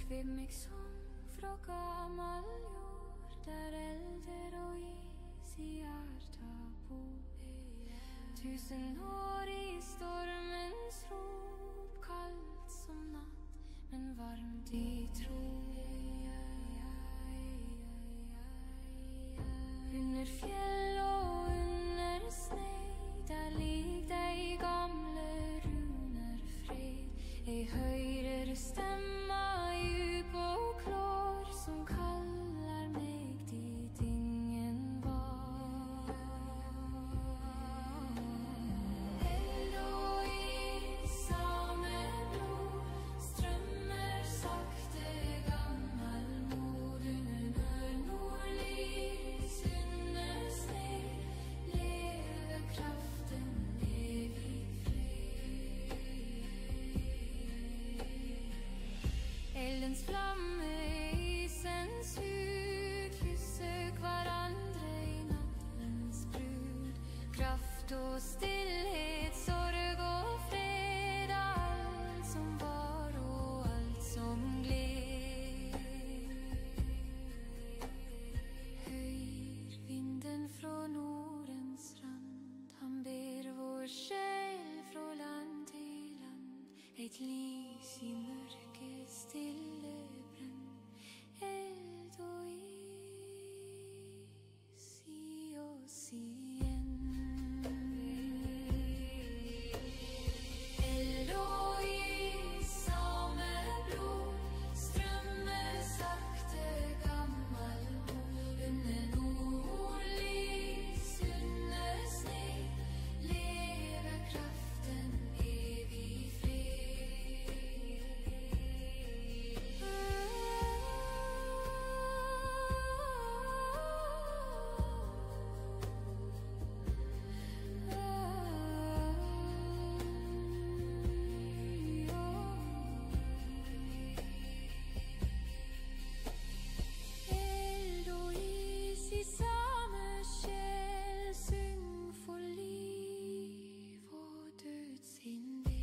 Kvibb meg som fra gammel jord, der elder og is i hjerta bor. 1000 år i stormens rop, kaldt som natt, men varmt i tro. Under fjell og under sne, der lig de gamle runer fred. Jeg hører stemma djup og klår, som kaller meg dit ingen var. Eld og is, samme blod, strømmer sakte gammel mod. Under nordlys, under sne, lever kraften evig fred. Eldens flamme, isens hud, kysser hverandre i nattens brud. Kraft og stillhet, sorg og fred, alt som var og alt som gled. Høyr vinden fra Nordens rand, han ber vår sjel fra land til land. Et lys i mørket stille brenn, eld og is i oss igjen. Eld og is, samme blod, strømmer sakte gammel mod. Under nordlys, under sne, lever kraften evig fred. Eld og is i samme sjel, syng for liv og død sin del.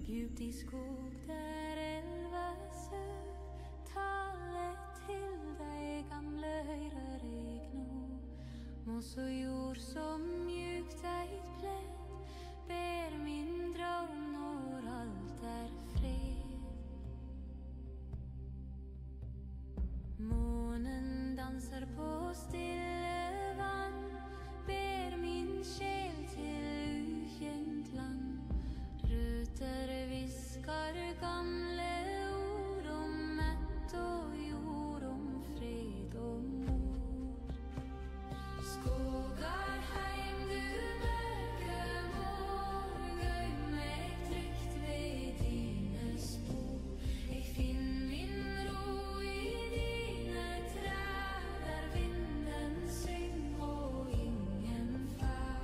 Djupt i skog der elva søv, tale til de gamle høyrer jeg nå. Moss og jord som mjukt eit pledd, ber min drøm når alt er fred. Månen danser på stille vann, ber min sjel til ukjent land. Røtter viskar gamle ord om mett og jord, om fred og mor. Skogar heim, du mørke mår, gøym meg trygt ved dine spor. Jeg finn min ro i dine trær, der vinden syng og ingen fær.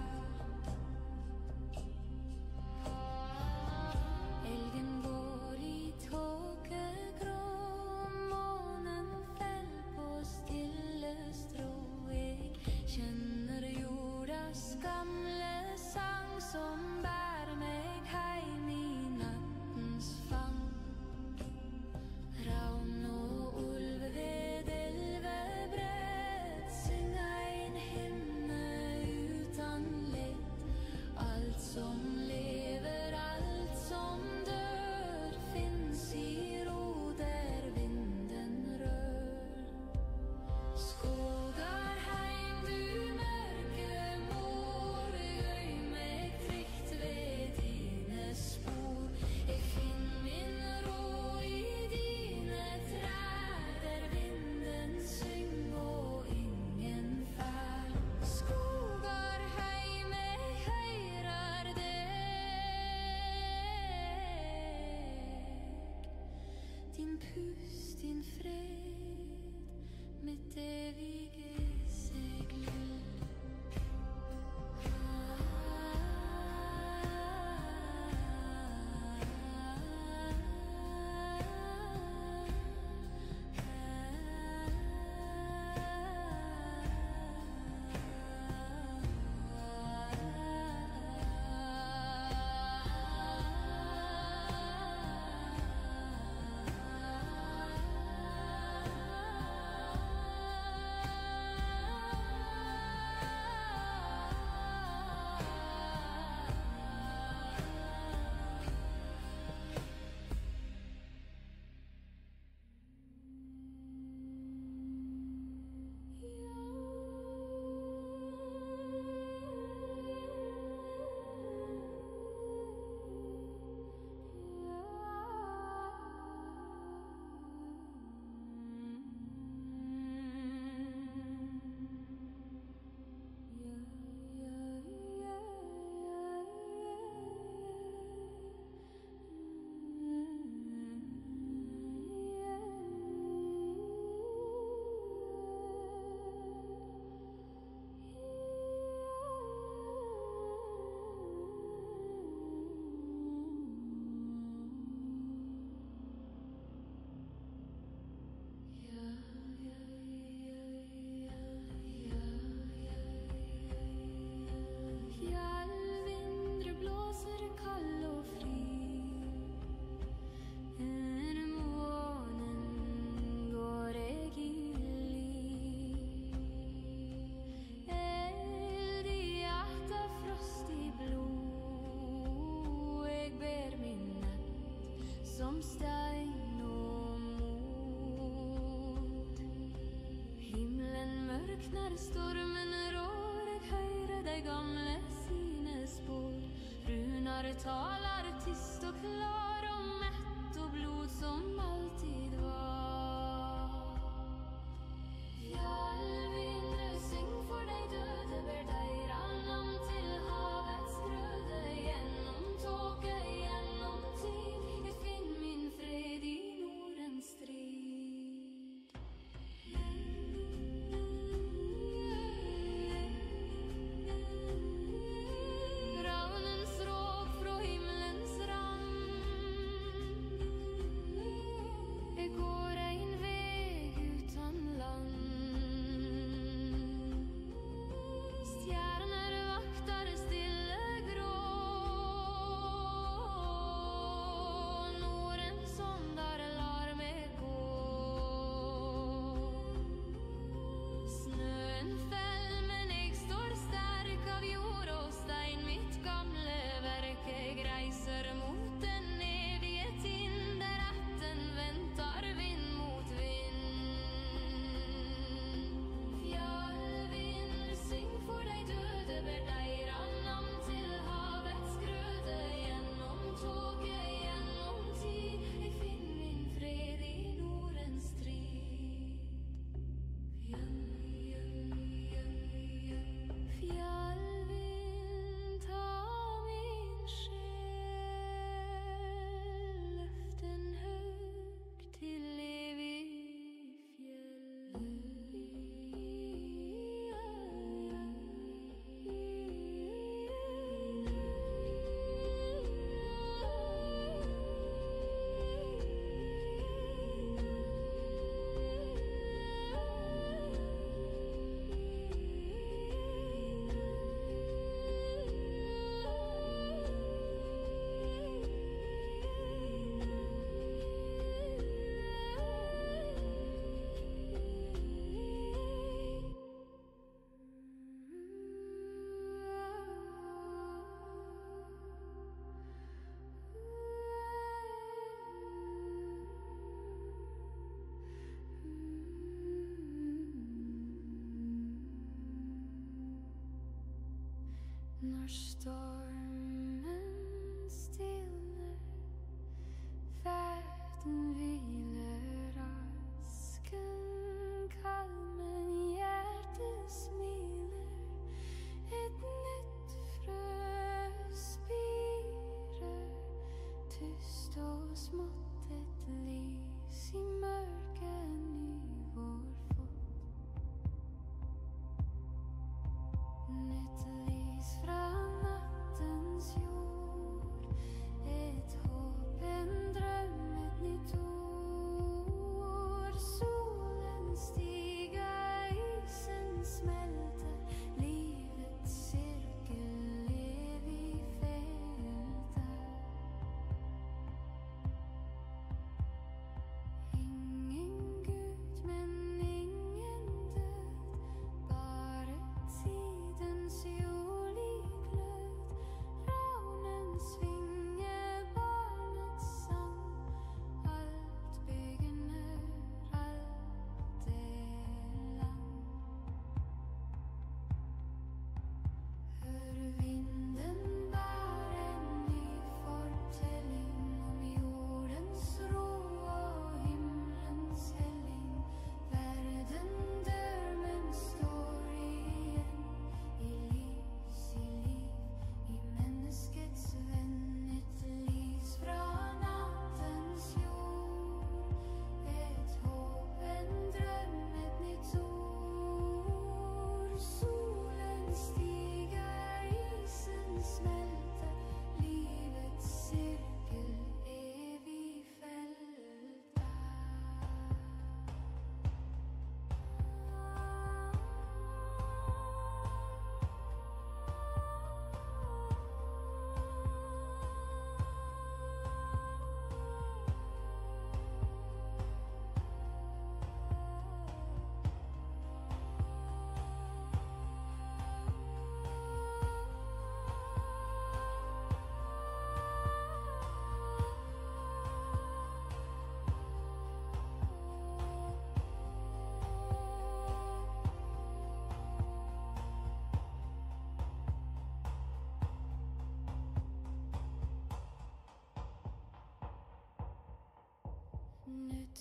din pust, din fred, mitt evige segløp. Som stein og mot. Himmelen mørkner, stormen rår, jeg hører de gamle sine spår. Runar taler tyst og klar om mett og blod som alltid var. Fjallvinder, syng for de døde, ber deira navn til havets grøde. Gjennom tåke, gjennom tid, jeg finner min fred i Nordens strid. Ravnens råp fra himmelens rand. Jeg går en veg utan land. Stjerner vaktar stille grå. Nordens sondar lar meg gå. Snøen fell, men jeg står sterk av jord og stein. Mitt gamle verk, jeg reiser mot den evige tind, der atten ventar vind mot vind. Fjallvind, syng for de døde, ber deira navn til havets grøde. Gjennom tåke, gjennom tid, jeg finner min fred i Nordens strid. Fjallvind, ta min sjel, løft den høgt til evig Når stormen stilner, verden hviler, asken kald, men hjertet smiler. Et nytt frø spirer, tyst og smått et liv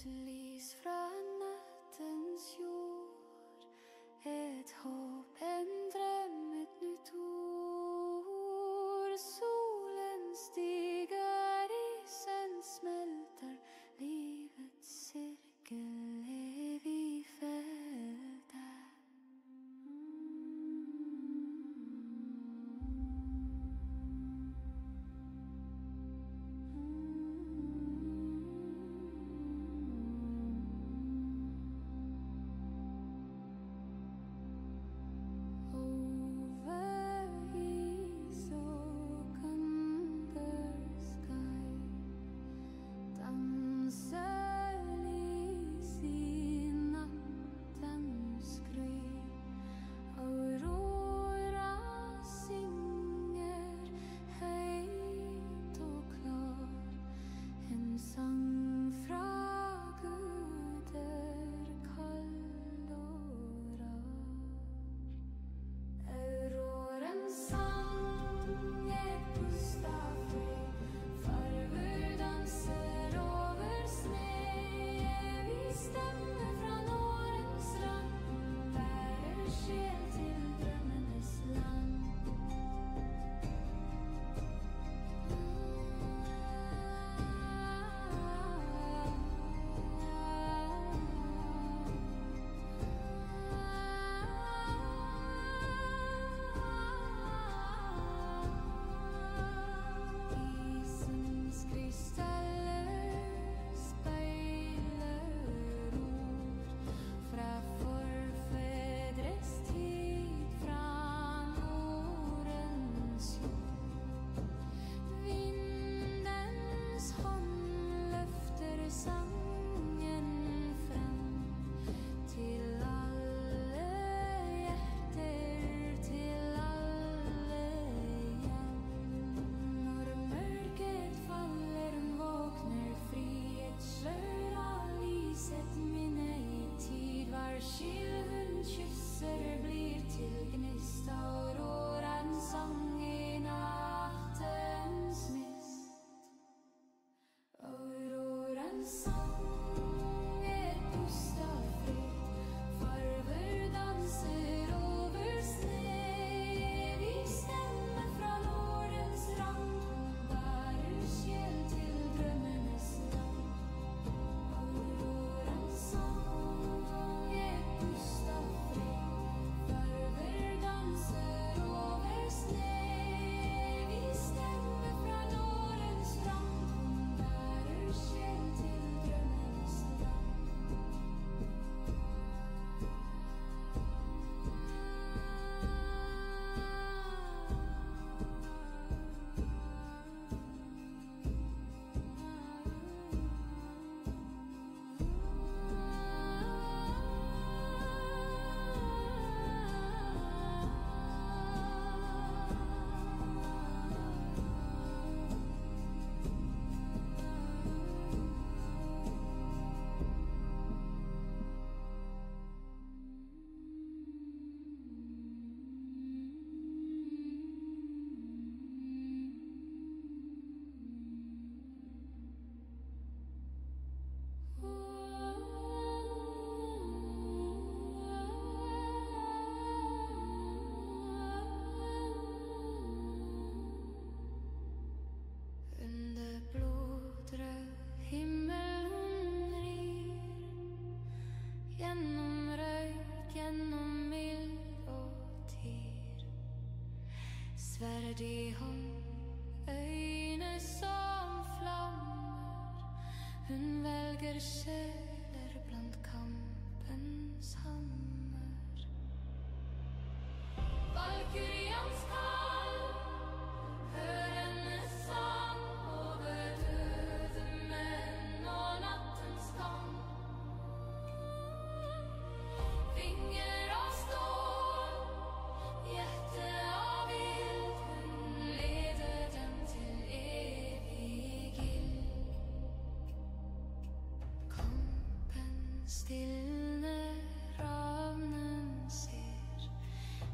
lys fra nattens jord, et håp, en drøm, et nytt ord. Solen stiger, isen smelter, livets sirkel evig feltet. Sverd i hånd, øyne som flammer. Hun velger sjeler blant kampens hammer. Valkyrians kall, hør hennes sang over døde menn og nattens gang. Vinger av stål, hjerte av ild, hun leder dem til evig gild. Kampen stilner, ravnen ser,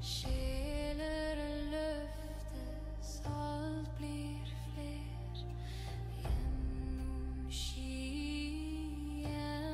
sjeler løftes, alt blir fler. Gjennom skyen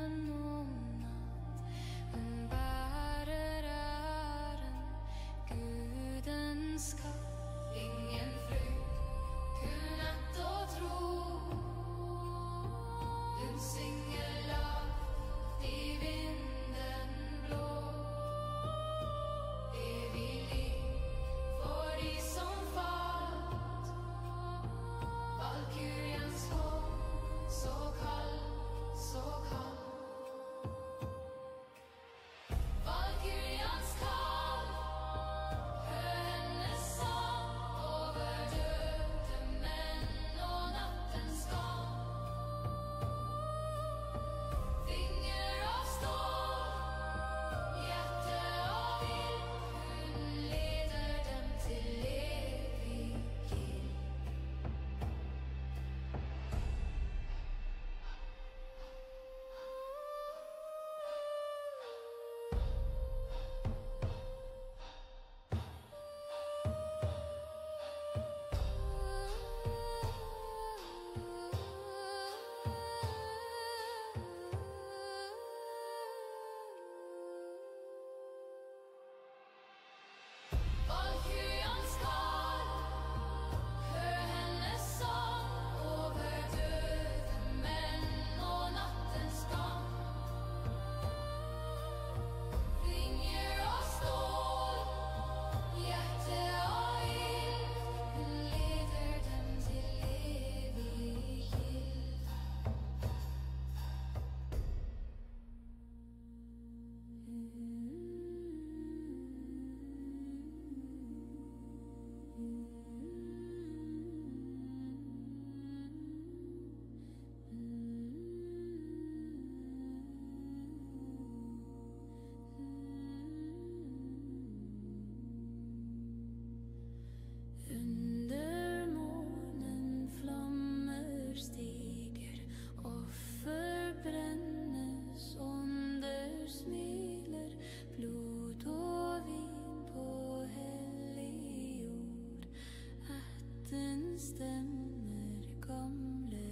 stemmer gamle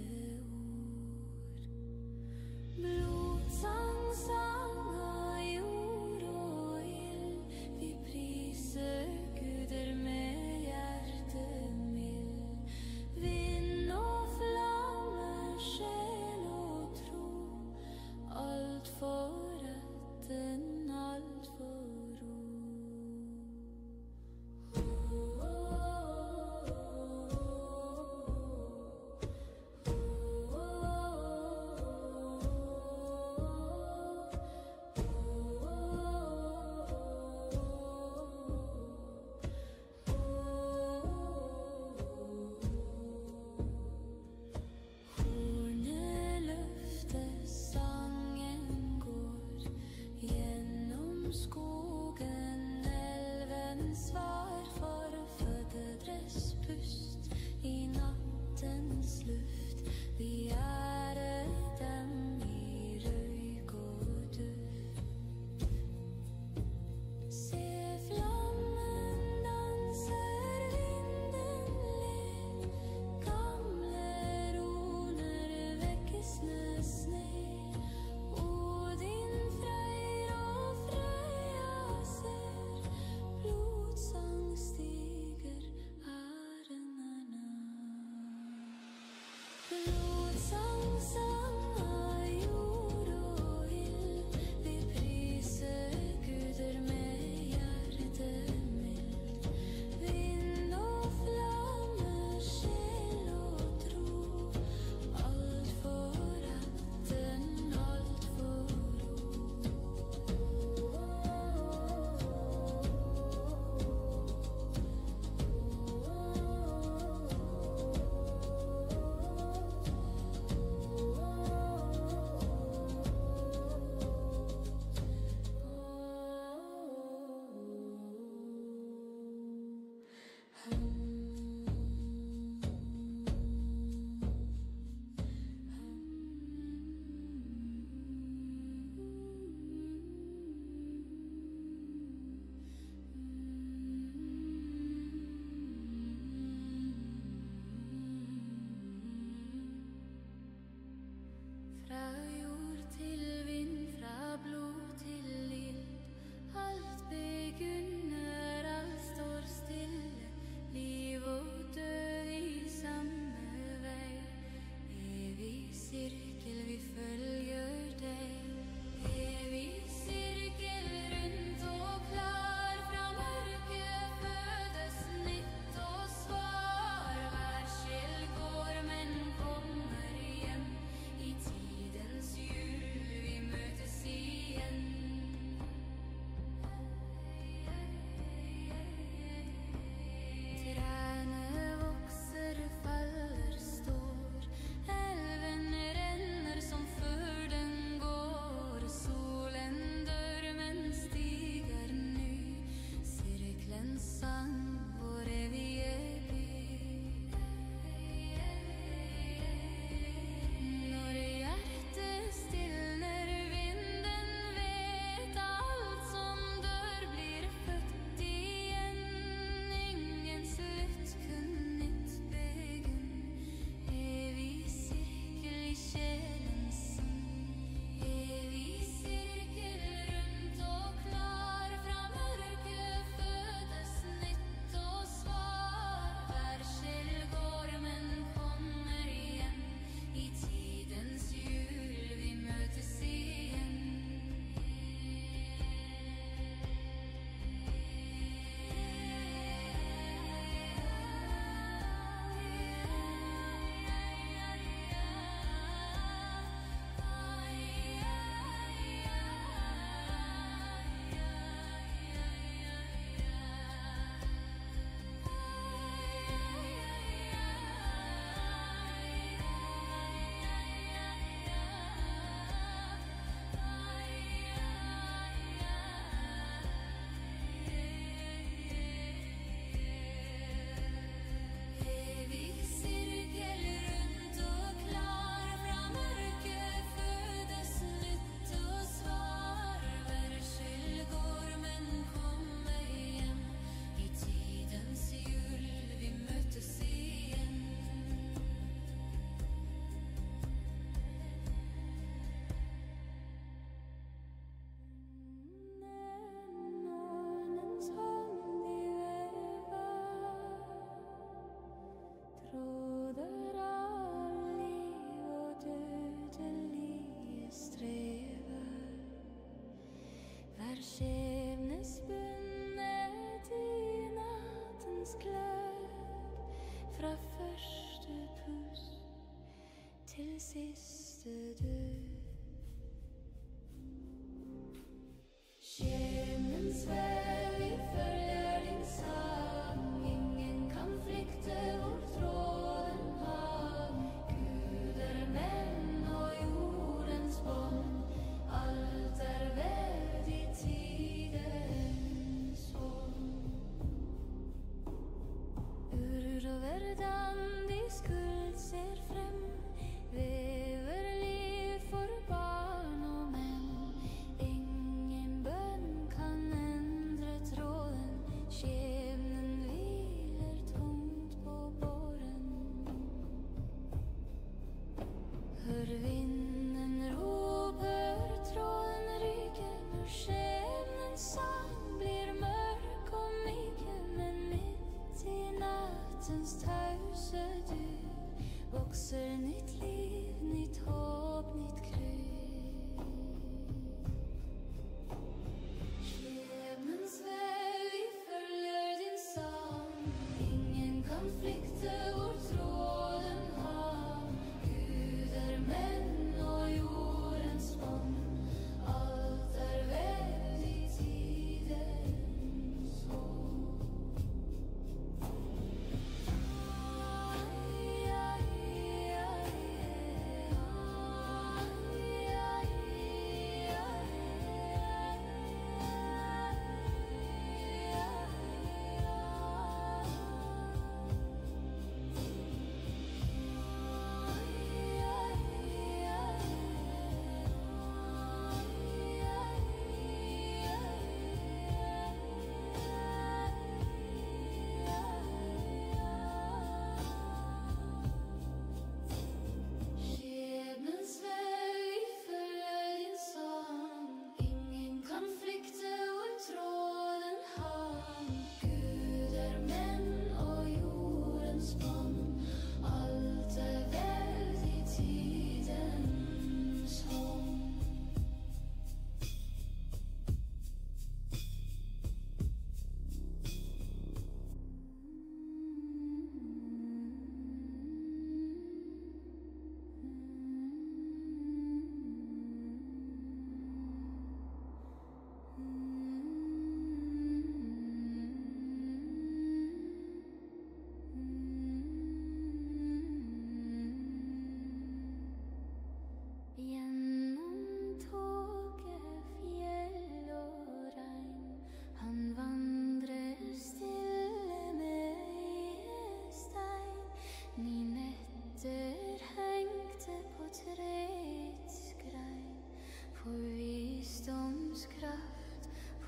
ord. Blodsang, sang av jord og ild, vi priser guder med hjertemild. Vind og flamme, sjel og tro, alt for retten, alt for ro.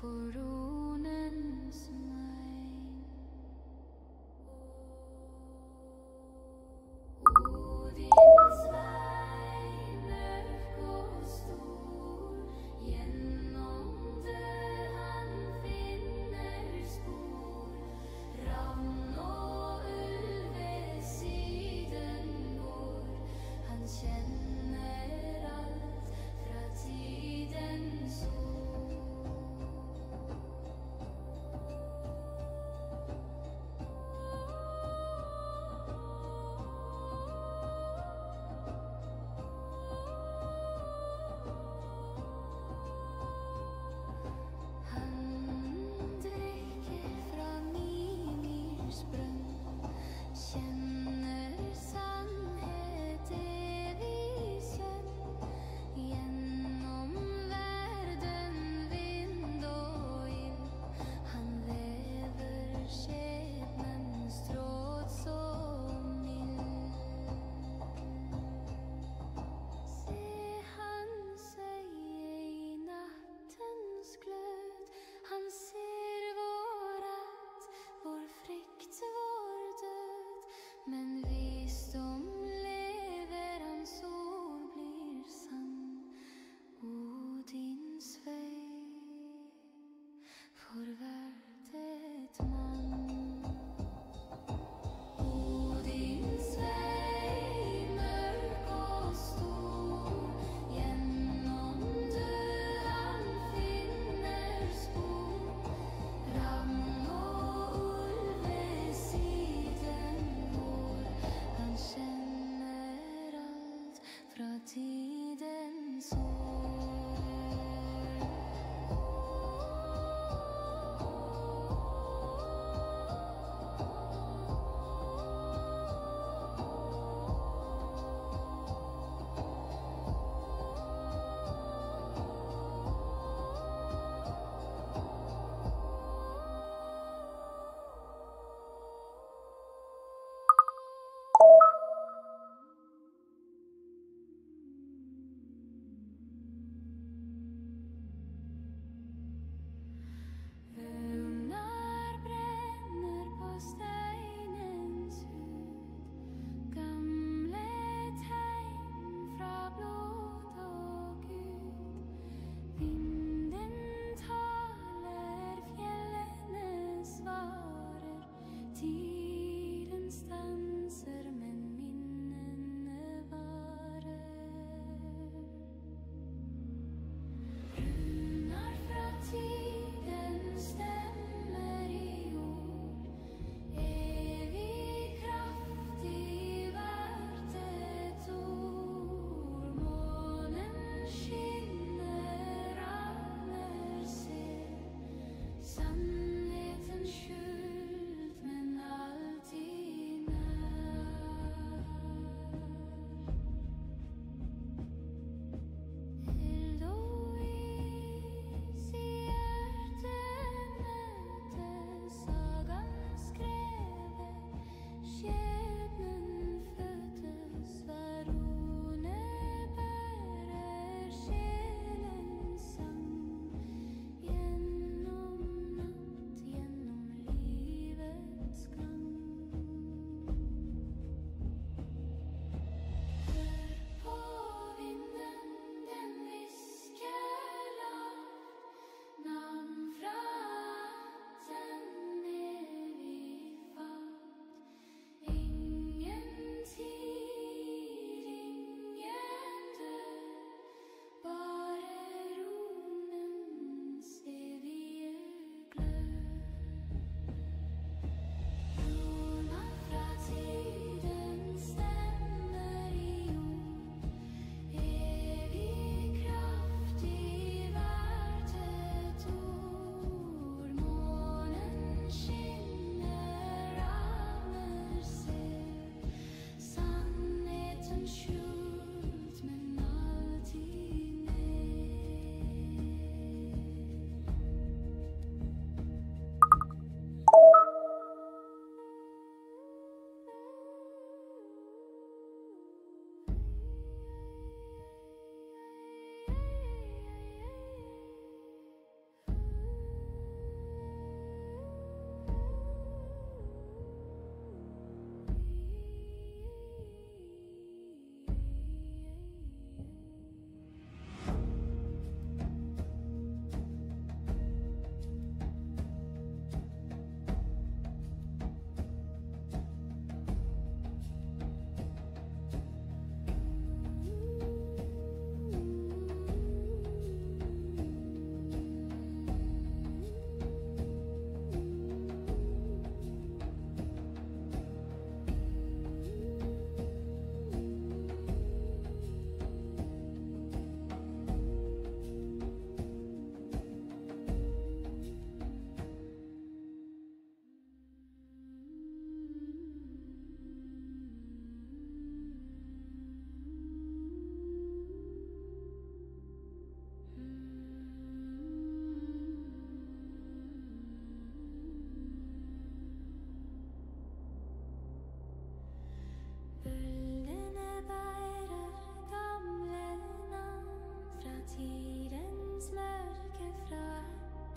koronens megn. Odins vei mørk og stor, gjennom død han finner spor. Ravn og ulv ved siden går, han kjenner alt fra tidens ord.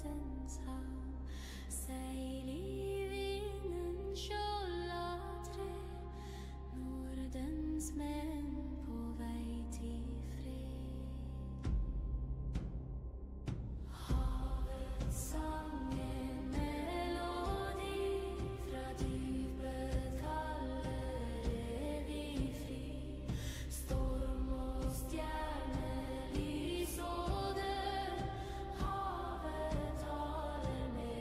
nattens hav. Seil i vinden, skjolda tre, Nordens menn på vei til fred. Havets sang en melodi, fra dypet kaller det vi fri. Storm og stjernelys og død, havet taler med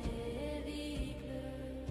evig glød.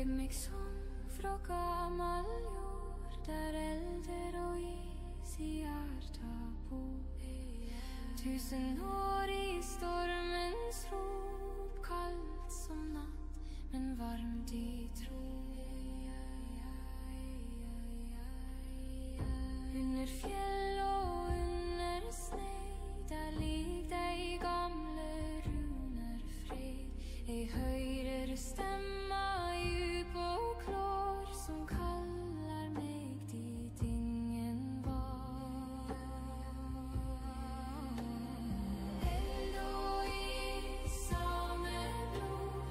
meg som fra gammel jord, der elder og is i hjerta bor. 1000 år i stormens rop, kaldt som natt, men varmt i tro. Under fjell og under sne, der lig de gamle runer fred. Jeg hører stemma djup og klår, som kaller meg dit ingen var. Eld og is, samme blod,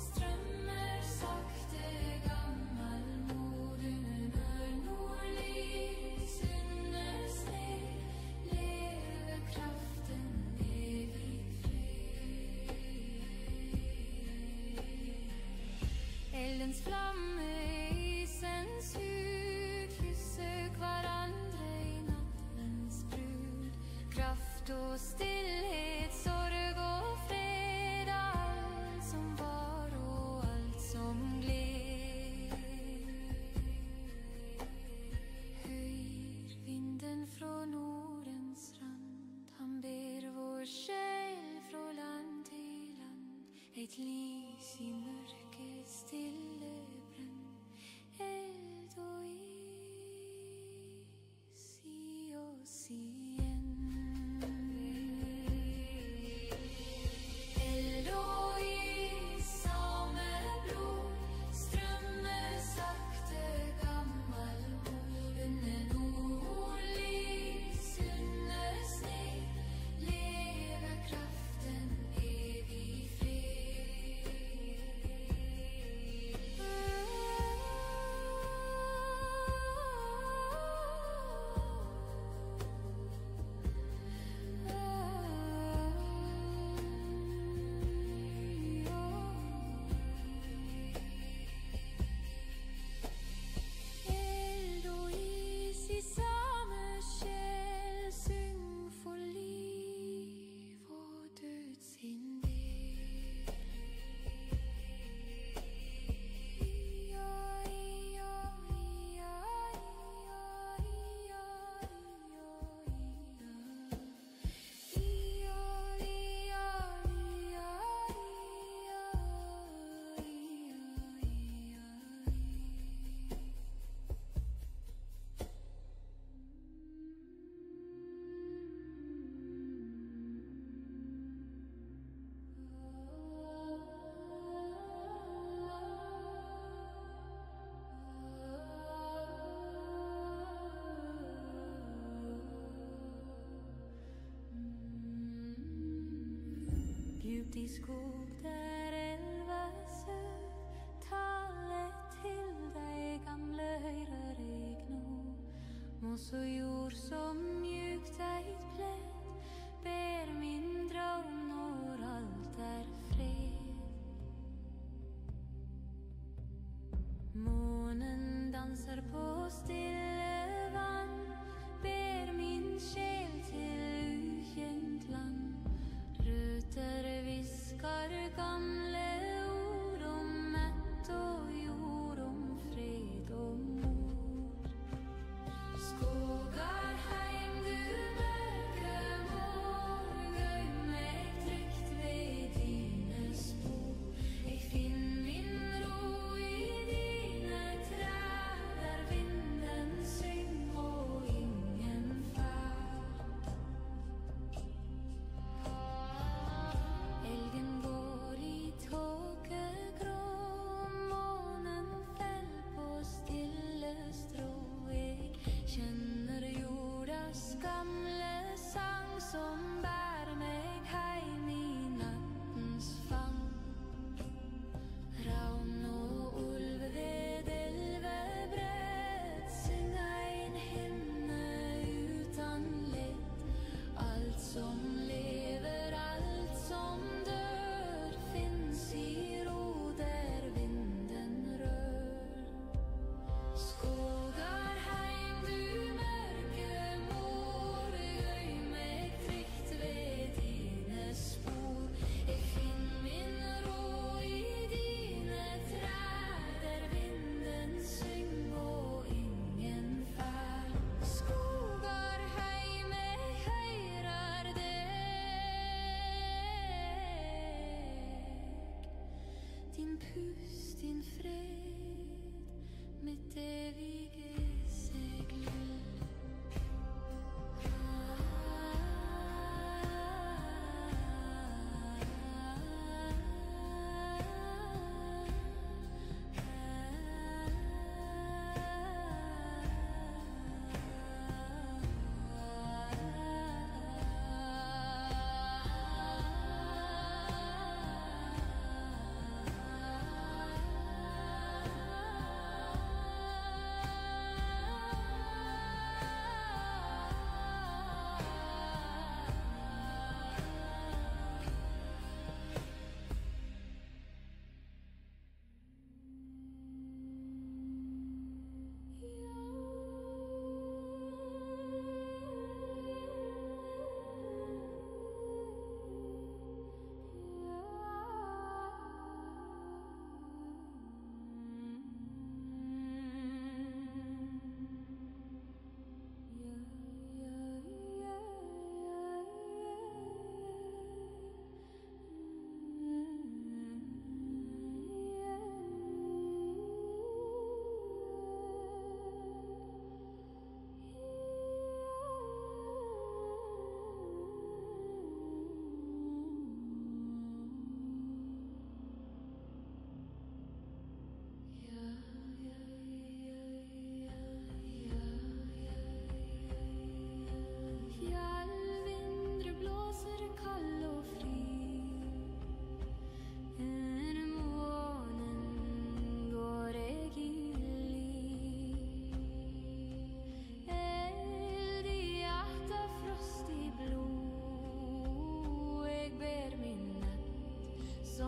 strømmer sakte gammel mod. Under nordlys, under sne, lever kraften evig fred. Eldens flamme, isens hud, kysser hverandre i nattens brud. Kraft og stillhet, sorg og fred, alt som var og alt som gled. Høyr vinden fra Nordens rand, han ber vår sjel fra land til land. Et lys i mørket stille brenn, eld og is i oss igjen. Eld og is, samme blod, strømmer sakte gammel mod. Under nordlys, under sne, lever kraften evig fred. Eld og is i samme sjel, syng for liv og død sin del. Djupt i skog der elva søv, tale til de gamle høyrer jeg nå. Moss og jord som mjukt eit pledd, ber min drøm når alt er fred. Månen danser på stille vann, ber min sjel til ukjent land. Røtter viskar gamle ord om mett og jord, om fred og mor. Skogar heim, du mørke mål, gøym meg trygt ved dine spor. Jeg finn min ro i dine trær, der vinden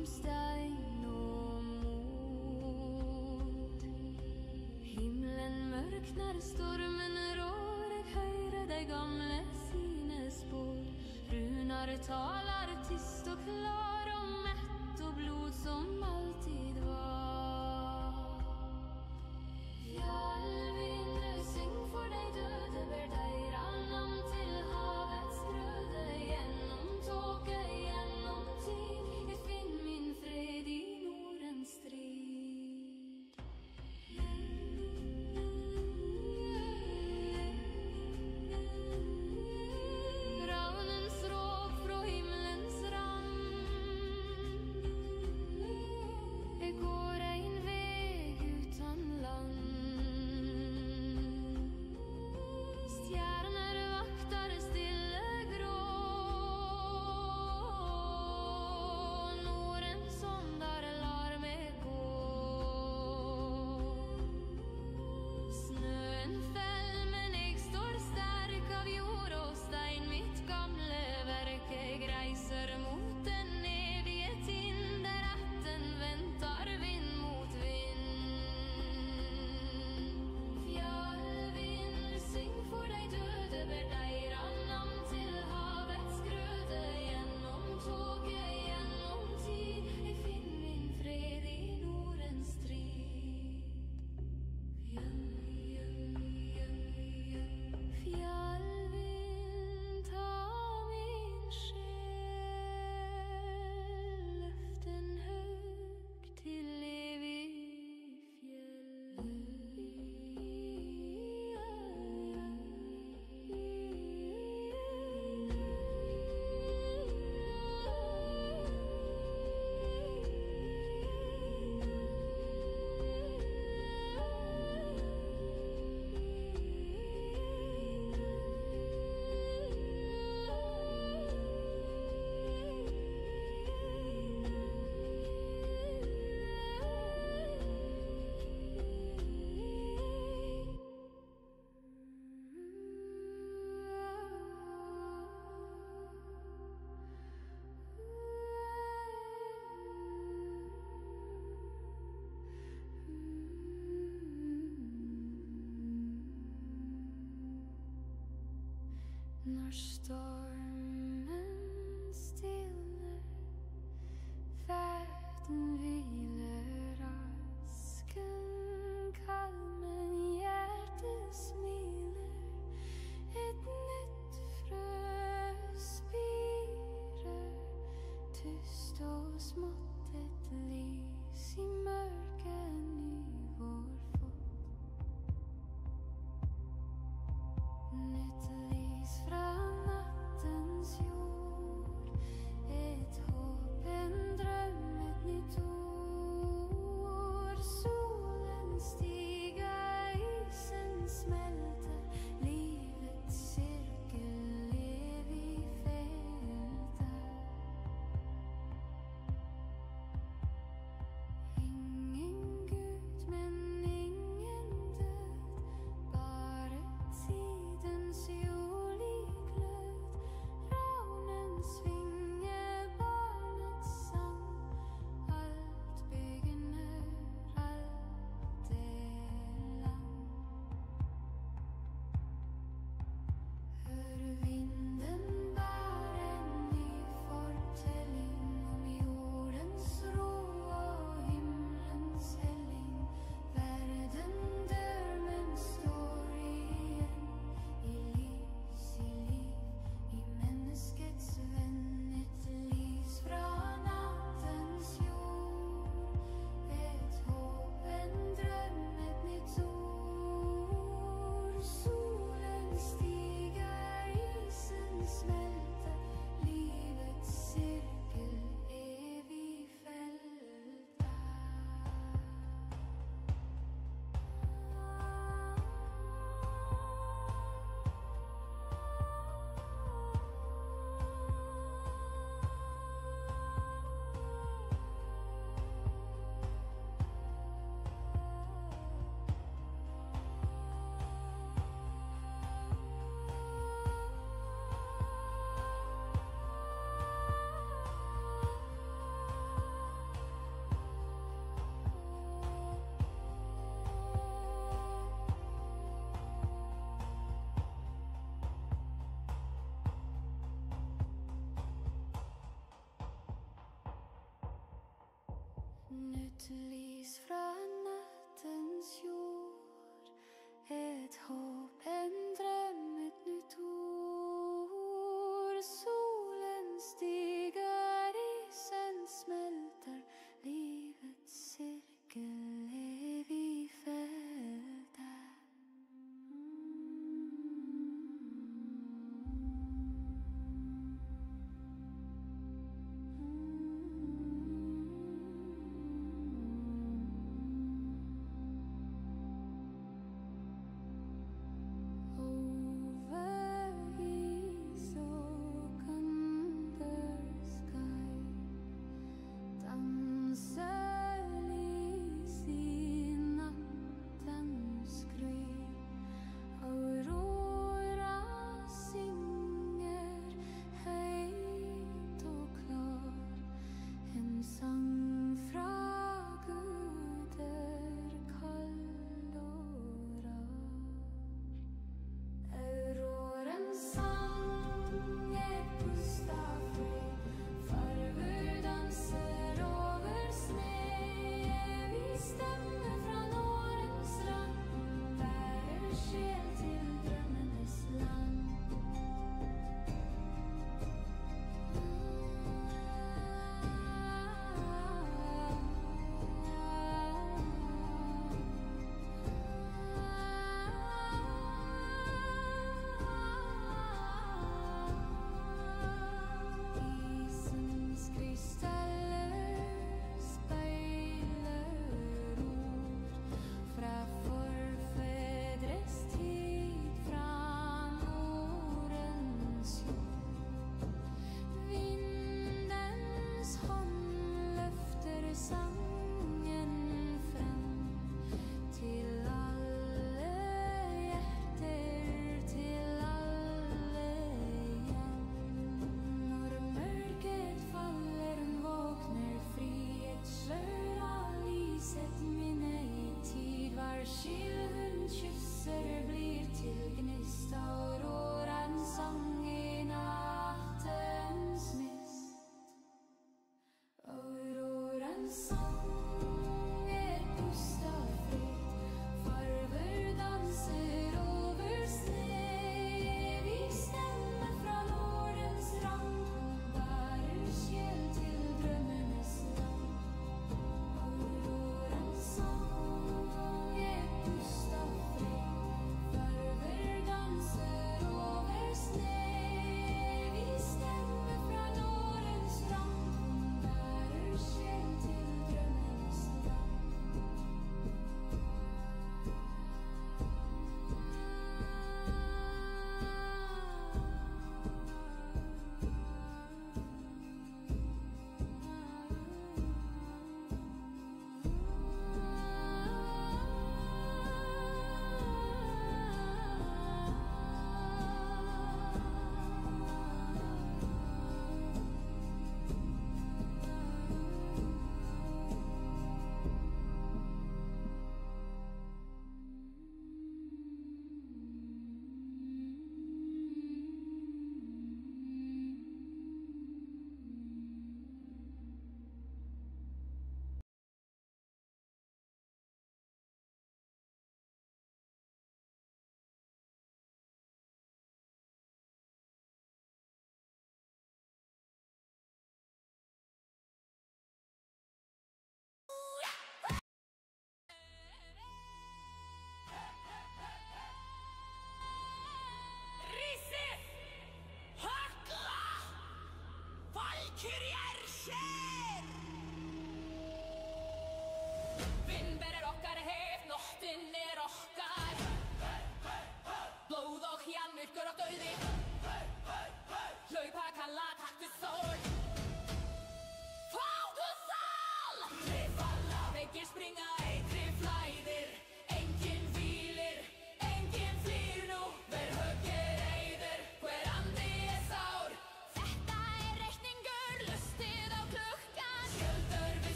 som stein og mot. Himmelen mørkner, stormen rår, jeg hører de gamle sine spår. Runar taler tyst og klar om mett og blod som alltid var. Fjallvinder, syng for de døde, ber deira navn til havets brøde. Gjennom tåke, gjennom tid, jeg finner min fred i Nordens strid. Ravnens råp fra himmelens rand. Jeg går en veg utan land. Stjerner vaktar stille grå. Nordens åndar lar meg gå. Snøen fell, men jeg står sterk av jord og stein. Mitt gamle verk, jeg reiser mot den evige tind, der atten ventar vind mot vind. Fjallvind, syng for de døde, ber deira navn til havets grøde. Gjennom tåke, gjennom tid, jeg finner min fred i Nordens strid. Fjallvind, ta min sjel, løft den høgt til evig Når stormen stiller, verden hviler, asken kald, men hjertet smiler. Et nytt frø spirer, tyst og smått, et lys i mørket, ny vår fot. Nytt lys fra nattens jord, et håp, en drøm, et nytt ord. Solen stiger, isen smelter, livets sirkel lev i feltet. Ingen Gud, men ingen død, bare tidens jordlig glød.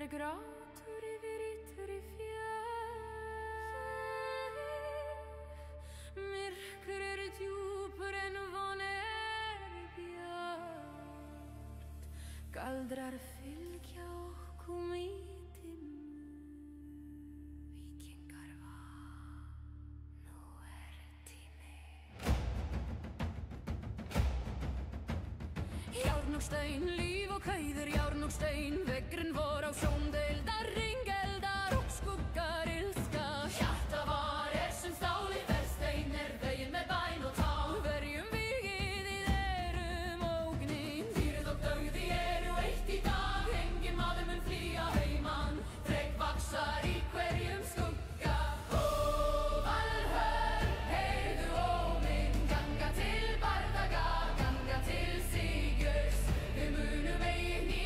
er grátur yfir yttur í fjör. Myrkur er djúpur en von er björt. Galdrar fylgja okkur í Járn og stein, líf og kauður, járn og stein, veggurinn vor á sjóndeildar, ringeldar og skuggar ilska. Hjarta var sem stáli, verstein veginn með bæn og tál. Verjum vigið í erum ógnin, dýrið og dauði eru eitt í dag. Enginn maður mun flýja heiman, þrek vaxar í hverjum skugga. Ó, Valhöll, heyrðu óminn, ganga til bardaga, ganga til sigurs. Við munum eigin í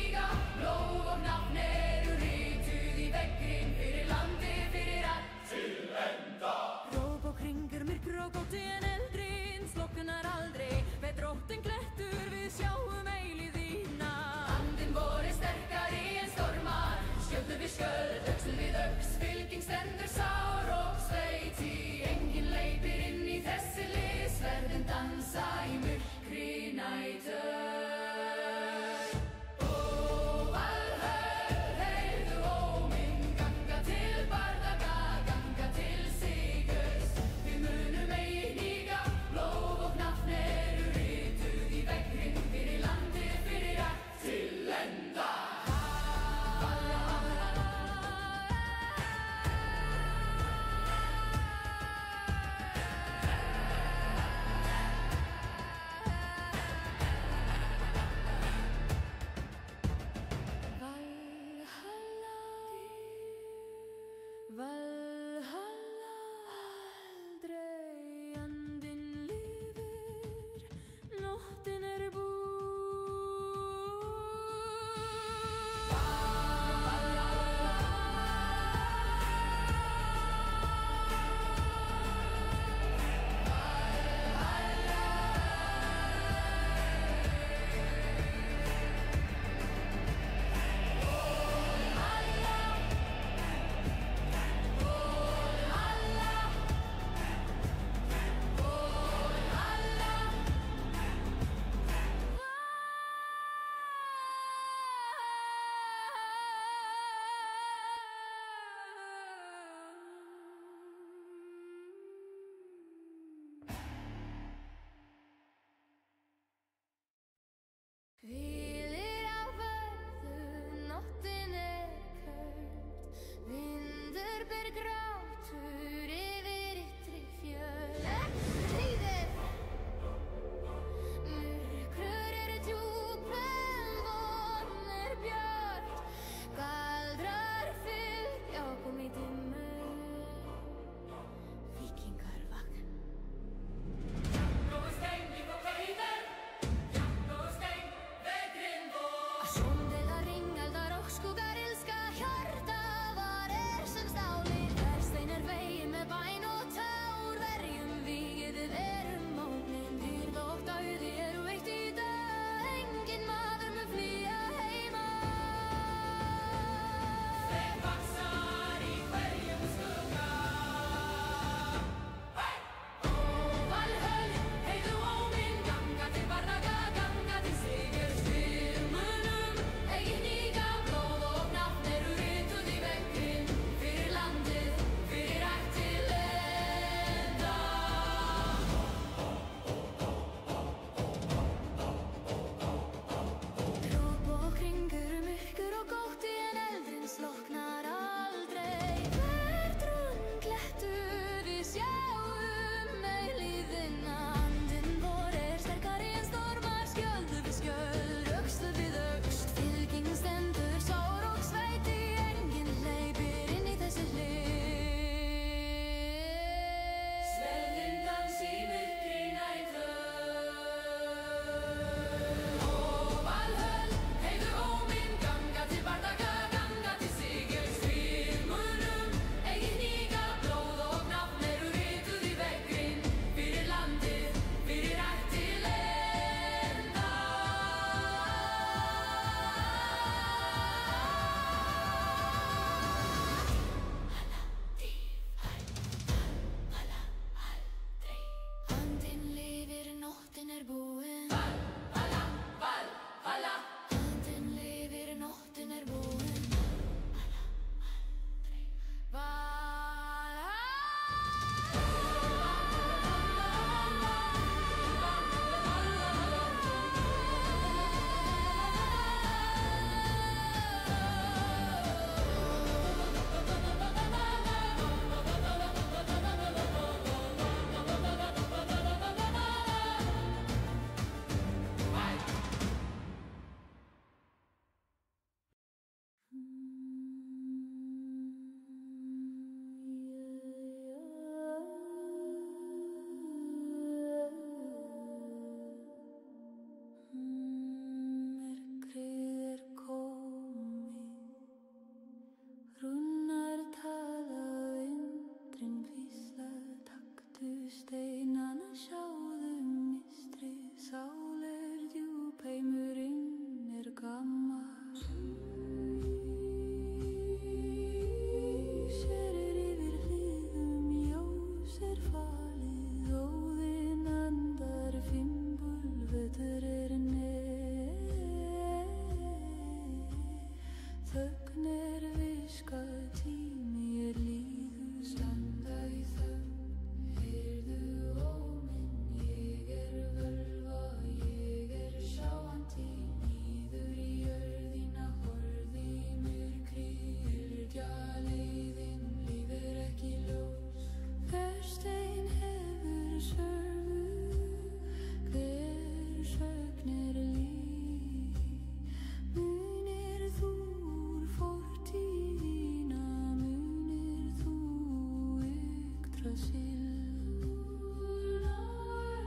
Þögn viskað, tími líður. Standa í þögn, heyrðu óminn. Ég völva, ég sjáandi. Níður í jörðina, horfði í myrkri. Yrkja leiðin, lífið ekki ljós. Hver stein hefur sögu, hver sögn líf. Munir þú úr fortíðina, munir þú Yggdrasil.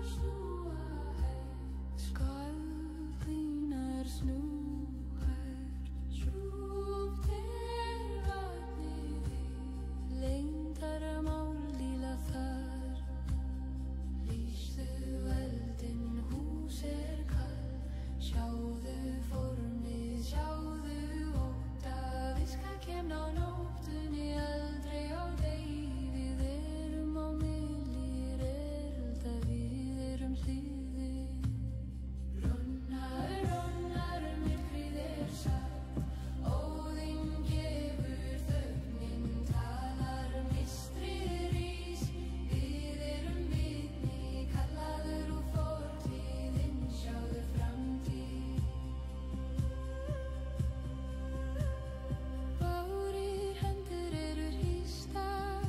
Snúa hægt, skaldýnar snúa hægt. Sjúft vatnið, leyndarmál líla þar. Lýstu veldin, hús kall. Sjáðu formið, sjáðu ótta. Viska kemn á nóttunni, aldrei á degi. Við erum á milli elda, við erum hlýðir. Ronnar, myrkrið satt. Óðinn gefur þögnin, talar mistrið rís. Við erum vitni, kallaður úr fortíðin, sjáðu framtíð. Bárir hendur eru hýstar,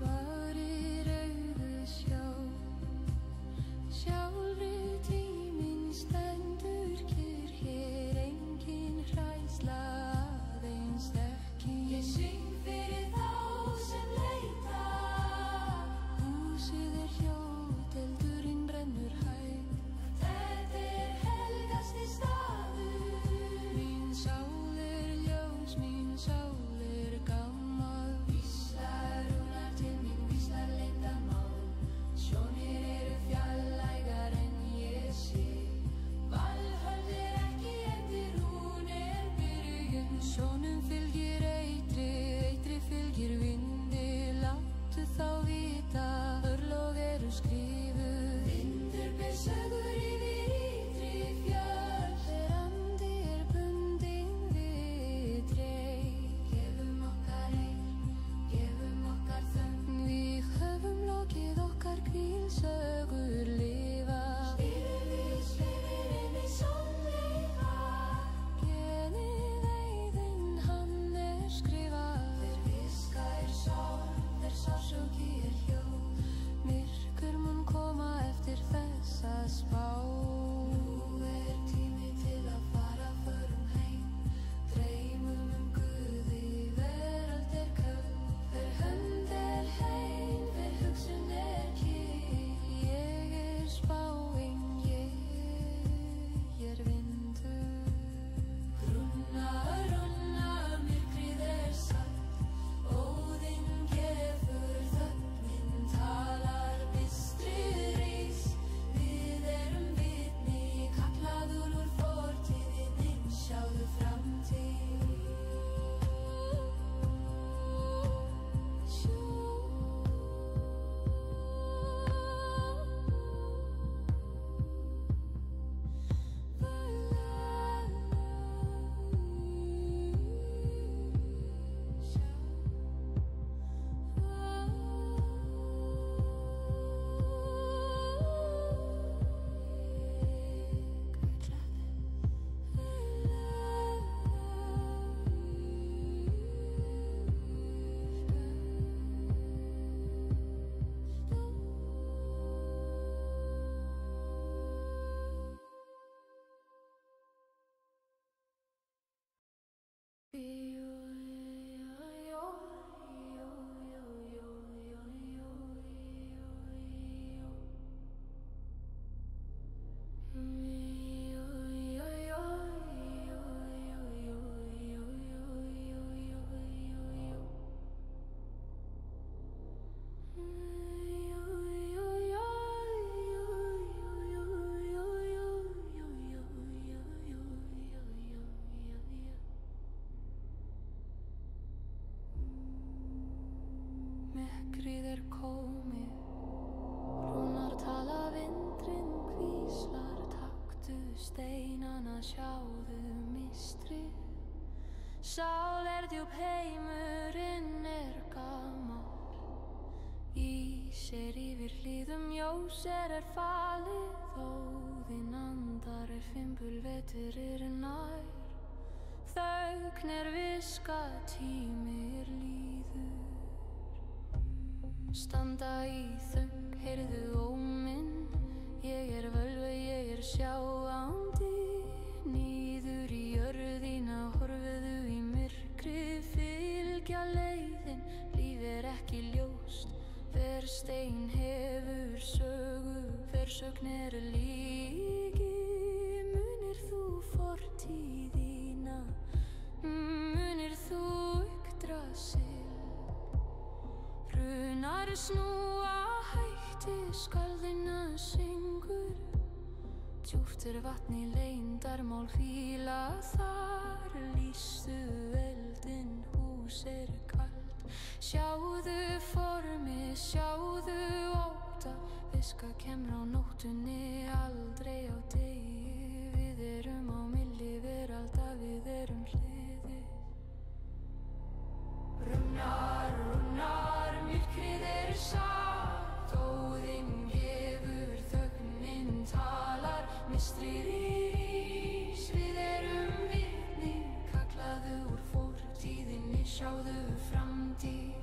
bárir augu sjá. Sjálfur tíminn stendur kyrr, hér engin hræðsla, aðeins þekking. Ég syng fyrir þá sem leita. Húsið hljótt, eldurinn brennur hægt. Þetta helgasti staður. Mín sál ljós, mín sál gammal. Víslar rúnar til mín, víslar leyndarmál. Sjónir eru fjarlægar en ég sé. Valhöll ekki endir, hún byrjun. Sjónum fylgir eitri, eitri fylgir vindi. Láttu þá vita, örlög eru skrifuð. Vindur ber sögur yfir ytri fjöll. Þegar andi bundinn við tré. Gefum okkar einn, gefum okkar þögn. Við höfum lokið okkar hvíl, sögur lifa. Stýrðis fyrir inn í sólleifa. Genið eiðin Sál djúp, heimurinn gamall. Ís yfir hlíðum, Jóser falið, Óðinn andar fimbulvetur nær. Þögn viska, tímir líður. Standa í þögn, heyrðu óminn. Ég völva, ég sjáandi. Niður í jörðina, horfðu í myrkrið. Fylgja leiðin, líf ekki ljóst. Hver stein hefur sögu, hver sögn líki. Munir þú fortíðina, munir þú Yggdrasil. Runar snúa hætti, skarðina syngur. Djúpt vatni leyndarmál hvíla þar. Lýstu eldinn, hús kalt. Sjáðu formið, sjáðu ótta. Viska kemur á nóttunni, aldrei á degi. Við á milli veralda, við hliðið. Rúnar, myrkrið satt. Óðinn gefur, þögnin talar. Mistrið rís, við vitni. Kallaðu úr fortíðinni, sjáðu framtíð.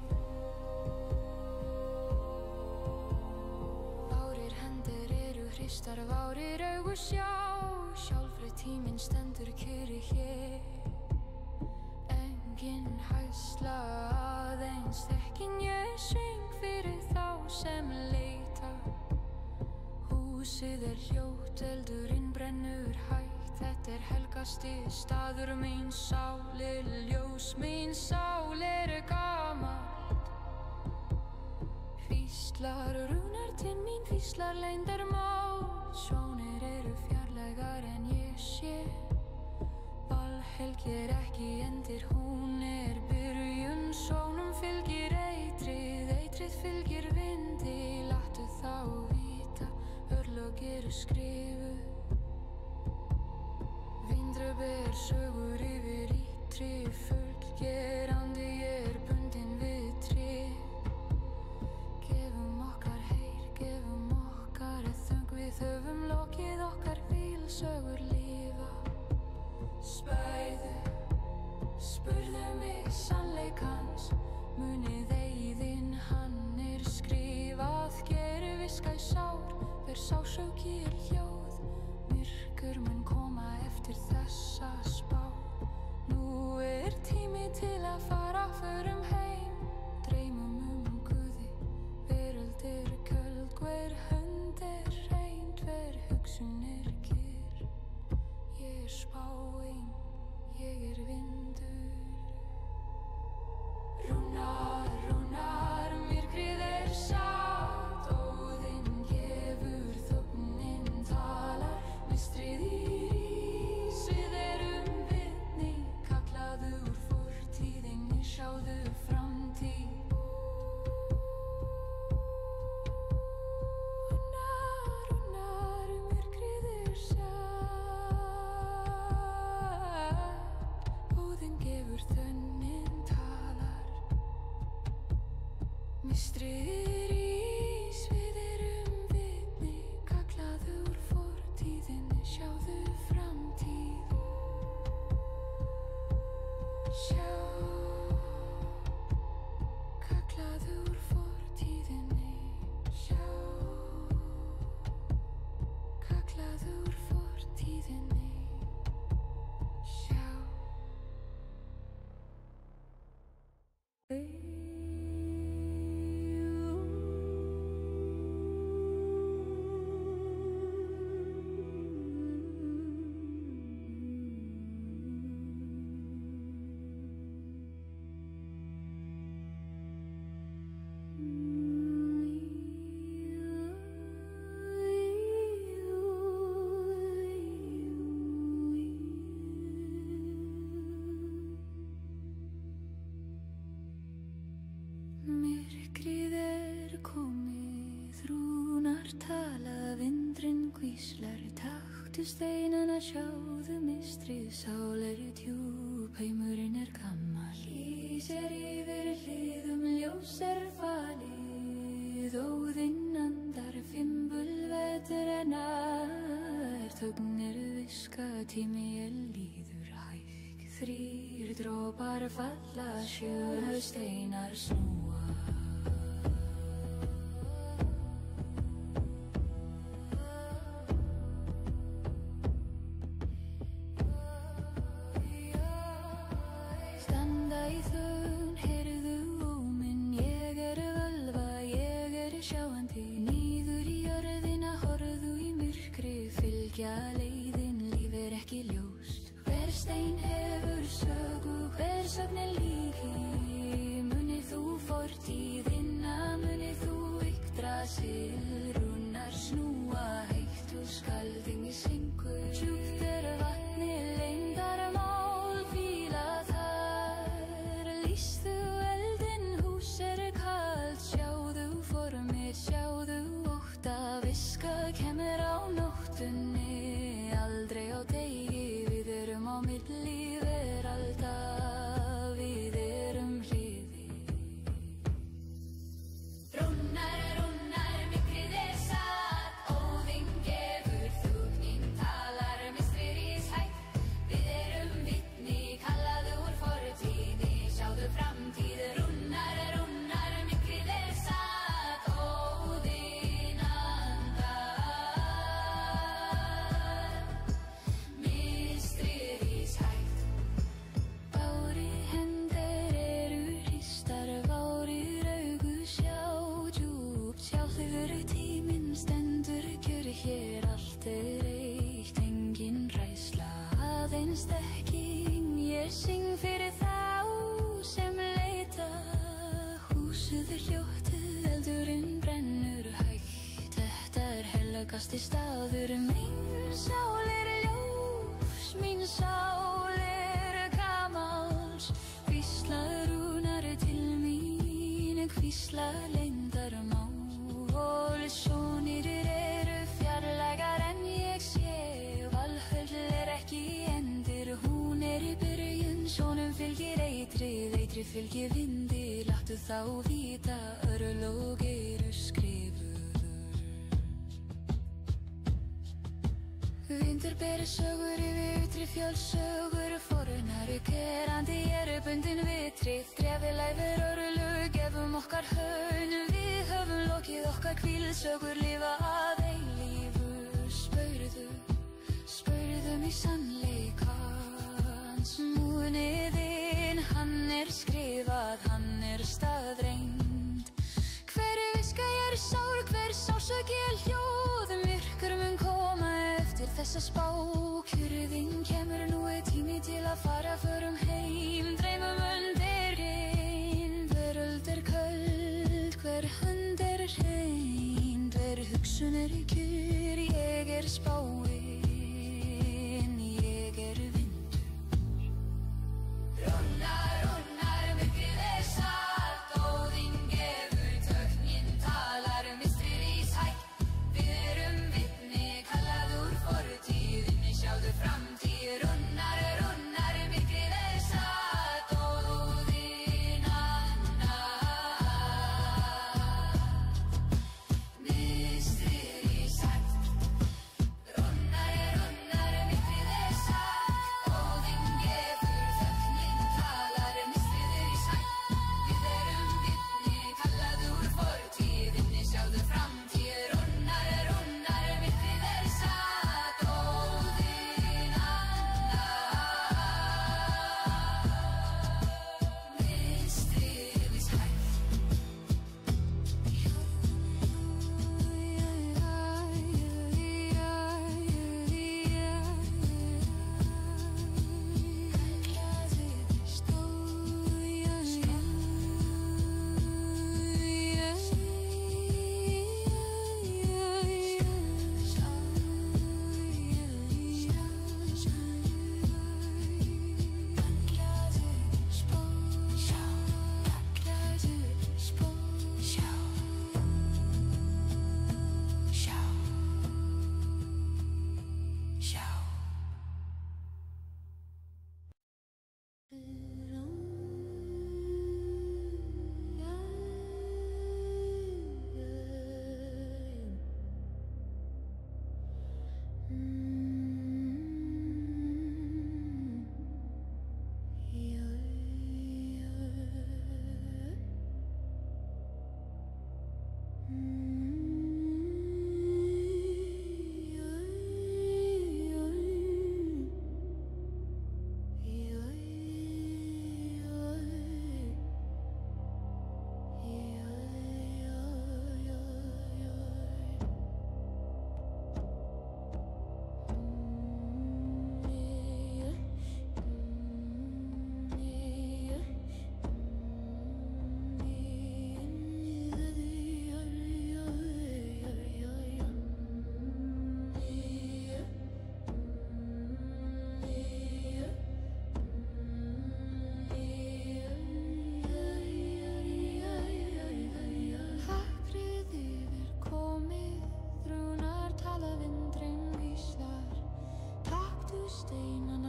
Várir hendur hristar, várir augu sjá. Sjálfri tíminn stendur kyrri hér. Engin hæsla, aðeins þekking. Ég syng fyrir þá sem leita. Húsið hljótt, eldurinn brennur hægt. Þetta helgasti staður, mín sál ljós. Mín sál gamalt. Hvíslar rúnar til mín, hvíslar leyndarmál. Sjónir fjarlægar en ég sé. Valhelgi ekki endir, hún byrjun. Sónum fylgir eitrið, eitrið fylgir vindi. Láttu þá vita, örlög skrifuð. Vindröp sögur yfir ítri. Fullgerandi bundin við tré. Gefum okkar heyr, gefum okkar þögn. Við höfum lokið okkar vílsögur lifa. Spæðu, spurðu mig sannleikans. Munið eigin, hann skrifað. Geru viska í sár, hver sásauki hljóð. Myrkur mun koma eftir þessa spá. Nú tími til að fara, förum heim. Dreymum Guði, veröld köld. Hver hönd hrein, hver hugsun kyrr. Ég spáin, ég vindur. Rúnar, myrkrið satt. Óðinn gefur, þögnin talar. Mistrið rís, við vitni. Kallaðu úr fortíðinni, sjáðu framtíð. Rúnar, myrkrið satt. Óðinn gefur, þögnin talar. Mistrið rís, við vitni. Kallaðu úr fortíðinni, sjáðu framtíð. Sjá, kallaðu úr fortíðinni. Sjá, kallaðu úr fortíðinni. Sjá. Myrkrið komið, rúnar tala. Vindurinn hvíslar, taktu steinana, sjáðu mistrið. Sál djúp, heimurinn gamall. hlýr dropar falla, sjö steinar snúa. Standa í þögn, heyrðu óminn, ég völva, ég sjáandi. Níður í jörðina, horfðu í myrkri, fylgja leiðin, líf ekki ljóst. Hver stein hefur sögu, hver sögn líki. Munið þú fortíðina, munið þú yktra silrúnar snúa. Heitt og skaldingi syngur, djúpt vatni leyndarmál hvíla þar. Lýstu eldinn, hús kalt, sjáðu formið, sjáðu ótta. Viska kemur á nóttunni, aldrei á degi. Við erum á milli veralda, við erum hliði. Rúnar, myrkrið satt, Óðinn gefur þögnin, talar mistrið ríshætt. Við erum vitni, kallaðu úr fortíði, sjáðu framtíð. Rúnar, myrkrið satt, Óðinn andar. Mistrið ríshætt. Bári hendur eru hristar, várir augu sjá djúpt. Sjálfur tíminn stendur kjör hér, allt eitt, engin hræðsla, aðeins þekking. Ég syng fyrir þá sem leita, húsið hljótt, eldurinn brennur hægt. Þetta helgasti staður, mín sál ljós, mín sál gamals. Hvísla Rúnar til mín, hvísla leyndarmál. Sonir eru fjarlægar en ég sé, Valhöll ekki endir, hún í byrjun. Sonum fylgir eitrið fylgir vindi, láttu þá vita, örlög eru skrifuð. Vindur ber sögur yfir ytri fjölsögur, forunari kerandi eru bundin vitri. Drefi læfir örlög, gefum okkar haun, við höfum lokið okkar hvílsögur, lifa að eilífu. Spurðu mig sannleikans, múniðinn, hann skrifað, hann staðreynd. Hver viska sár, hver sásök hljóð, myrkur mun koma eftir þessa spá. Kjörðin kemur, nú tími til að fara, förum heim, dreymum undir hinn. Veröld köld, hver hönd hrein, hver hugsun kjur. Ég spáin, ég vindur. Rúnar, myrkrið satt, Óðinn gefur þögnin, talar mistrið ríshætt. Við erum vitni, kallað úr fortíðinni, sjáðu framtíð. Rúnar, myrkrið satt.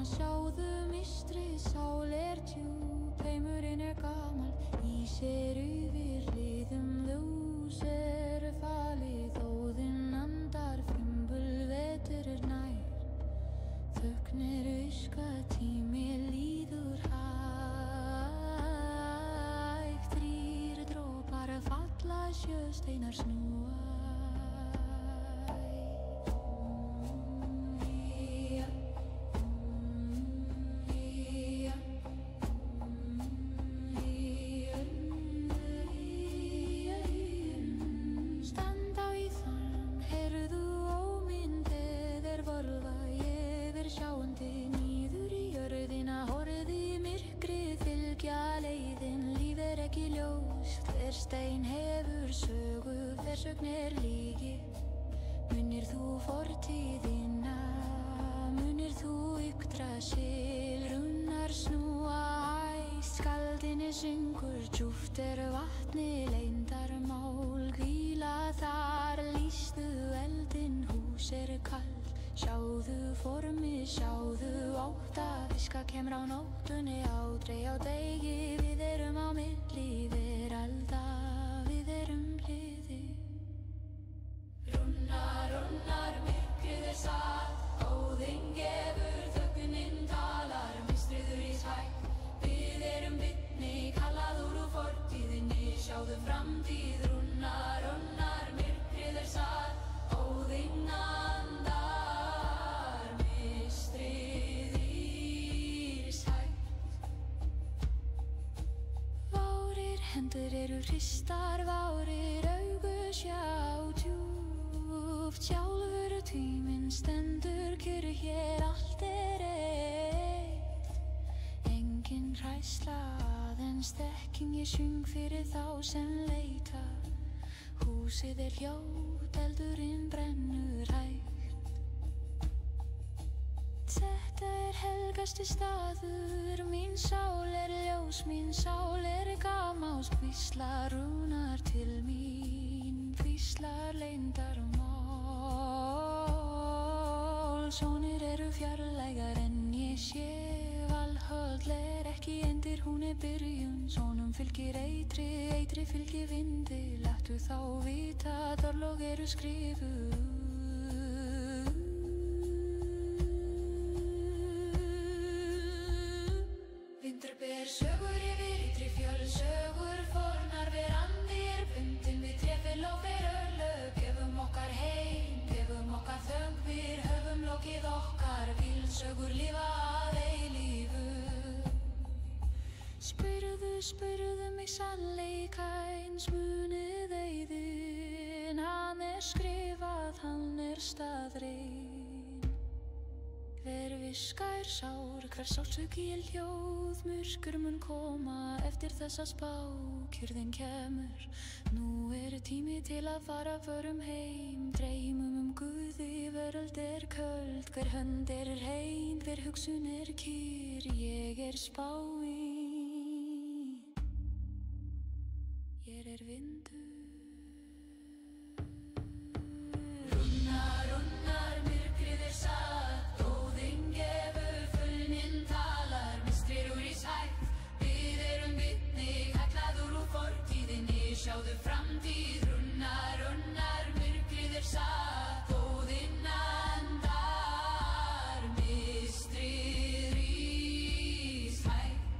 sjáðu mistrið, sál djúp, heimurinn gamal, ísir yfir liðum, ljós falið, óðinn andar, fimbul vetur nær, þögnir uska, tími líður hægt, þrír dropar falla, sjö steinar snúa. Stein hefur sögu, þversögnir líki. Munir þú fortíðina, munir þú Yggdrasil, runnar snúa hæst, skaldinni syngur, djúpt vatni, leyndarmál hvíla þar, lýstu eldinn, hús kalt, sjáðu formið, sjáðu átta, viska kemur á nóttunni, aldrei á degi, við erum á milli veralda. Runnar, myrkrið satt, óðinn gefur, þögnin talar, mistriður í hægt, við erum vitni, kallað úr fortíðinni, sjáðu framtíð. Runnar, myrkrið satt, óðinn andar, mistrið í hægt. Várir hendur eru hristar, várir augu sjá djúpt, sjálfur tíminn stendur kyrr, hér allt eitt, engin hræðsla, aðeins þekking, ég syng fyrir þá sem leita, húsið hljótt, eldurinn brennur hægt, þetta helgasti staður, mín sál ljós, mín sál gamás, hvíslar rúnar til mín, hvíslar leyndarmál, sónir eru fjarlægar en ég sé, Valhöll ekki endir, hún byrjun, sónum fylgir eitri fylgir vindi, láttu þá vita, örlög eru skrifuð. Vindur ber sögur yfir ytri fjöll, sögur fornar verandir, bundin við trefil og fer örlög, gefum okkar heim, gefum okkar þögn, við höfum lokið okkar, vilsögur lifa að eilífu. Spurðu mig sannleikans, munið eyðin, hann skrifað, hann staðreyn. Hver viskar sár, hver sársauki hljóð, myrkur mun koma eftir þessa spá, kyrrðin kemur, nú tími til að fara, förum heim, dreymum Guði, veröld köld, hver hönd hrein, hver hugsun kyrr, ég spáin, ég vindur. Runnar, myrkrið satt, óðinn gefur, fullminn talar, mistrir úr hægt, við erum vitni, kallaður úr fortíðinni, sjáðu framtíð. Runnar, myrkrið satt, óðinn andar, mistrir í hægt.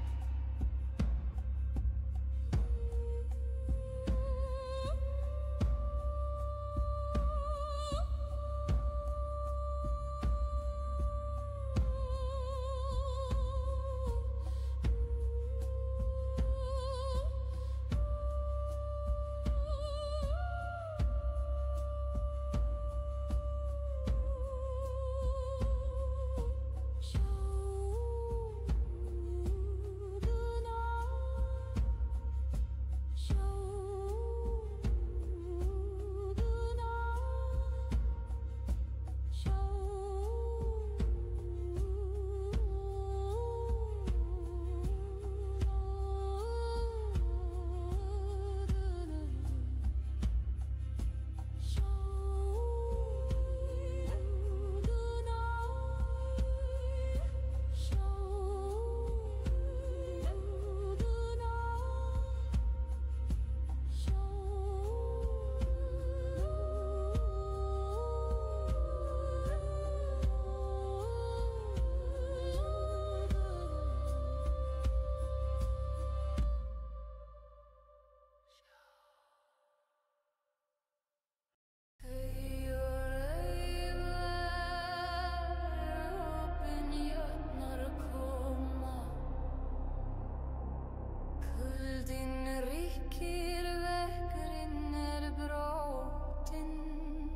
Jörðin ríkir, veggurinn brotinn.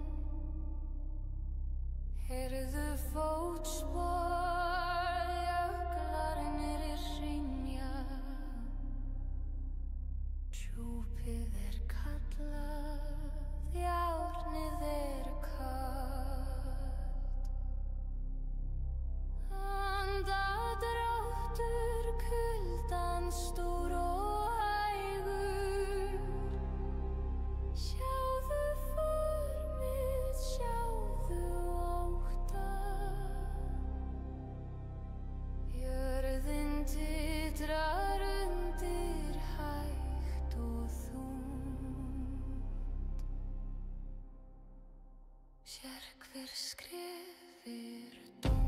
Heyrðu fótspor, jöklarnir hrynja. Djúpið kallað, járnið kalt. Andardráttur kuldans stór og hægur. Sjáðu formið, sjáðu ótta. Jörðin titrar undir hægt og þungt. Sérhver skrifir dóm.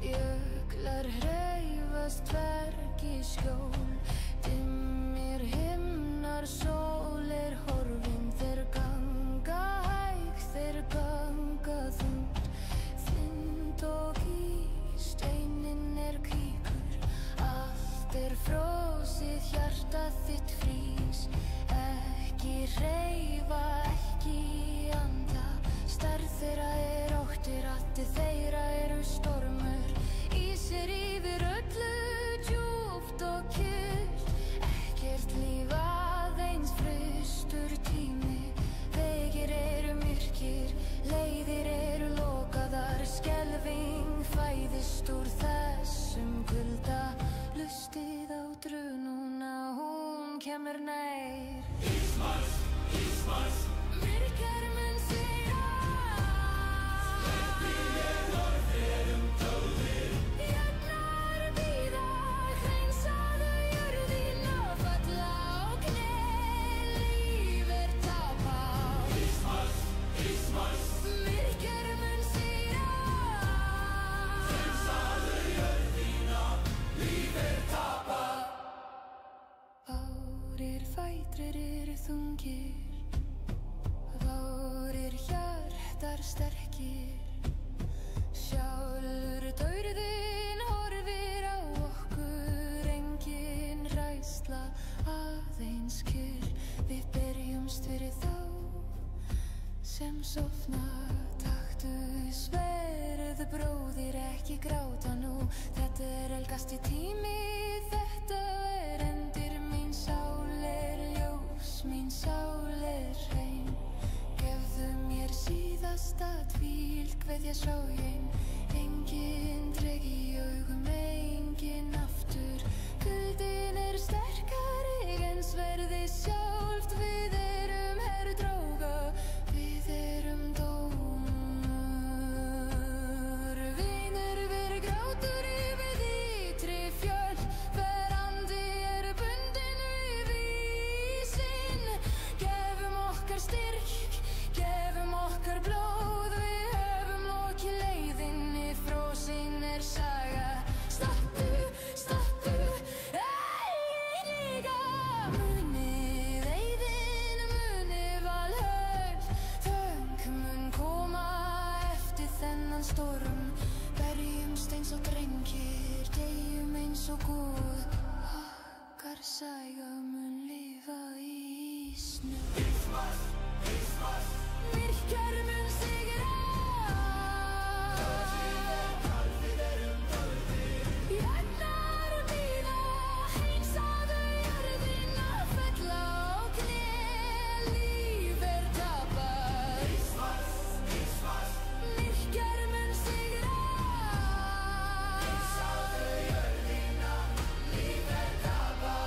Jöklar hreyfast hvergi skjól. Dimmir himnar, sól horfin. Þeir ganga hægt, þeir ganga þungt. Þynd og ís, steininn hvíkur. Allt frosið, hjartað þitt frýs. Ekki hreyfa, ekki anda. Stærð þeirra ótti, raddir þeirra stormur. Ísir yfir öllu, djúpt og kyrrt. Ekkert líf aðeins frystur tími. Vegir myrkir, leiðir lokaðar. Skelfing fæðist úr þessum kulda. Hlustið á drununa, hún kemur nær. Ísmars, Ísmars. Myrkar mun sigra. Sleppi ég orðir tólðir. Jafnar bíða, hreinsaðu jörðina. Falla á kné, líf tapað. Ísmars, Ísmars. Myrkar mun sigra. Hreinsaðu jörðina, líf tapað. Bárir fætrir þungir. Bárir hjartar sterkir. Sjálfur dauðinn horfir á okkur. Engin hræðsla, aðeins kyrrð. Við berjumst fyrir þá sem sofna. Taktu sverð, bróðir, ekki gráta nú. Þetta helgasti tími, þetta endir. Mín sál ljós, mín sál hrein. Gefðu mér síðasta hvíld, kveðja sorgin. Engin dreg í augum, engin aftur. Kuldinn sterkari en sverðið sjálft. Við herdróga, við dómur. Vinur, við grátur yfir ytri fjöll. Hver andi bundinn við ísinn. Gefum okkar styrk, gefum okkar blóð. Við höfum lokið leiðinni, frosin saga. Stattu, stattu, líka. Munið eyðin, munið Valhöll. Þögn mun koma eftir þennan storm. Berjumst eins og drengir, deyjum eins og guð. Okkar saga mun lifa í snö. Ísmars, Ísmars. Myrkar mun sigra. Jafnar bíða, hreinsaðu jörðina. Falla á kné, líf tapað. Ísmars, Ísmars. Myrkar mun sigra. Hreinsaðu jörðina, líf tapað.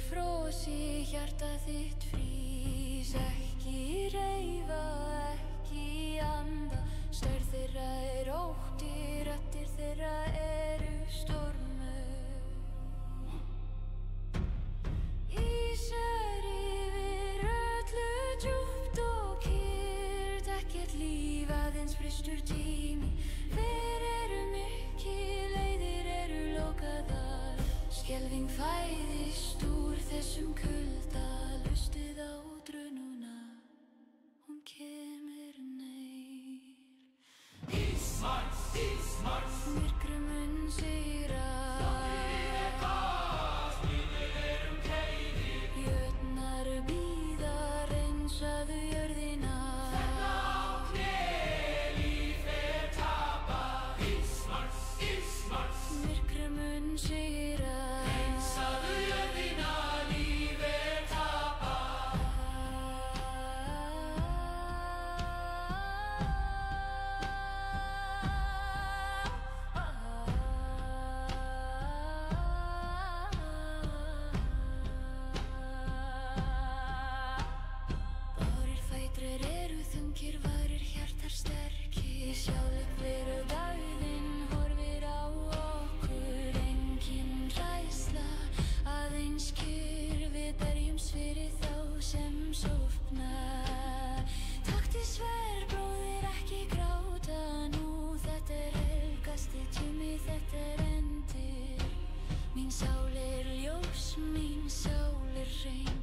frosi, hjarta þitt frís. Ekki reifa, ekki anda. Stærð þeirra ótti, raddir þeirra stormur. Ísar yfir öllu djúpt og kyrrt. Ekkert líf, aðeins frystur tími. Fer mikið, leiðir lokaðar. Skelfing fæðist úr þessum kulda. Hlustið á drununa, hún kemur nær. Ísmark, Ísmark, myrkrum mun sigra. Þáttir kast, við keirir. Jötnar bíða, hreinsaðu jörðina. Fella á kné, líf tapað. Ísmark, Ísmark, Myrkrum mun sigra. hreinsaðu jörðina, líf tapað. Bárir fætrir þungir, varir hjartar sterkir. Sjálf daginn horfir á okkur. Engin hræðsla, aðeins kyrrð. Við berjumst fyrir þá sem sofna. Taktu sver, bróðir, ekki gráta nú. Þetta helgasti tími, þetta endir. Mín sál ljós, mín sál hrein.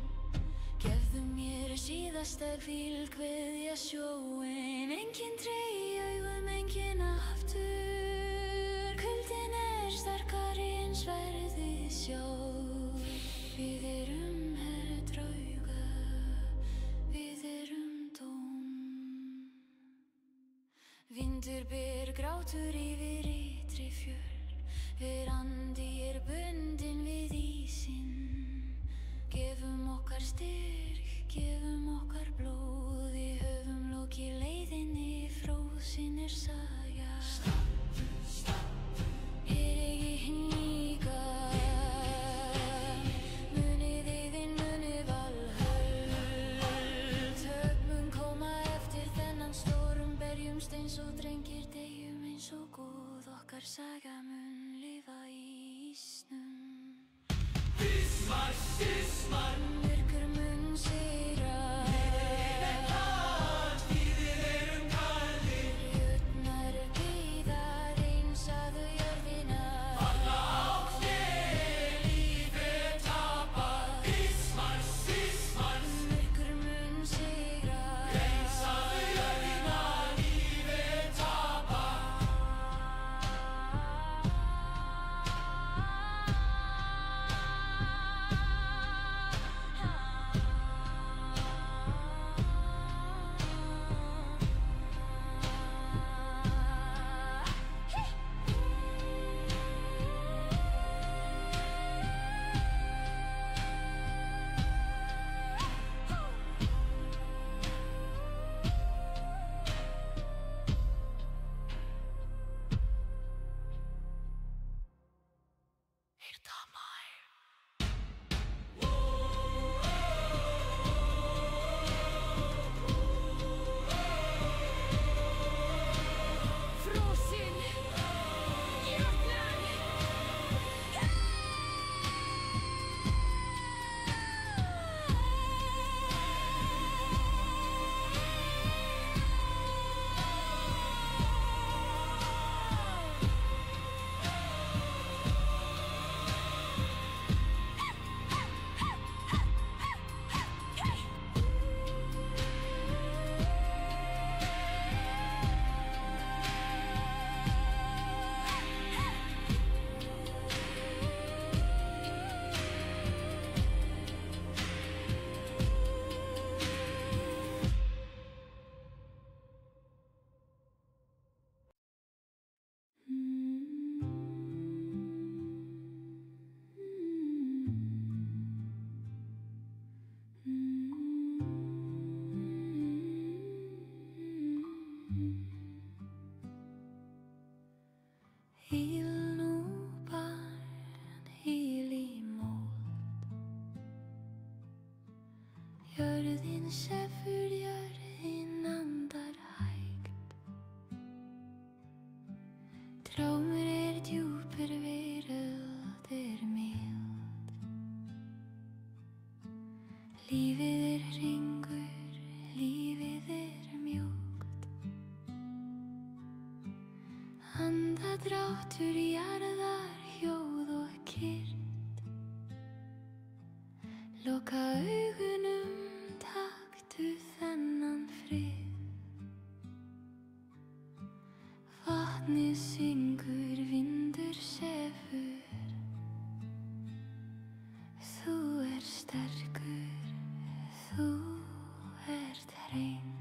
Gefðu mér síðasta hvíld, kveðja sjóinn. Engin tregi augum, engin aftur. Kuldinn sterkari en sverðið sjálf. Við herdrauga, við tóm. Vindur ber grátur yfir ytri fjöll. Andi bundinn við ísinn. Gefum okkar styrk, gefum okkar blóð. Við höfum lokið leiðinni, frósin saga. Ekki hníka. Munið yðin, munið Valhöll. Högg mun koma eftir þennan storm. Berjumst eins og drengir, deyjum eins og góð. Okkar saga mun lifa í ísnum. Ísmark, Ísmark, Myrkur mun sigra. við kaldir. Jötnar bíða, hreinsaðu jörðina. Falla á kné, líf tapað. Ísmark, Ísmark, Myrkur mun sigra. hreinsaðu jörðina, líf tapað. sefur jörðin andar hægt. Drómur djúpur, veröld mild. Lífið hringur, lífið mjúkt. Andadráttur jarðar, hljóð og kyrrt. Loka augunum, taktu þennan frið. Vatnið syngur, vindur sefur. Þú sterkur, þú ert hrein.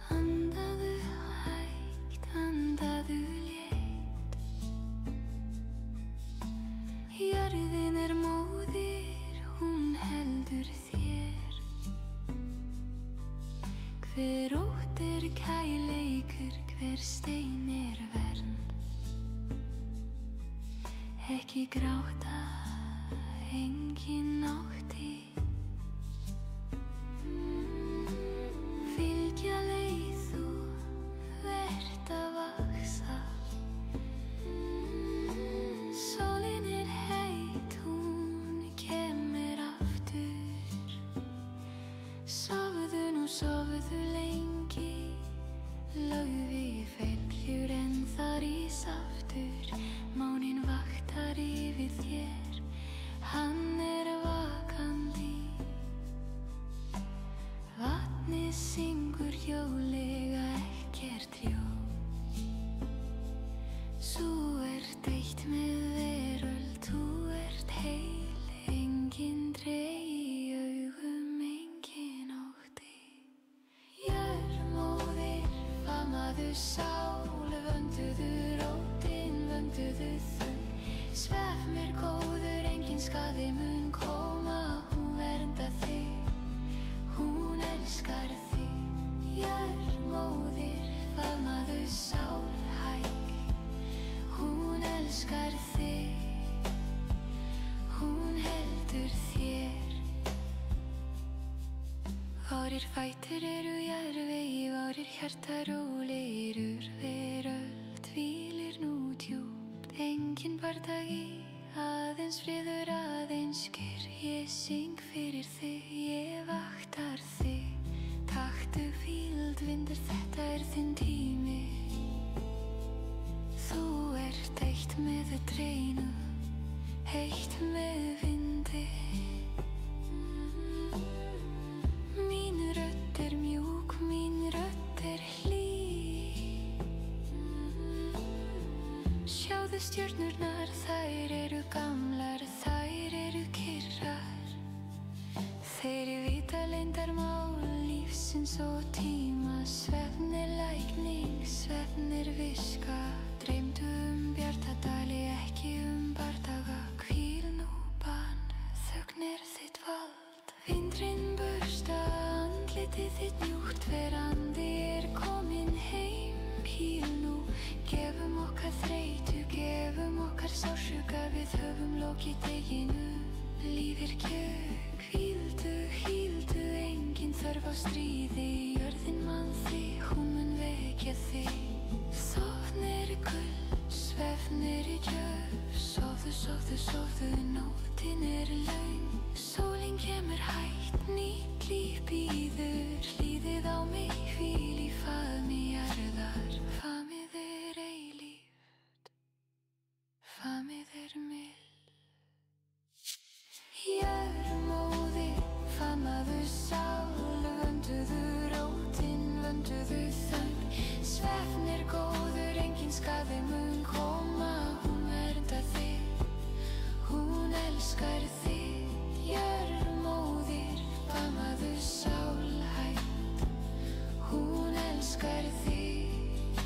Andaðu hægt, andaðu létt. Jörðin móðir, hún heldur þér. Hver ótt kærleikur, hver stein vernd. Ekki gráta, engin ótti. Fylgja leið, þú ert að vaxa. Sólin heit, hún kemur aftur. Sofðu nú, sofðu lengi. Laufi fellur en það rís aftur. Máninn vaktar yfir þér, hann vakandi. Vatnið syngur hljóðlega, ekkert hljóð. Þú ert eitt með veröld, þú ert heil. Engin dreg í augum, engin ótti. Jörðmóðir, faðmaðu sál, vönduðu rótin, vönduðu þögn. Svef mér góður, engin skaði mun koma. Hún verndar þig, hún elskar þig. Jörðmóðir, faðmaðu sál hæg. Hún elskar þig, hún heldur þér. Varir fætur jarðvegi, varir hjarta rólegir. Veröld hvílir nú djúpt, engin bardagi. Aðeins friður, aðeins kyrr. Ég syng fyrir þig, ég vaktar þig. Taktu fíld, vindur, þetta þinn tími. Þú ert eitt með dreinu, eitt með vindi. Mín rödd mjúk, mín rödd hlý. Sjáðu stjörnurnar, þær gamlar, þær kyrrar. Þeir vita leyndarmál lífsins og tíma. Svefn lækning, svefn viska. Dreymdu bjartadali, ekki bardaga. Hvíl nú bann, þögn þitt vald. Vindurinn bursta andlitið þitt mjúkt. Verandi kominn heim. Hvíl nú, gefum okkar þreytu, gefum okkar sársauka. Við höfum lokið deginu, lífið gjöf. Hvíldu, hvíldu, engin þörf á stríði. Jörðin man þig, hún mun vekja þig. Sofnir gull, svefnir djöf. Sofðu, sofðu, sofðu, nóttin löng. Sólin kemur hægt, nýtt líf bíður. Hlýðið á mig, hvíl í faðmi jarðar. Faðmið eilíft, faðmið mild. Jörðmóðir, faðmaðu sál, vönduðu rótin, vönduðu þögn. Svefn góður, engin skaði mun koma. Hún verndar þig, hún elskar þig. Jörðmóðir, faðmaðu sál hægt. Hún elskar þig,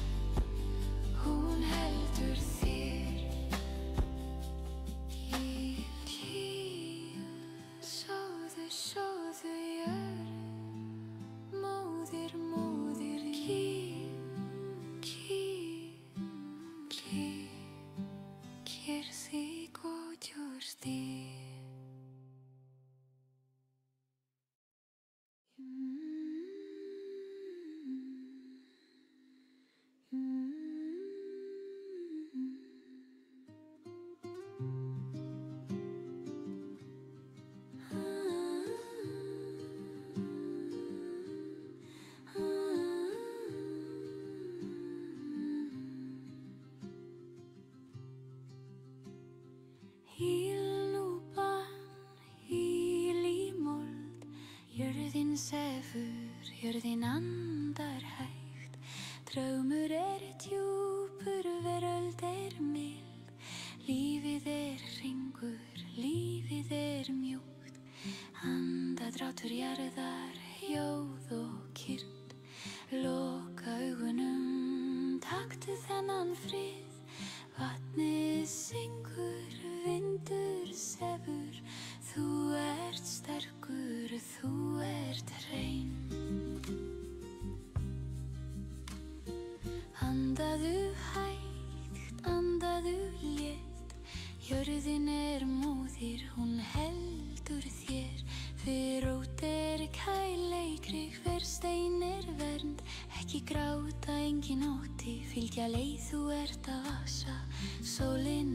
Hvíl nú barn, hvíl í mold, jörðin sefur, jörðin andar hægt, draumur djúpur, veröld mild, lífið hringur, lífið mjúkt, andadráttur jarðar, hljóð og kyrrt, loka augunum, taktu þennan frið, vatnið syngur, vindur sefur, þú ert sterkur, þú ert hrein. Andaðu hægt, andaðu létt, jörðin móðir, hún heldur þér, hver rót kærleikrig, hver stein vernd, ekki gráta, engin ótti, fylgja leið, þú ert að vaxa, sólin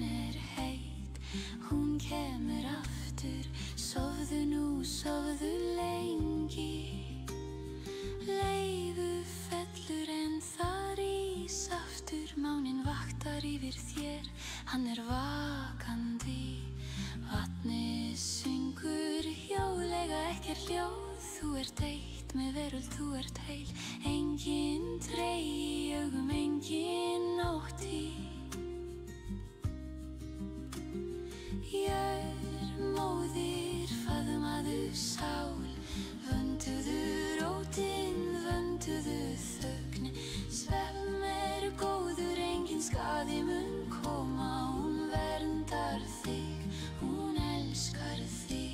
heit, hún kemur aftur, sofðu nú, sofðu lengi, leifu fellur en það rís aftur, máninn vaktar yfir þér, hann vakandi, vatnið syngur, hjálega ekkert hljóð, þú ert eitt með veröld, þú ert heil, engin trey í augum, engin ótti. Móðir, faðmaðu sál, vönduðu rótin, vönduðu þögn, svefn góður, engin skaði mun koma, hún verndar þig, hún elskar þig.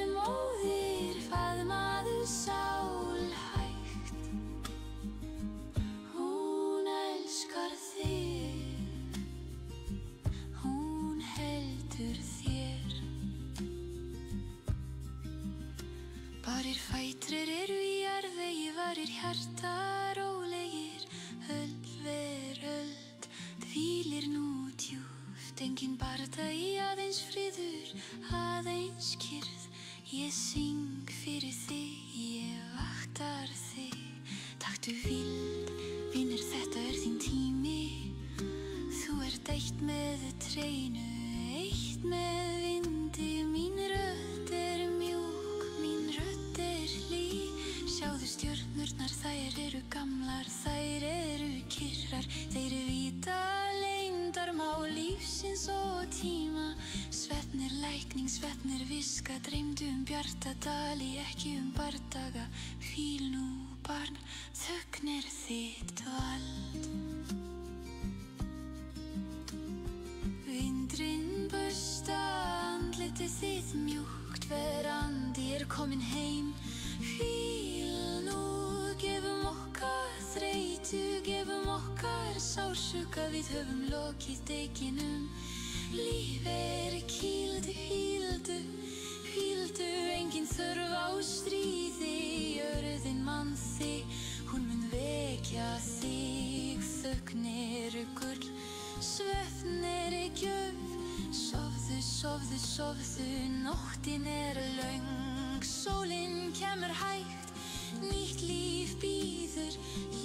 Móðir, faðmaðu sál hægt, hún elskar þig, hún heldur þér. Barir fætrir í jarðvegi, varir hjarta rólegir, öll veröld hvílir nú djúpt, engin bardagi, aðeins friður, aðeins kyrrð, ég syng fyrir þig, ég vaktar þig, taktu vild, vinur, þetta þín tími, þú ert eitt með treynu, eitt með vindi, mín rödd mjúk, mín rödd hlý, sjáðu stjörnurnar, þær eru gamlar, þær eru kyrrar, þeir vita leyndarmál lífsins og tíma, svefnir lækning, svefnir viska, dreymdu bjarta dali, ekki bardaga, hvíl nú barn, þögn þitt vald. Vindurinn bursta andlitið þitt mjúkt, verandi komin heim, hvíl nú, gefum okkar þreytu, gefum okkar sársauka, við höfum lokið deginum, líf kýldu, hvíldu, hvíldu, engin þörf á stríði, jörðin mann þig, hún mun vekja þig, þögn gull, svefn gjöf, sofðu, sofðu, sofðu, nóttin löng, sólin kemur hægt, nýtt líf bíður,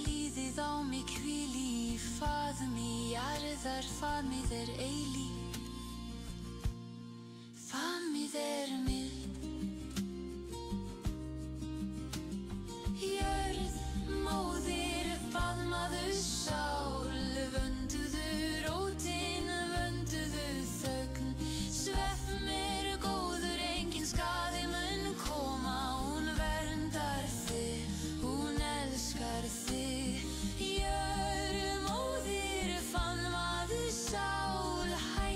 líðið á mig hvíl í faðmi jarðar, faðmið eilíf, faðmið mild. Jörð, móðir, faðmaðu sál, vönduðu rótin, vönduðu þögn, svefn góður, engin skaði mun koma, hún verndar þig, hún elskar þig. Jörð, móðir, faðmaðu sál hægt,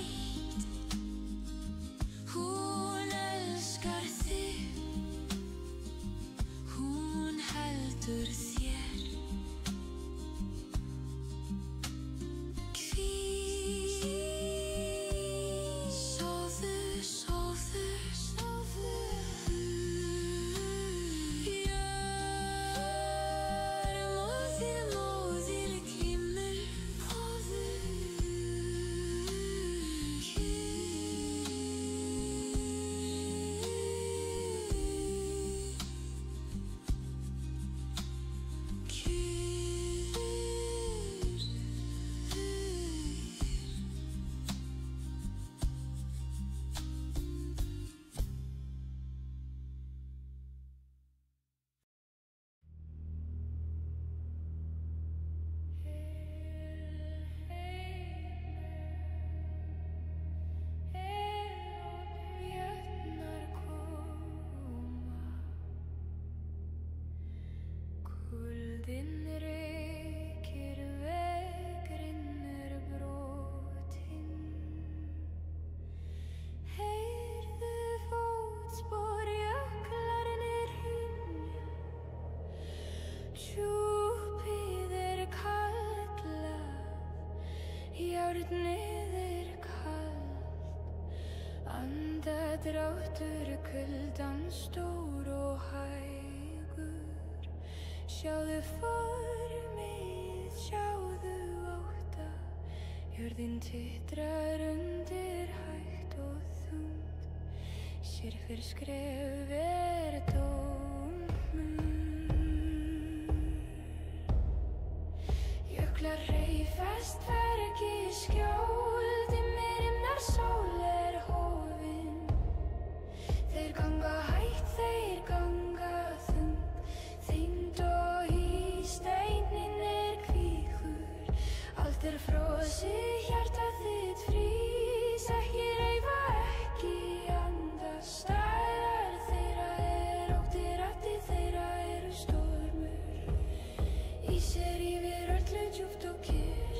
andadráttur kuldan stór og hægur. Sjáðu formið, sjáðu ótta, jörðin titrar undir hægt og þungt. Sér fyrir skref dómur. Jöklar hreyfast hvergi skjól, dimmir himnar sól hofin. Þeir ganga hægt, þeir ganga þungt, þyngd og í steinin kvígur. Allt frosið, hjarta þitt frís, ekki reyfa, ekki anda. Staðar þeirra ótti, raddir þeirra stormur. Ísir yfir öllu djúpt og kyrr,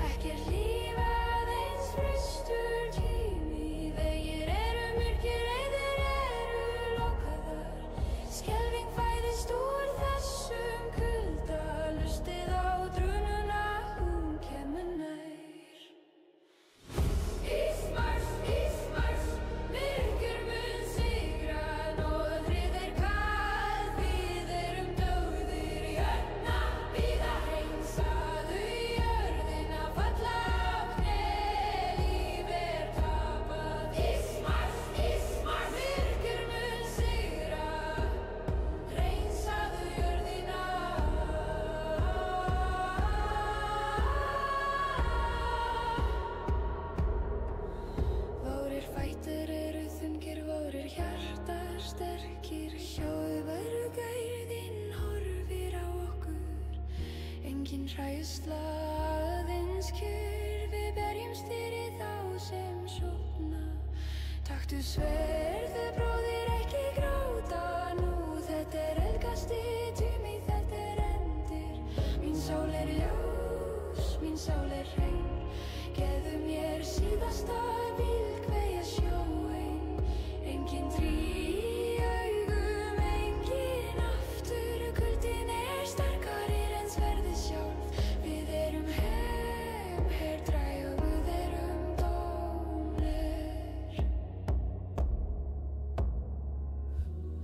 ekkert líf aðeins frystur tími. Vegir myrkir, reiðir lokaðar, skelfing fæðist úr þessum kulda. Hlustið á drununa, hún kemur nær. Ísmarsch, Ísmarsch, myrkur mun sigra, norðrið kalt, við dögðir. Hérna bíða, hreinsaðu jörðina, falla á kné, líf tapað. Ísmarsch, Ísmarsch, myrkur mun sigra, hreinsaðu jörðina. Várir fætur þungir, várir hjartar sterkir. Sjáðu gærðin horfir á okkur, engin hræðsla, aðeins kyrrð. Við berjumst fyrir þá sem sofna. Taktu sverð, bróðir, ekki gráta nú. Þetta helgasti tími, þetta endir. Mín sál ljós, mín sál hrein. Gefðu mér síðasta bílkveðja sjóinn. Engin trý í augum, engin aftur. Kuldinn sterkari en sverðið sjálf. Við herdræ og við dómleir.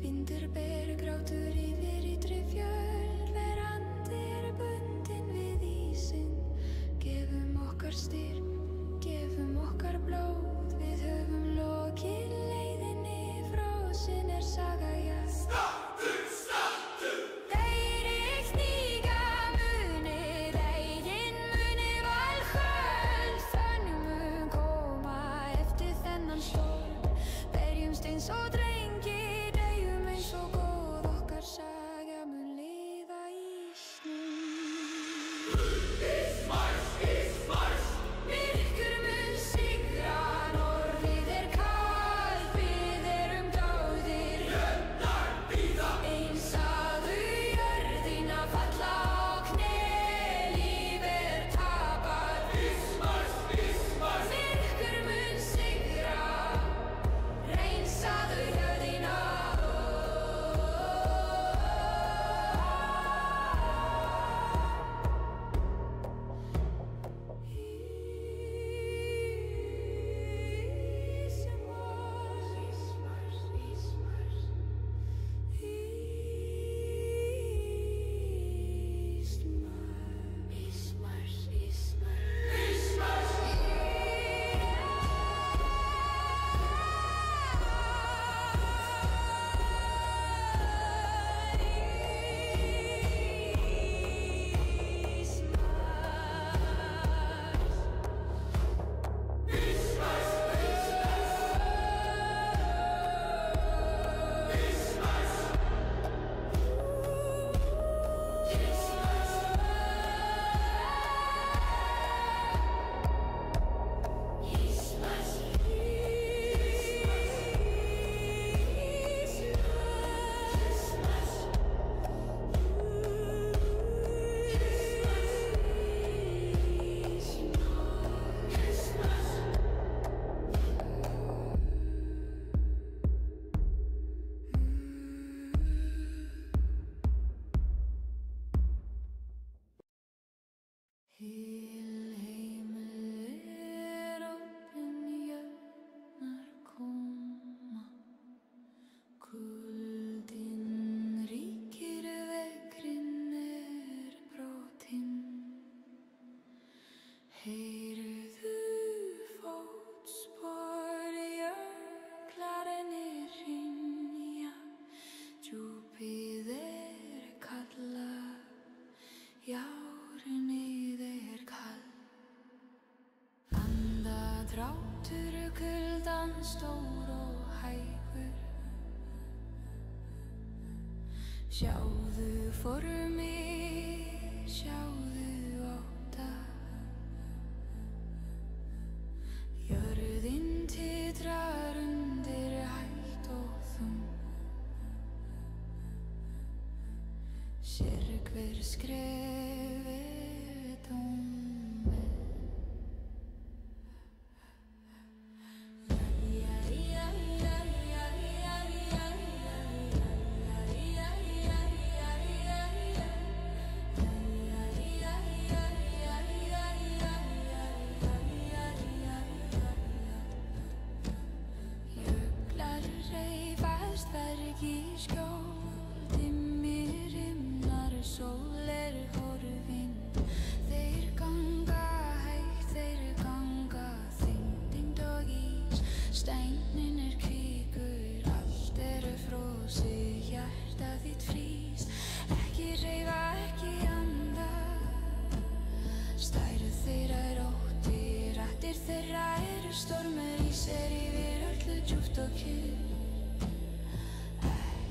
Vindur ber grátur yfir ytri fjöll, verandi bundin við ísinn. Gefum okkar styrk, gefum okkar blóð, við höfum lokið leiðinni, frosin saga, já. Stattu, stattu, Þeir stíga munið, eigin munið valhöld. Þannig mun koma eftir þennan storm. Berjumst eins og drengir, deyjum eins og góð. Okkar saga mun lifa í snúð. Ísmarsch, Ísmarsch, Myrkur mun sigra, norðrið kalt, við dögðir. hérna bíða, Einsaðu jörðina, falla á kné, líf tapað. Ísmarsch, Ísmarsch, Myrkur mun sigra, hreinsaðu fjöldan stór og hægur. Sjáðu formið, sjáðu ótta. Jörðin titrar undir hægt og þung. Sér hver skrefi tómið. Jöklar reifast, berg í skjól, dimmir himnar, sól er horfin. Þeir ganga hægt, þeir ganga þyngd og ís. Steinin er kvikur, allt er frosið, hjarta þitt frýs. Ekki hreyfa, ekki anda. Stærð þeirra er ótti, raddir þeirra eru stormur, ís er yfir öllu djúpt og kyrrt.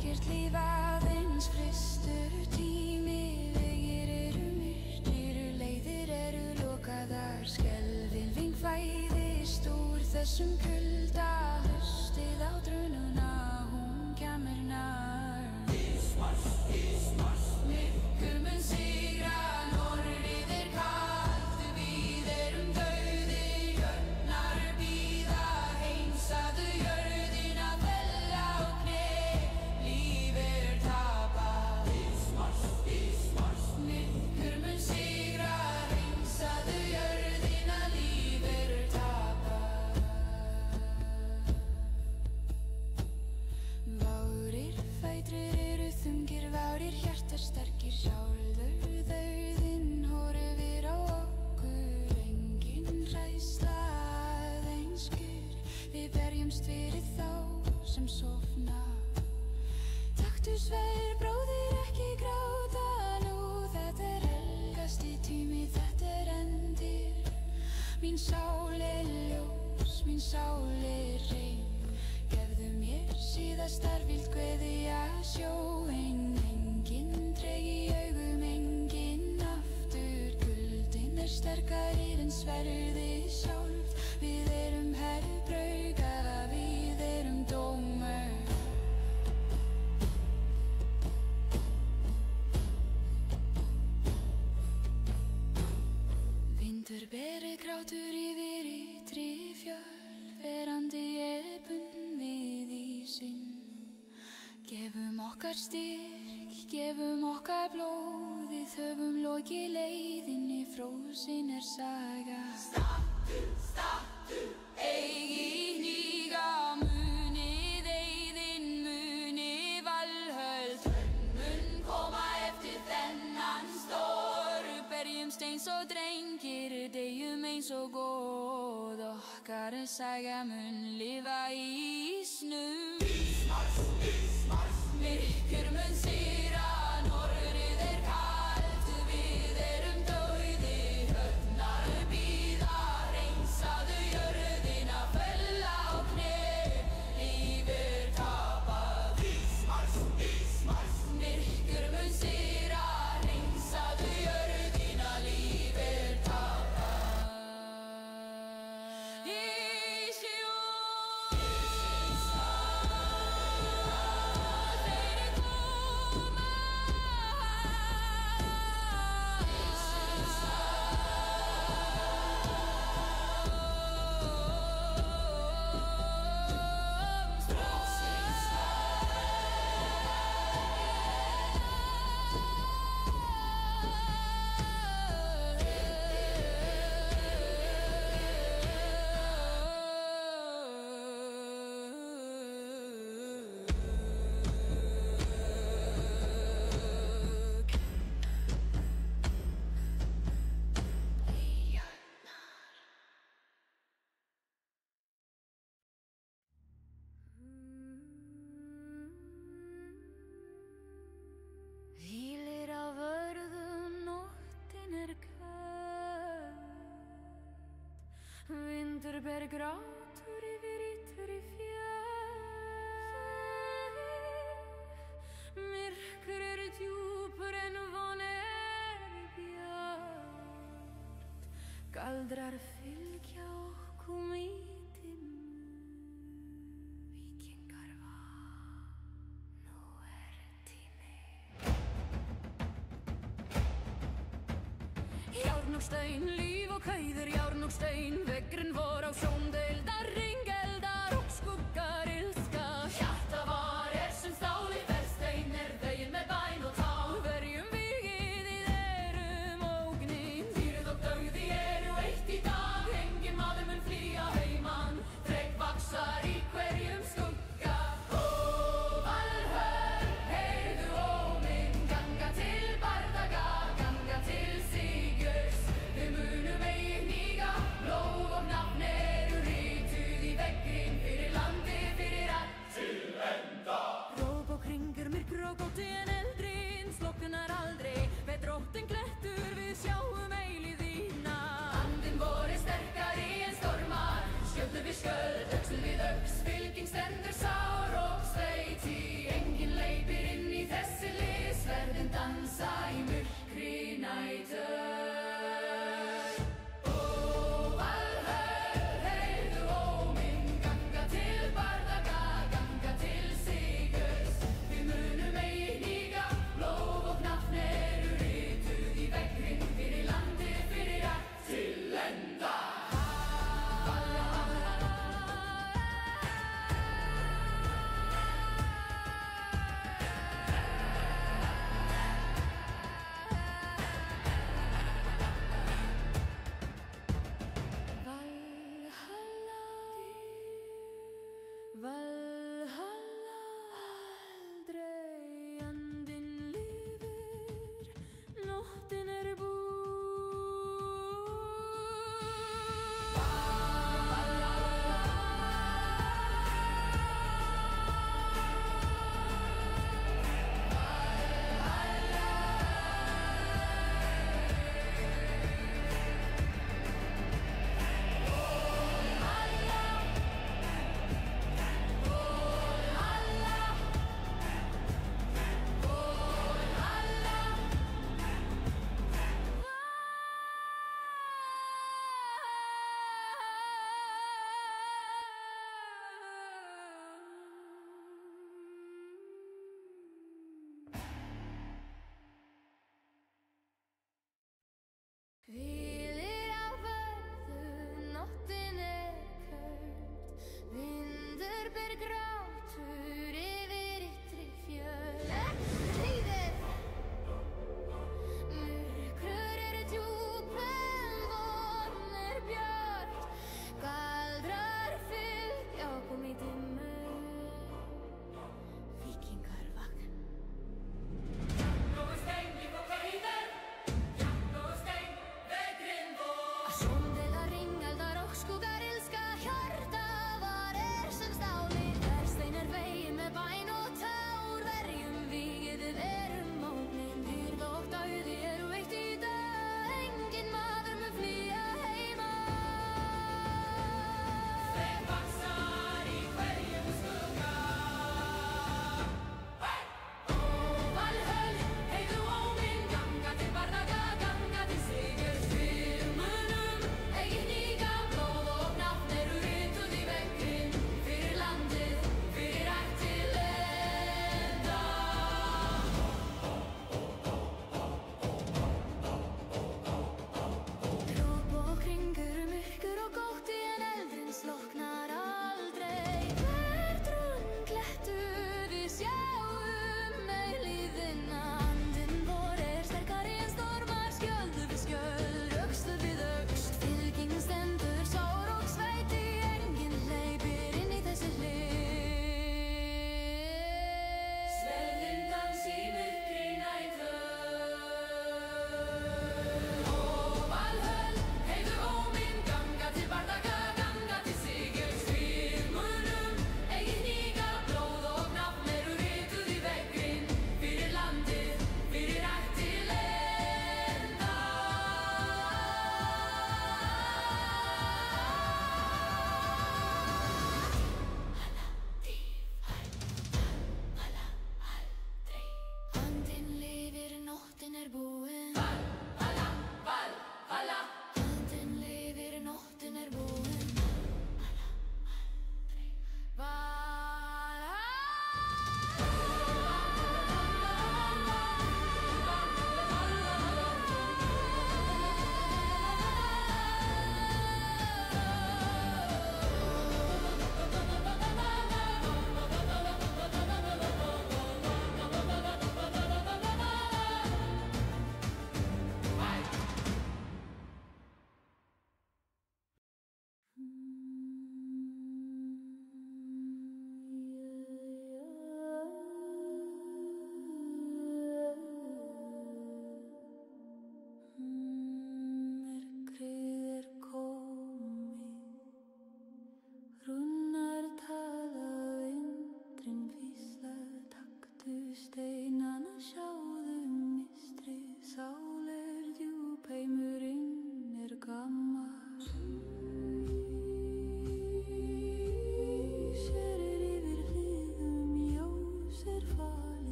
Ekkert líf aðeins frystur tími, vegir eru myrkir, leiðir eru lokaðar. Skelfing fæðist úr þessum kulda, hlustið á drununa, hún kemur nær. Myrkur mun sigra, norðrið er kalt, við erum dauðir, jötnar bíða, heimsaðu jörðina, fella á kné, líf er tapað. Myrkur mun sigra, heimsaðu jörðina, líf er tapað. Várir fætrir eru þungir, várir hjartar sterkir, sjálfur dauðinn horfir á okkur. Engin hræðsla, aðeins kyrrð, við berjumst fyrir þá sem sofna. Taktu sver, bróðir, ekki gráta nú, þetta er helgasti tími, þetta er endir. Mín sál er ljós, mín sál er rein, gefðu mér síðastar vild kveðja sjóinn. Enginn treg í augum, enginn aftur, kuldinn er sterkari en sverðið sjálft. Við erum herbrauga, við erum dómur. Vindur beri grátur yfir ytri fjöll, verandi er bundið í sinn. Gefum okkar styrk, gefum okkar blóð, við höfum lokið leiðinni, frósin er saga. Stattu, eigi hníga, munið eyðin, munið valhöld. Mun koma eftir þennan storm, berjumst eins og drengir, deyjum eins og góð. Okkar saga mun lifa í ísnum. Myrkur mun sigra, norðrið er kalt, við erum dauðir, jötnar bíða, og stein, líf og kauður, járn og stein. Veggurinn vor á sjóndeildar, ringeldar og skuggar ilska. Hjarta var sem stál í berstein, veginn með bæn og tál. Verjum vigið í erum ógnin, dýrð og dauði eru eitt í dag. Enginn maður mun flýja heiman, þrek vaxar í hverjum skugga. Ó, Valhöll, heyrðu óminn, ganga til bardaga, ganga til sigurs. Við munum eigi hníga, blóð og nafn eru rituð í vegginn, fyrir landi, fyrir allt til enda. Róp og kringur, myrkur og góti en eldrin sloknar aldrei. Með dróttin klettur við sjáum eilíðina. Andinn vor sterkari en stormar, skjöldu við skjöld, öxl við öx. Fylking stendur sár og sveiti, enginn leipir inn í þessi lið. Sverðin dansa í myrkri nætur. Ó, Valhöll, heyrðu óminn, ganga til bardaga, ganga til sigurs. Við munum eigi hníga, blóð og nafn eru rituð í vegginn, fyrir landi, fyrir allt til enda. Valhalla, aldrei andinn lifir, nóttin búin. Hvílir á vörðu, nóttin köld, vindur ber grátur yfir ytri fjöll. Hlýðir, myrkrur eru djúp en von björt. Galdrar fylgja okkur í dimmu, víkingar vagn. Nógu stein, líf og kauður, nógu stein, veggurinn vor. Sjóndeildar, ringeldar og skuggar ilska. Hjarta var sem stál í berstein.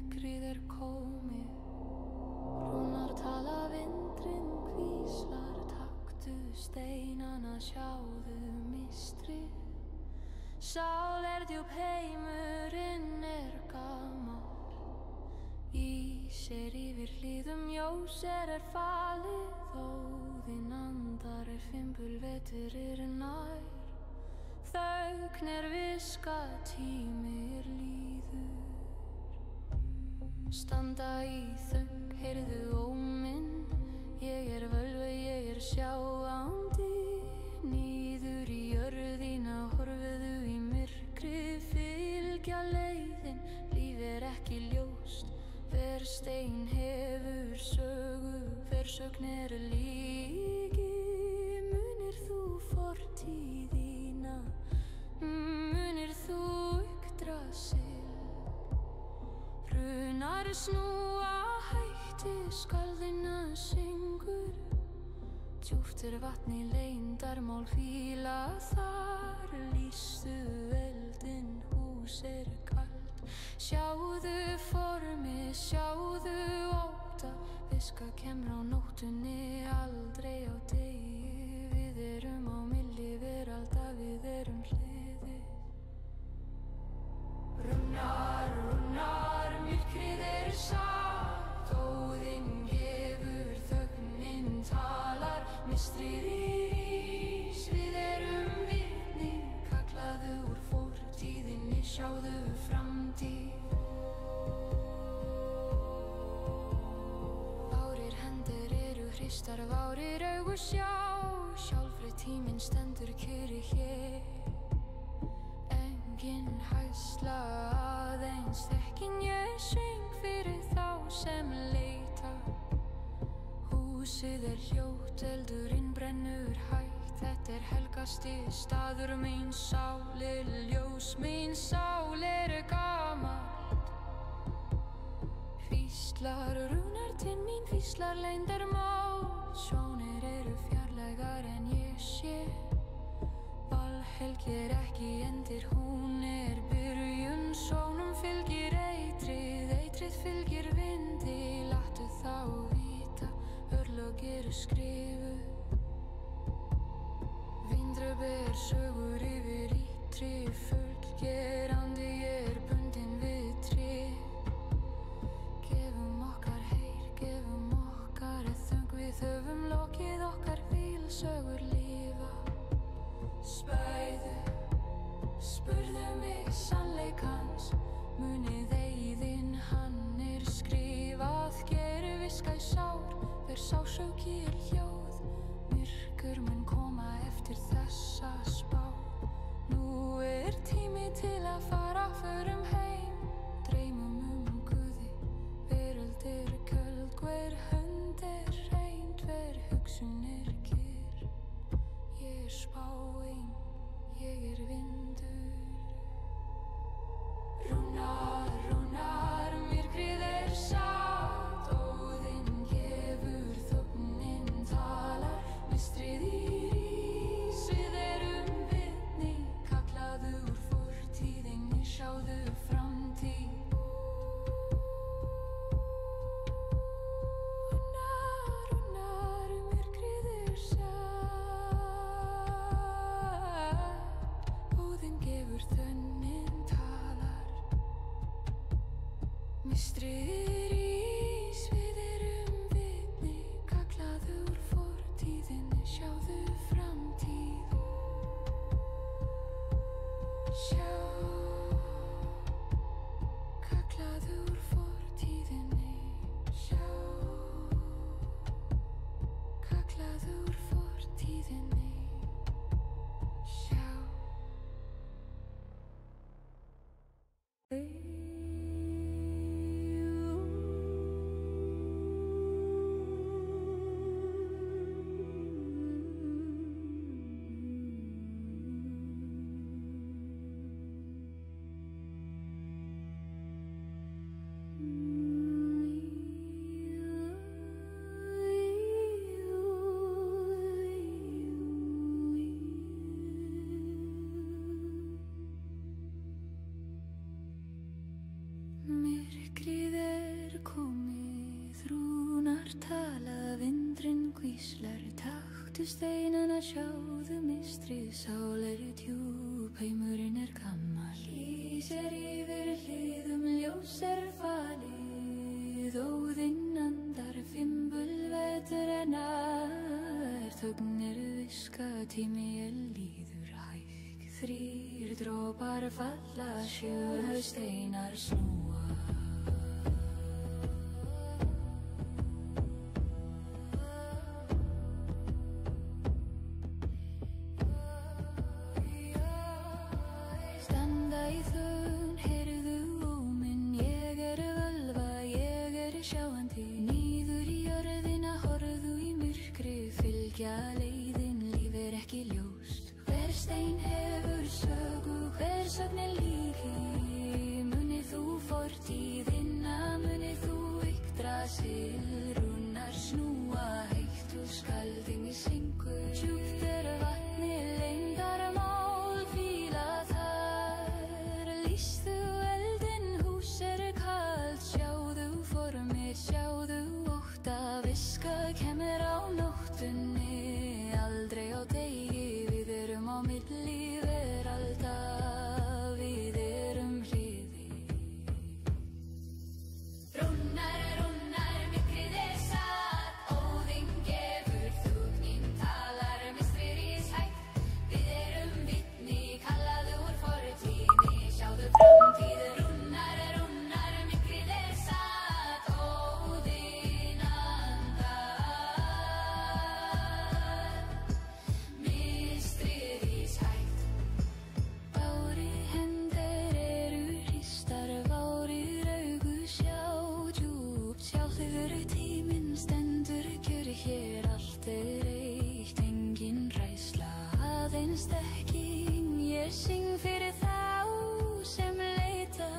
myrkrið komið. Rúnar tala vindurinn hvíslar, taktu steinana, sjáðu mistrið. Sál djúp, heimurinn gamall. Ís yfir hlíðum, ljósið falið. Óðinn andar, fimbulvetur nær. Þögn viska, tími líður. Standa í þögn, heyrðu óminn. Ég völva, ég sjáandi. Niður í jörðina, horfðu í myrkrið. Fylgja leiðin, líf ekki ljóst. Hver stein hefur sögu, hver sögn líki. Munir þú fortíðina, munir þú Yggdrasil. Runar snúa hætti, skarðina syngur. Djúpt vatni leyndarmál hvíla þar. Lýstu eldinn, hús kalt. Sjáðu formið, sjáðu ótta. Viska kemur á nóttunni, aldrei á degi. Við á milli veralda, við hliðið. Rúnar, rúnar, myrkrið satt. Óðinn gefur, þögnin talar. Mistrið rís, við vitni. Kallaðu úr fortíðinni, sjáðu framtíð. Várir hendur hristar, várir augu sjá. Sjálfri tíminn stendur kyrr hér. Engin hæðsla, aðeins þekking. Ég söng fyrir þá sem leita. Húsið hljótt, eldurinn brennur hægt. Þetta helgasti staður, mín sál ljós, mín sál gamalt. Hvíslar rúnar til mín, hvíslar leyndarmál. Sjónir fjarlægar en ég sé. Valhelgi ekki endir, hún byrjun. Sónum fylgir eitrið, eitrið fylgir vindi. Láttu þá vita, örlög skrifuð. Vindröp sögur yfir ítri. Fullgerandi bundin við tré. Gefum okkar heyr, gefum okkar þögn. Við höfum lokið okkar vílsögur lifa. Spæðu, spurðu mig sannleikans. Munið eyðinn, hann skrifað. Geru viska í sár, hver sásauki hljóð. Myrkur mun koma eftir þessa spá. Nú tími til að fara, förum heim. Dreymum Guði, veröld köld. Hver hönd hrein, hver hugsun kyrr. Ég spáin, ég vindur. Rúnar, rúnar, myrkrið satt. Óðinn gefur, þögnin talar. Mistrið rís, við vitni. Kallaðu úr fortíðinni, sjáðu framtíð. Rúnar, rúnar, myrkrið satt. Óðinn gefur, þögnin talar. Mistrið rís, við vitni. Kallaðu úr fortíðinni, sjáðu framtíð. Sjá, kallaðu úr fortíðinni. Sjá, kallaðu úr fortíðinni. Sjá. Myrkrið hvíslar, taktu steinana, sjáðu mistrið, sál djúp, heimurinn gamall. Lýsir yfir hliðum, ljós falið, óðinn andar, fimbulvetur nær, þögn viska, tími líður hægt, 3 dropar falla, 7 steinar snúa. Standa í þögn, heyrðu óminn, ég völva, ég sjáandi, niður í jörðina, horfðu í myrkri, fylgja leiðin, líf ekki ljóst. Hver stein hefur sögu, hver sögn líki, munið þú fortíðina, munið þú yktra silrúnar snúa, heitt og skalding syngur, djúpt vatnið leyndarmál hvíla þar, lýstu eldinn, hús kalt, sjáðu formið, sjáðu ótta, viska kemur á nóttunni, aldrei á degi, við erum á milli veralda, við erum hliði. Rúnar, myrkrið satt, óðinn gefur þögnin, talar mistrið hægt, við erum vitni, kallaðu úr fortíðinni, sjáðu framtíð. Rúnar, myrkrið satt, óðinn andar, mistrið hægt. Bári hendur hristar, várir augu sjá djúpt, sjálfur tíminn stendur kjör hér, allt eitt, engin ræðsla, aðeins þekking, ég syng fyrir þá sem leita,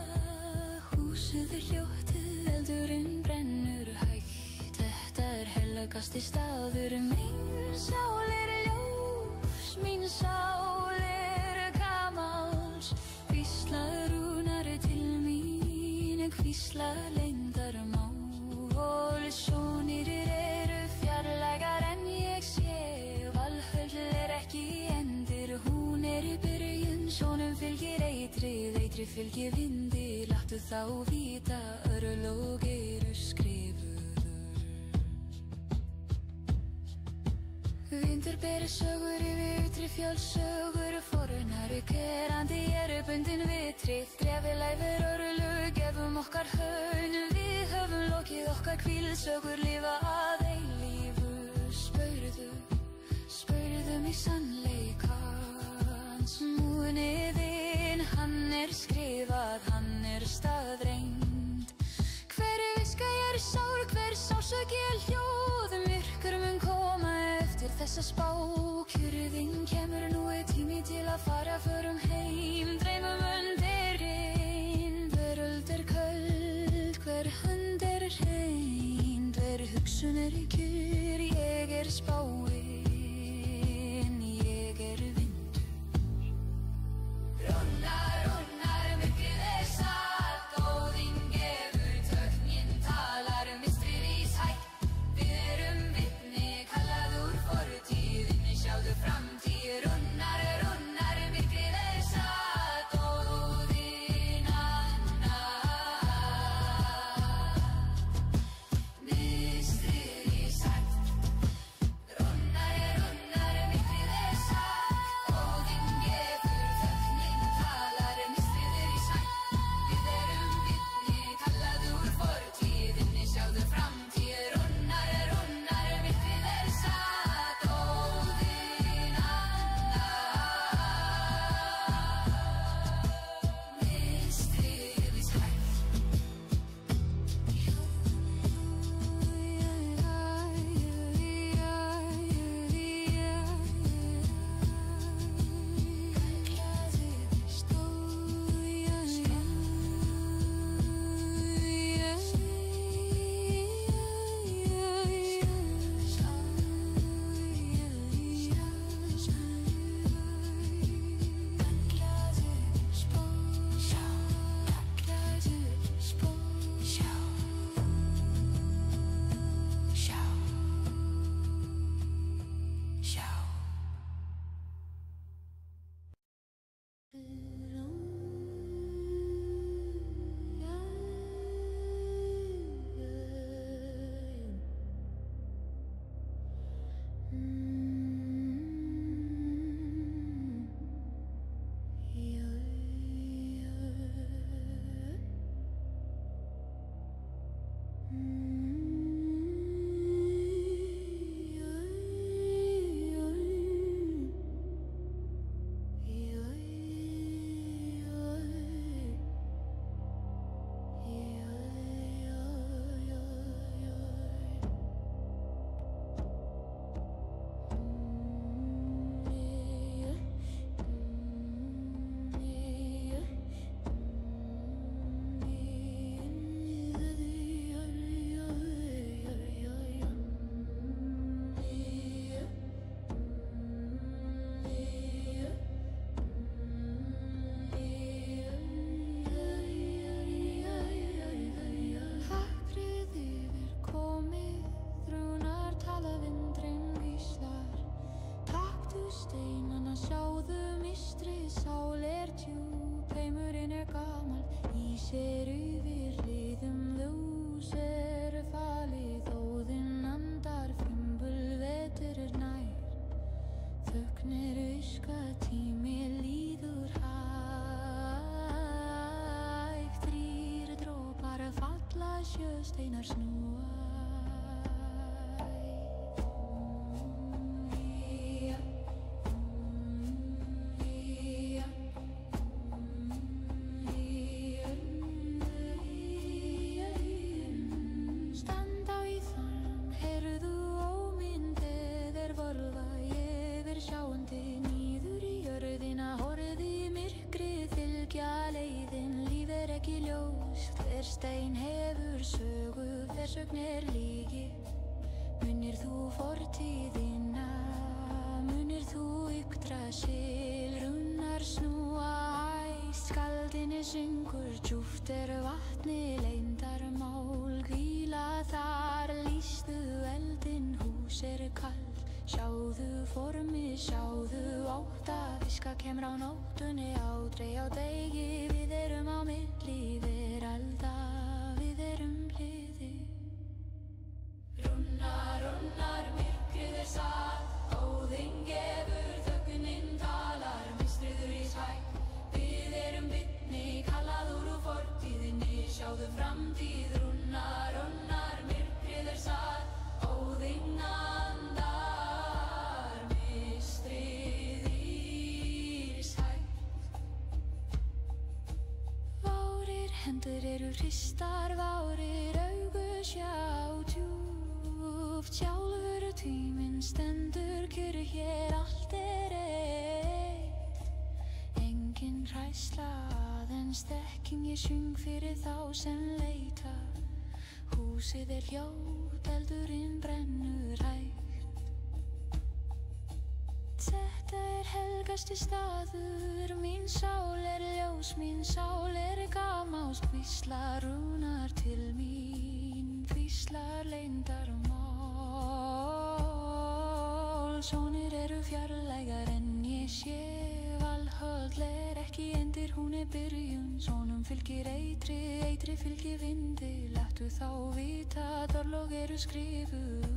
húsið hljótið, eldurinn brennur hægt, þetta helgasti staður, mín sál ljós, mín sál gamals, hvísla Rúnar til mín, hvísla leyndarmál, sonir eru fjarlægar en ég sé, Valhöll ekki endir, hún í byrjun, sonum fylgir eitrið fylgir vindi, láttu þá vita, örlög eru skrifuð. Vindur ber sögur yfir ytri fjölsögur, fornar kerandi bundin vitri, drefi læfir örlög, gefum okkar haun, við höfum lokið okkar hvílsögur, lifa að eilífu. Spurðu mig sannleikans, múniðinn, hann skrifað, hann staðreind. Hver viska sár, hver sásök hljóð, myrkur mun koma eftir þessa spá, kjörðin kemur, nú tími til að fara, förum heim, dreymum undirinn, veröld Steinar snúa standa í þann, heyrðu ómyndið vorða yfir sjáandi níður í jörðina, horfið í myrkrið, fylgja leiðin, líf ekki ljóst, hver stein hefur sögu, þessögn lygi. Munir þú fortíðina, munir þú Yggdrasil, runnar snúa hæst, skaldinni syngur, djúpt vatni leyndarmál, hvíla þar, lýstu eldinn, hús kalt, sjáðu formið, sjáðu átta, viska kemur á nóttunni, aldrei á degi, við erum á milli veralda, við erum hliði. Runnar, myrkrið satt, óðinn gefur, þögnin talar, mistriður í hægt, við erum vitni, kallað úr fortíðinni, sjáðu framtíð. Runnar, myrkrið satt, óðinn andar, mistrið í hægt. Várir hendur eru hristar, várir augu sjá djúpt, sjálfur tíminn stendur kyrr, hér allt eitt, engin hræðsla, aðeins þekking, ég syng fyrir þá sem leita, húsið hljótt, eldurinn brennur hægt. Þetta helgasti staður, mín sál ljós, mín sál gamás, hvíslar rúnar til mín, hvíslar leyndarmál, sónir eru fjarlægar en ég sé, Valhöll ekki endir, hún byrjun, sónum fylgir eitri fylgir vindi, láttu þá vita, örlög eru skrifuð.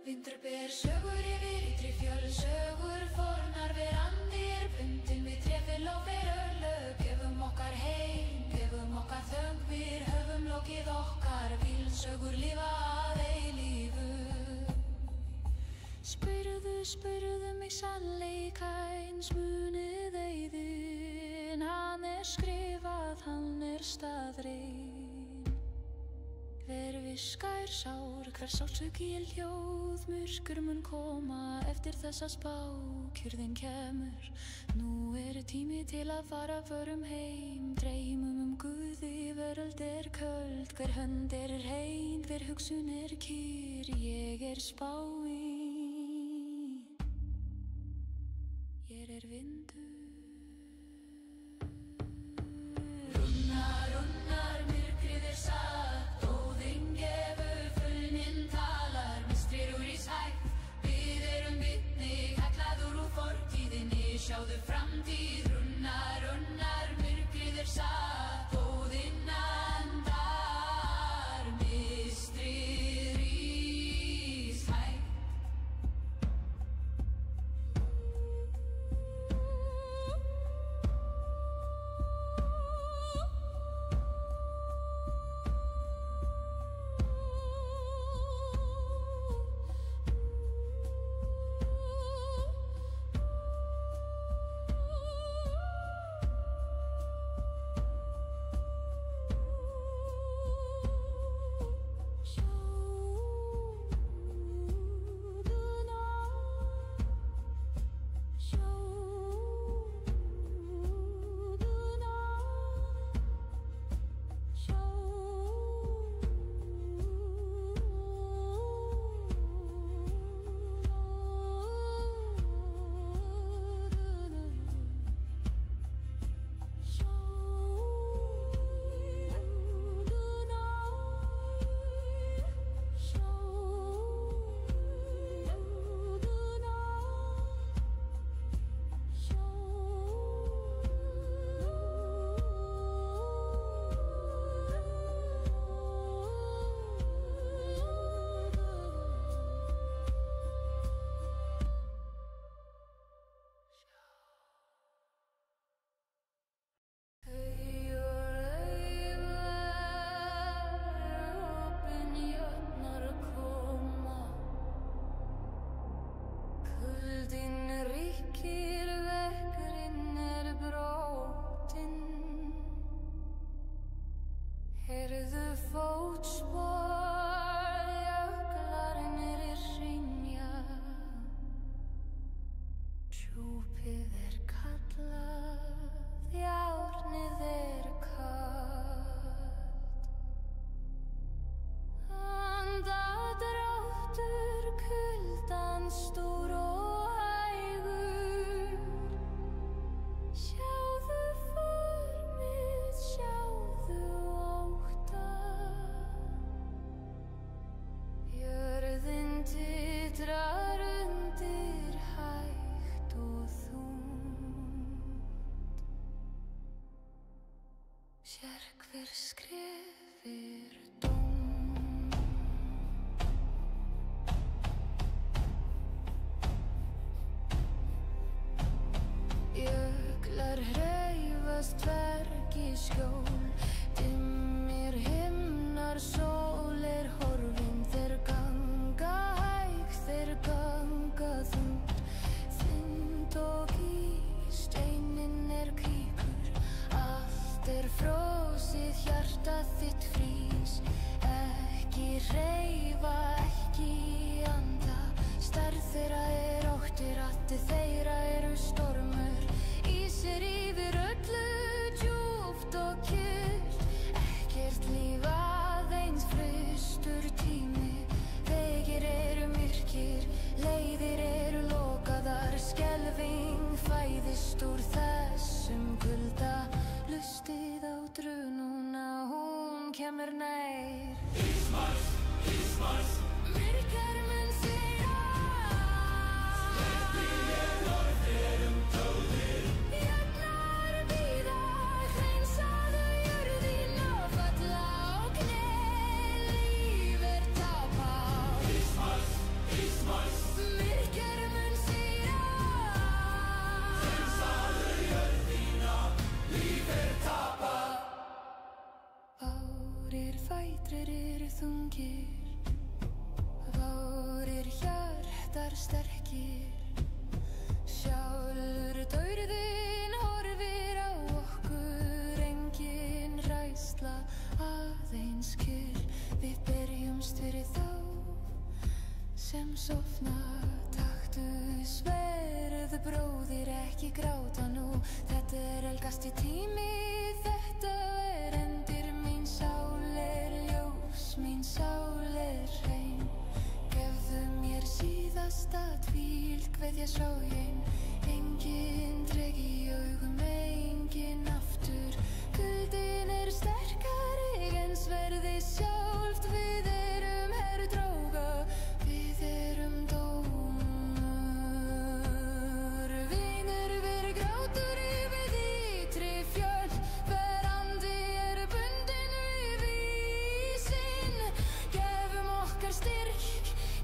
Vindur ber sögur yfir ytri fjöll, sögur fornar verandir, bundin við trefil og fer örlög, gefum okkar heim, gefum okkar þögn, við höfum lokið okkar, vilsögur lifa að eilífu. Spurðu mig sannleikans, munið eyðin, hann skrifað, hann staðreyn. Hver viskar sár, hver sársauki hljóð, myrkur mun koma eftir þessa spá, kyrrðin kemur, nú tími til að fara, förum heim, dreymum Guði, veröld köld, hver hönd hrein, hver hugsun kyrr, ég spáin. Ég vindur. Runnar, myrkrið satt, óðinn gefur, fullminn talar, mistrir úr hægt, við erum vitni, kallaður úr fortíðinni, sjáðu framtíð. Runnar, myrkrið satt, óðinn andar, mistrir í hægt. hreyfast hvergi skjól, dimmir himnar, sólir horfin, þeir ganga hægt, þeir ganga þungt, þyngd og í steininn krýpur, allt frosið, hjartað þitt frýs, ekki hreyfa, ekki anda, stærð þeirra ótti, raddir þeirra stormur, ísir yfir öllu, djúpt og kyrrt, ekkert líf aðeins frystur tími, vegir myrkir, leiðir lokaðar, skelfing fæðist úr þessum kulda, hlustið á drununa, hún kemur nær. Ísmars, Ísmars, Myrkar mun sigra, sleppi orðir tóðir, jafnar bíða, hreinsaðu jörðina, falla á kné, líf tapað. Ísmars, Ísmars, Myrkar mun sigra, hreinsaðu jörðina, líf tapað. Bárir fætrir þungir, bárir hjartar sterkir, sjálfur daurðin horfir á okkur, engin hræðsla, aðeins kyrr, við berjumst fyrir þá sem sofna, taktu sverð bróðir, ekki gráta nú, þetta helgasti tími, þetta endir, mín sál ljós, mín sál hrein, gefðu mér síðasta hvíld, kveðja sorgin, engin dreg í augum, engin aftur, kuldin sterkari en sverðið sjálft, við herdróga, við dómur, vinur grátur yfir ytri fjöll, hver andi bundinn við vísinn, gefum okkar styrk,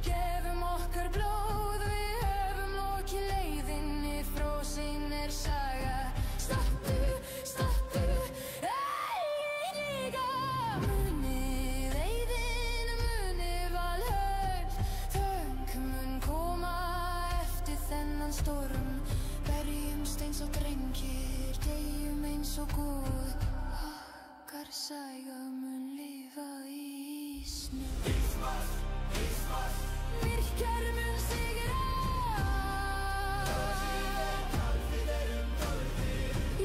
gefum okkar blóð, við höfum lokið leiðinni, frosin saga, stattu, stattu, eigin líka, munið eyðin, munið valhöll, þöng mun koma eftir þennan storm, berjumst eins og drengir, deyjum eins og guð, okkar saga mun lifa í snö. Ísmars, Ísmars, Myrkar mun sigra,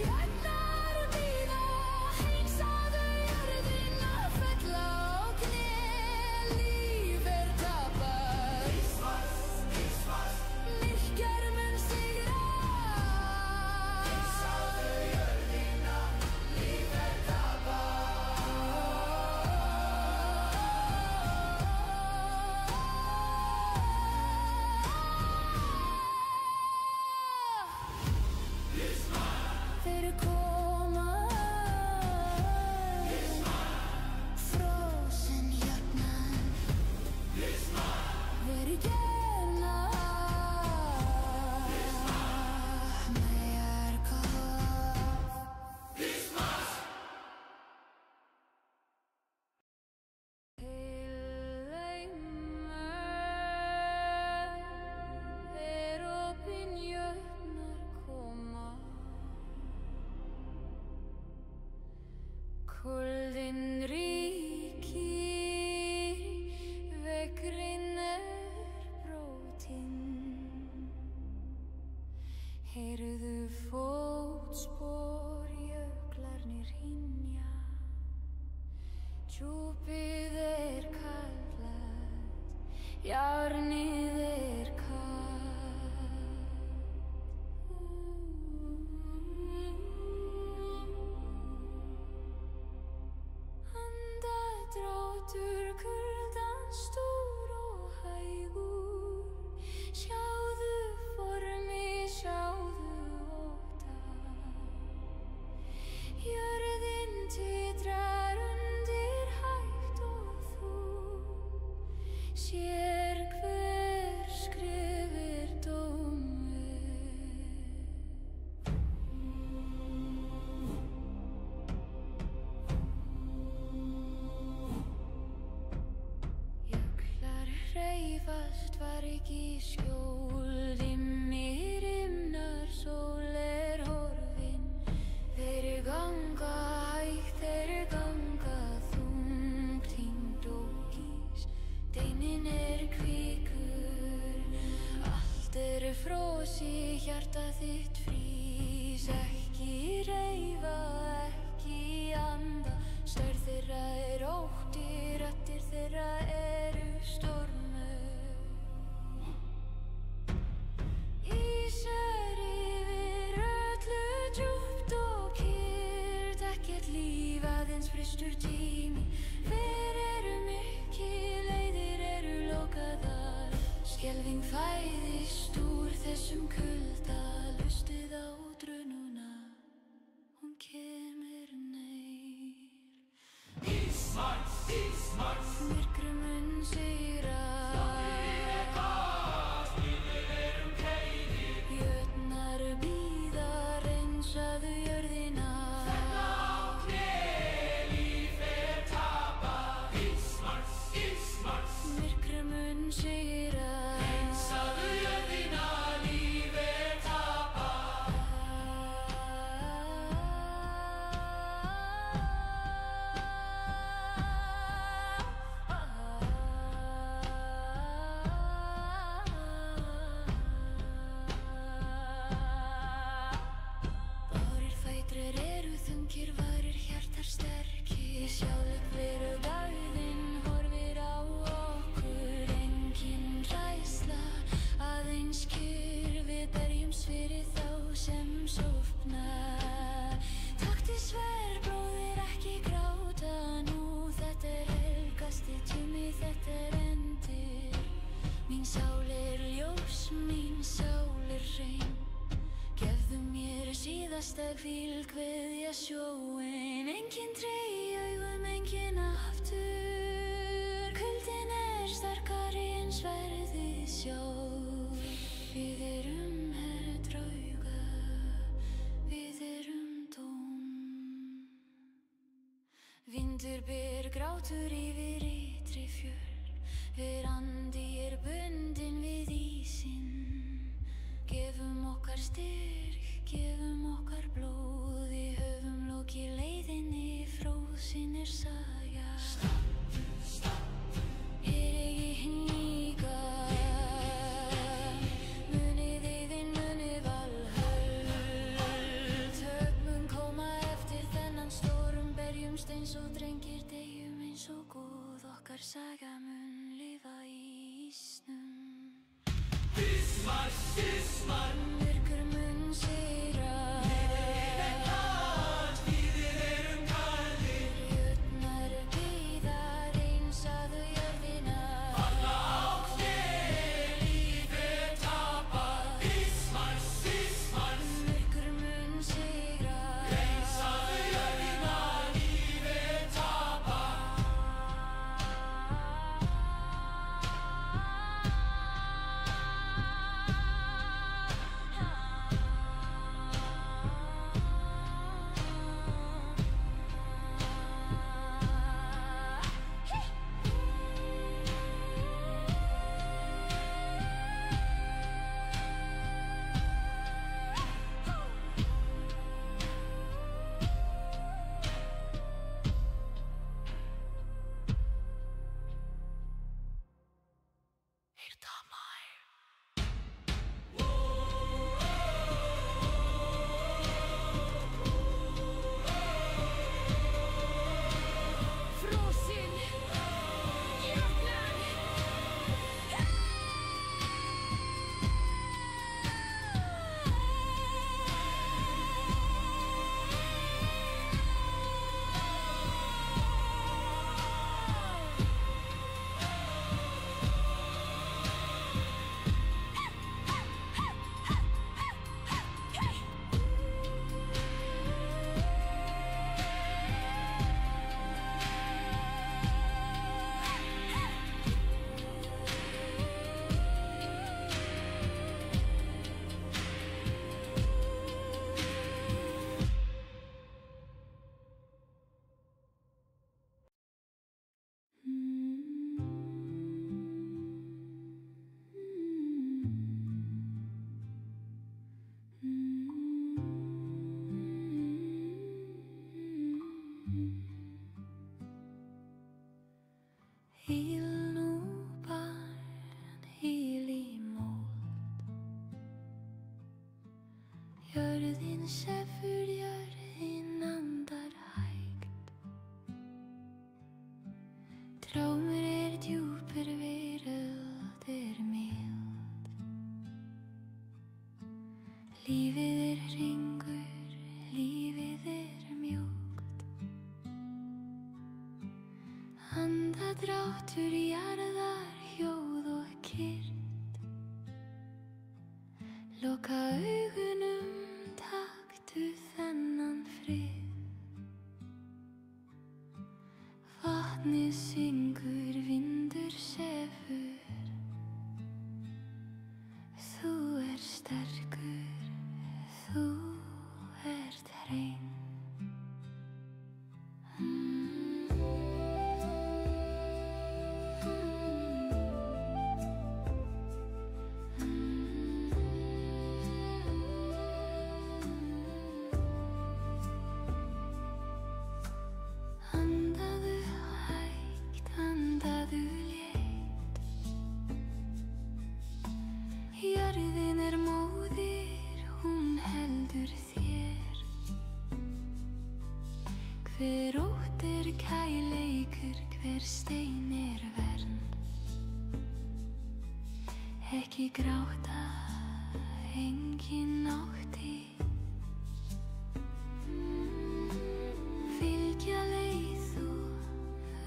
jafnar bíða, hreinsaðu jörðina, falla á kné, líf tapað. Ísmars, Ísmars, Myrkar mun sigra, hreinsaðu jörðina, líf tapað. Þeir koma, frosin jafnan, þeir gerna, megar kaf. Heilheimur, opin jötnar koma, kuldinn ríkir, vegrinn brotinn, heyrðu fótspor, jöklarnir hynja, djúpið kallað, járnið kalt. Andardráttur kuldans stór og hægur, sjáðu formi, sjáðu ótta, jörðin titrar undir hægt og þú sér hver ekki skjól, dimmir himnar, sól horfin. Þeir ganga hægt, þeir ganga þungt, hingd og ís, deinin hvíkur. Allt frosi, hjarta þitt frís, ekki reifa, ekki anda. Stærð þeirra ótti, raddir þeirra stormur. Ísar yfir öllu djúpt og kyrrt, ekkert líf, aðeins frystur tími. Hver mikil, leiðir lokaðar, skelfing fæðist úr þessum kulda. Hlustið á drununa, hún kemur nær. Ísmar, myrkrum mun sigra. Jötnar bíða, hreinsaðu jörðina. Myrkrum mun sigra. Hreinsaðu jörðina, líf tapað. Bárir fætrir þungir, varir hjartar sterkir. Sjálf daginn horfir á okkur. Engin hræðsla, aðeins kyrrð. Við berjumst fyrir þá sem sofna. Taktu sver, bróðir, ekki gráta nú. Þetta helgasti tími, þetta endir. Mín sál ljós, mín sál hrein. Gefðu mér síðasta hvíld, kveðja sjóinn. Engin tregi augum, engin aftur. Kuldinn sterkari en sverðið sjálf. Við herdrauga, við tóm. Vindur ber grátur yfir ytri fjöll. Andi bundinn við ísinn. Gefum okkar styrk, gefum okkar blóð. Við höfum lokið leiðinni, fróðsinn saga. Ekki hníka, munið eyðin, munið Valhöll. Tök mun koma eftir þennan storm. Berjumst eins og drengir, deyjum eins og góð. Okkar saga mun lifa í ísnum. Ísmar, Myrkur mun sigra. Jötnar bíða, hreinsaðu jörðina. alla á kné, líf tapað. Ísmar, Myrkur mun sigra. hreinsaðu jörðina, líf tapað. Jörðin sefur, jörðin andar hægt. Drómur djúpur, veröld mild. Lífið hringur, lífið mjúkt. Andadráttur, jarðar, hljóð og kyrrt. Loka augunum, taktu þennan frið. Vatnið syngur, vindur sefur. Þú sterkur, þú ert hrein. Andaðu hægt, andaðu létt. Jörðin móðir, hún heldur þér. Hver ótt kærleikur, hver stein vernd. Ekki gráta, engin ótti. Fylgja leið, þú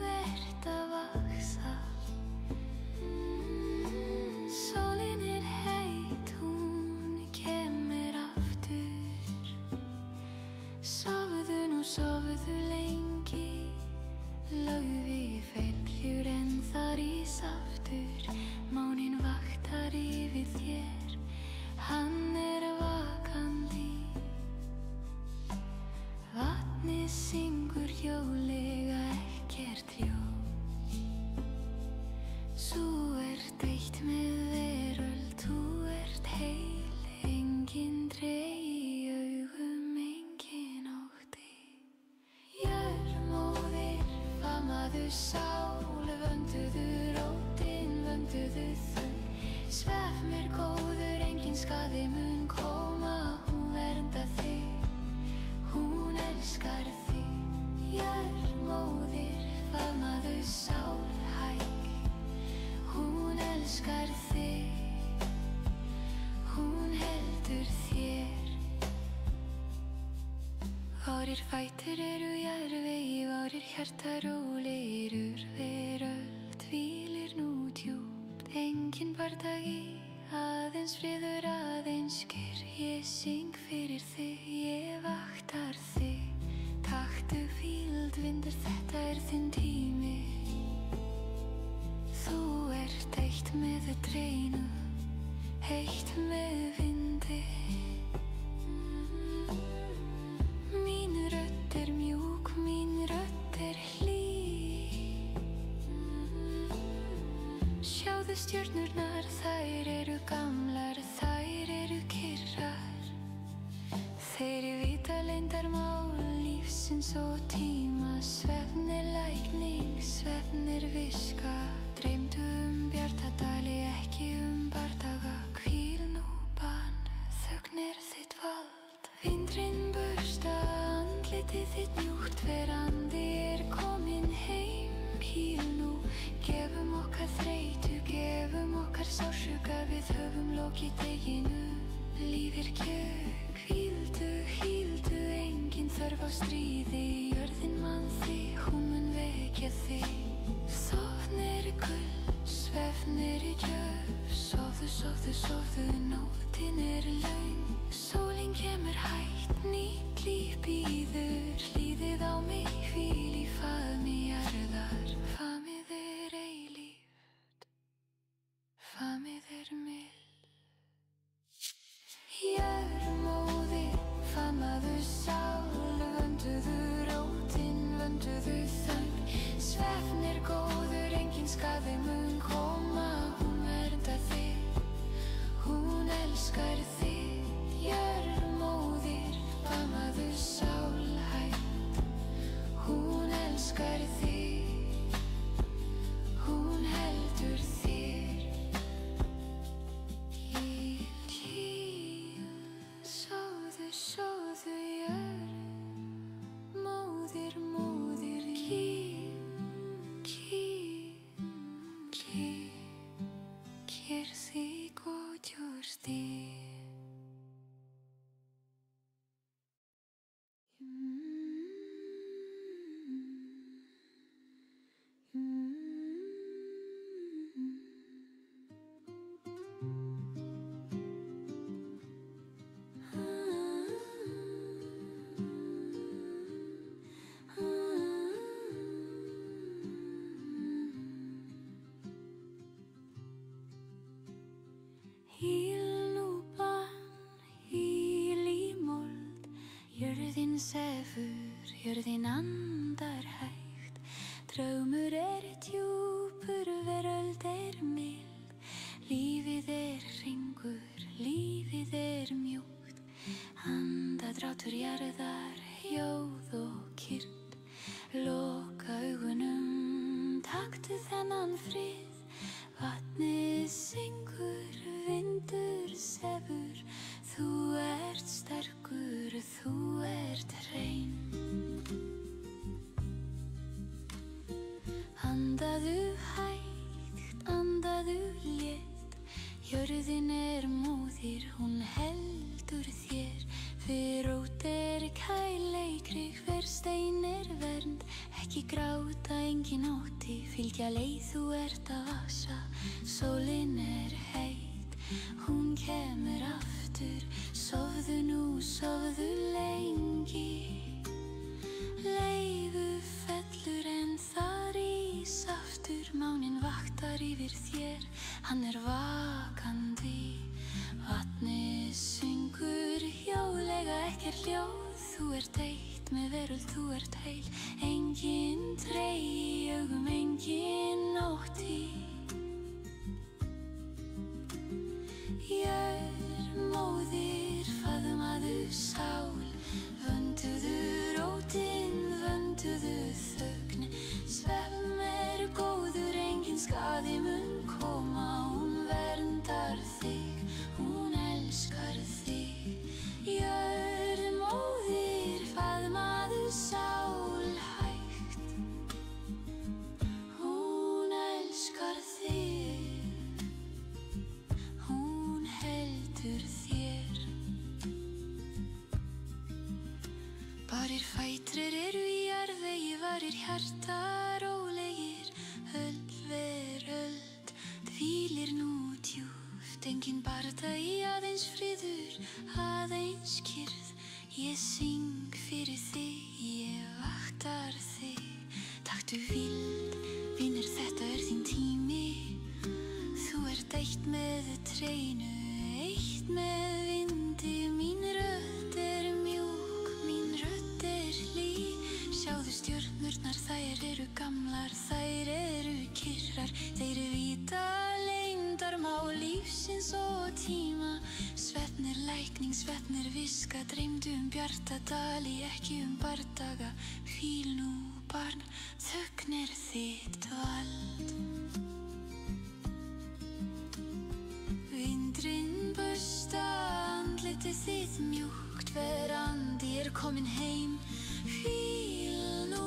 ert að vaxa. Sólin heit, hún kemur aftur. Sofðu nú, sofðu lengi. Laufi fellur en það rís aftur. Máninn vaktar yfir þér, hann vakandi. Vatnið syngur hljóðlega, ekkert hljóð. Þú ert eitt með veröld, þú ert heil. Engin dreg í augum, engin ótti. Jörðmóðir, faðmaðu sál. Vönduðu rótin, vönduðu þau. Svef mér góður, engin skaði mun koma. Hún verndar þig, hún elskar þig. Jörðmóðir, faðmaðu sál hæg. Hún elskar þig, hún heldur þér. Varir fætur jarðvegi, varir hjarta rólegir. Veröld hvílir nú djúpt, engin bardagi. Aðeins friður, aðeins kyrr. Ég syng fyrir þig, ég vaktar þig. Taktu fíld, vindur, þetta þinn tími. Þú ert eitt með dreinu, eitt með vindi. Mín rödd mjúk, mín rödd hlý. Sjáðu stjörnurnar, þær gamlar, þær kyrrar. Þeir vita leyndarmál lífsins og tíma. Svefn lækning, svefn viska. Dreymdu bjartadali, ekki bardaga. Hvíl nú barn, þögn þitt vald. Vindurinn bursta andlitið þitt mjúkt. Verandi kominn heim. Hvíl nú, gefum okkar þreytu, gefum okkar sársauka. Við höfum lokið deginu, lífið gjöf. Hvíldu, hvíldu, engin þörf á stríði. Jörðin man þig, hún mun vekja þig. Sofnir gull, svefnir gjöf. Sofðu, sofðu, sofðu, nóttin löng. Sólin kemur hægt, nýtt líf bíður. Hlýðið á mig, hvíl í faðmi jarðar. Faðmið eilíft, faðmið mild. Jörðmóðir, faðmaðu sál. Vönduðu rótin, vönduðu þögn. Svefnir góður, engin skaði mun koma. Hún verndar þig, hún elskar þig. Jörðmóðir, faðmaðu sál hæg. sefur, jörðin andar hægt. Draumur djúpur, veröld mild. Lífið hringur, lífið mjúkt. Andadráttur jarðar, hljóð og kyrrt. Loka augunum, taktu þennan frið. Vatnið syngur, vindur sefur. Þú ert sterkur, þú ert hrein. Andaðu hægt, andaðu létt. Jörðin móðir, hún heldur þér. Hver rót kærleikrig, hver stein vernd. Ekki gráta, engin ótti, fylgja leið, þú ert að vaxa. Sólin heit, hún kemur aftur. Sofðu nú, sofðu lengi. Leifu fellur en það rís aftur. Máninn vaktar yfir þér, hann vakandi. Vatnið syngur hjálega, ekkert hljóð. Þú ert eitt með veröld, þú ert heil. Engin tregi í augum, engin ótti. Móðir, faðmaðu sál. Vönduðu rótin, vönduðu þögn. Svefn góður, engin skaði mun koma. Hún verndar þig, hún elskar þig. Móðir, faðmaðu sál hægt. Hún elskar þig, hún heldur þér. Barir fætrir í jarðvegi, varir hjarta rólegir. Öll veröld hvílir nú djúpt. Engin bardagi, aðeins friður, aðeins kyrrð. Ég syng fyrir þig, ég vaktar þig. Taktu vild, vinur, þetta þín tími. Þú ert eitt með trénu, eitt með vindi. Mín rödd mjúk, mín rödd hlý. Sjáðu stjörnurnar, þær eru gamlar, þær eru kyrrar. Þeir vita leyndarmál lífsins og tíma. Svefn lækning, svefn viska. Dreymdu bjarta dali, ekki bardaga. Hvíl nú, barn, þögn þitt vald. Vindurinn bursta andlitið þitt mjúkt. Verandi kominn heim. Hvíl nú,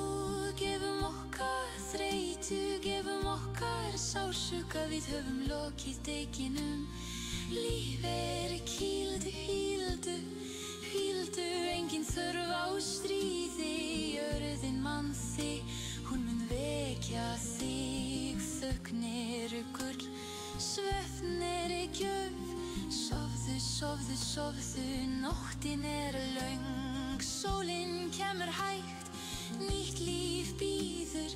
gefum okkar þreytu, gefum okkar sársauka. Við höfum lokið deginum. Líf kýldu, hvíldu, hvíldu. Engin þörf á stríði. Jörðin man þig, hún mun vekja þig. Þögn gull, svefn gjöf. Sofðu, sofðu, sofðu, nóttin löng. Sólin kemur hægt, nýtt líf bíður.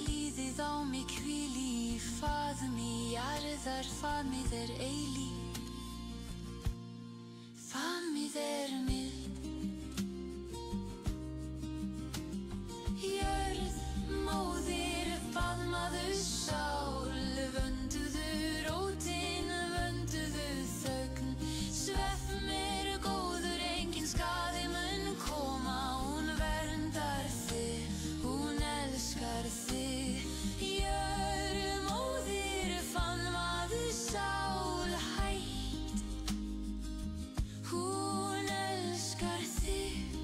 Líðið á mig hvíl í faðmi jarðar. Faðmið eilíf, faðmið mild. Jörð, móðir, faðmaðu sál. Vönduðu rótin, vönduðu þögn. Svefn góður, engin skaði mun koma. Hún verndar þig, hún elskar þig. Móðir, faðmaðu sál hægt. Hún elskar þig,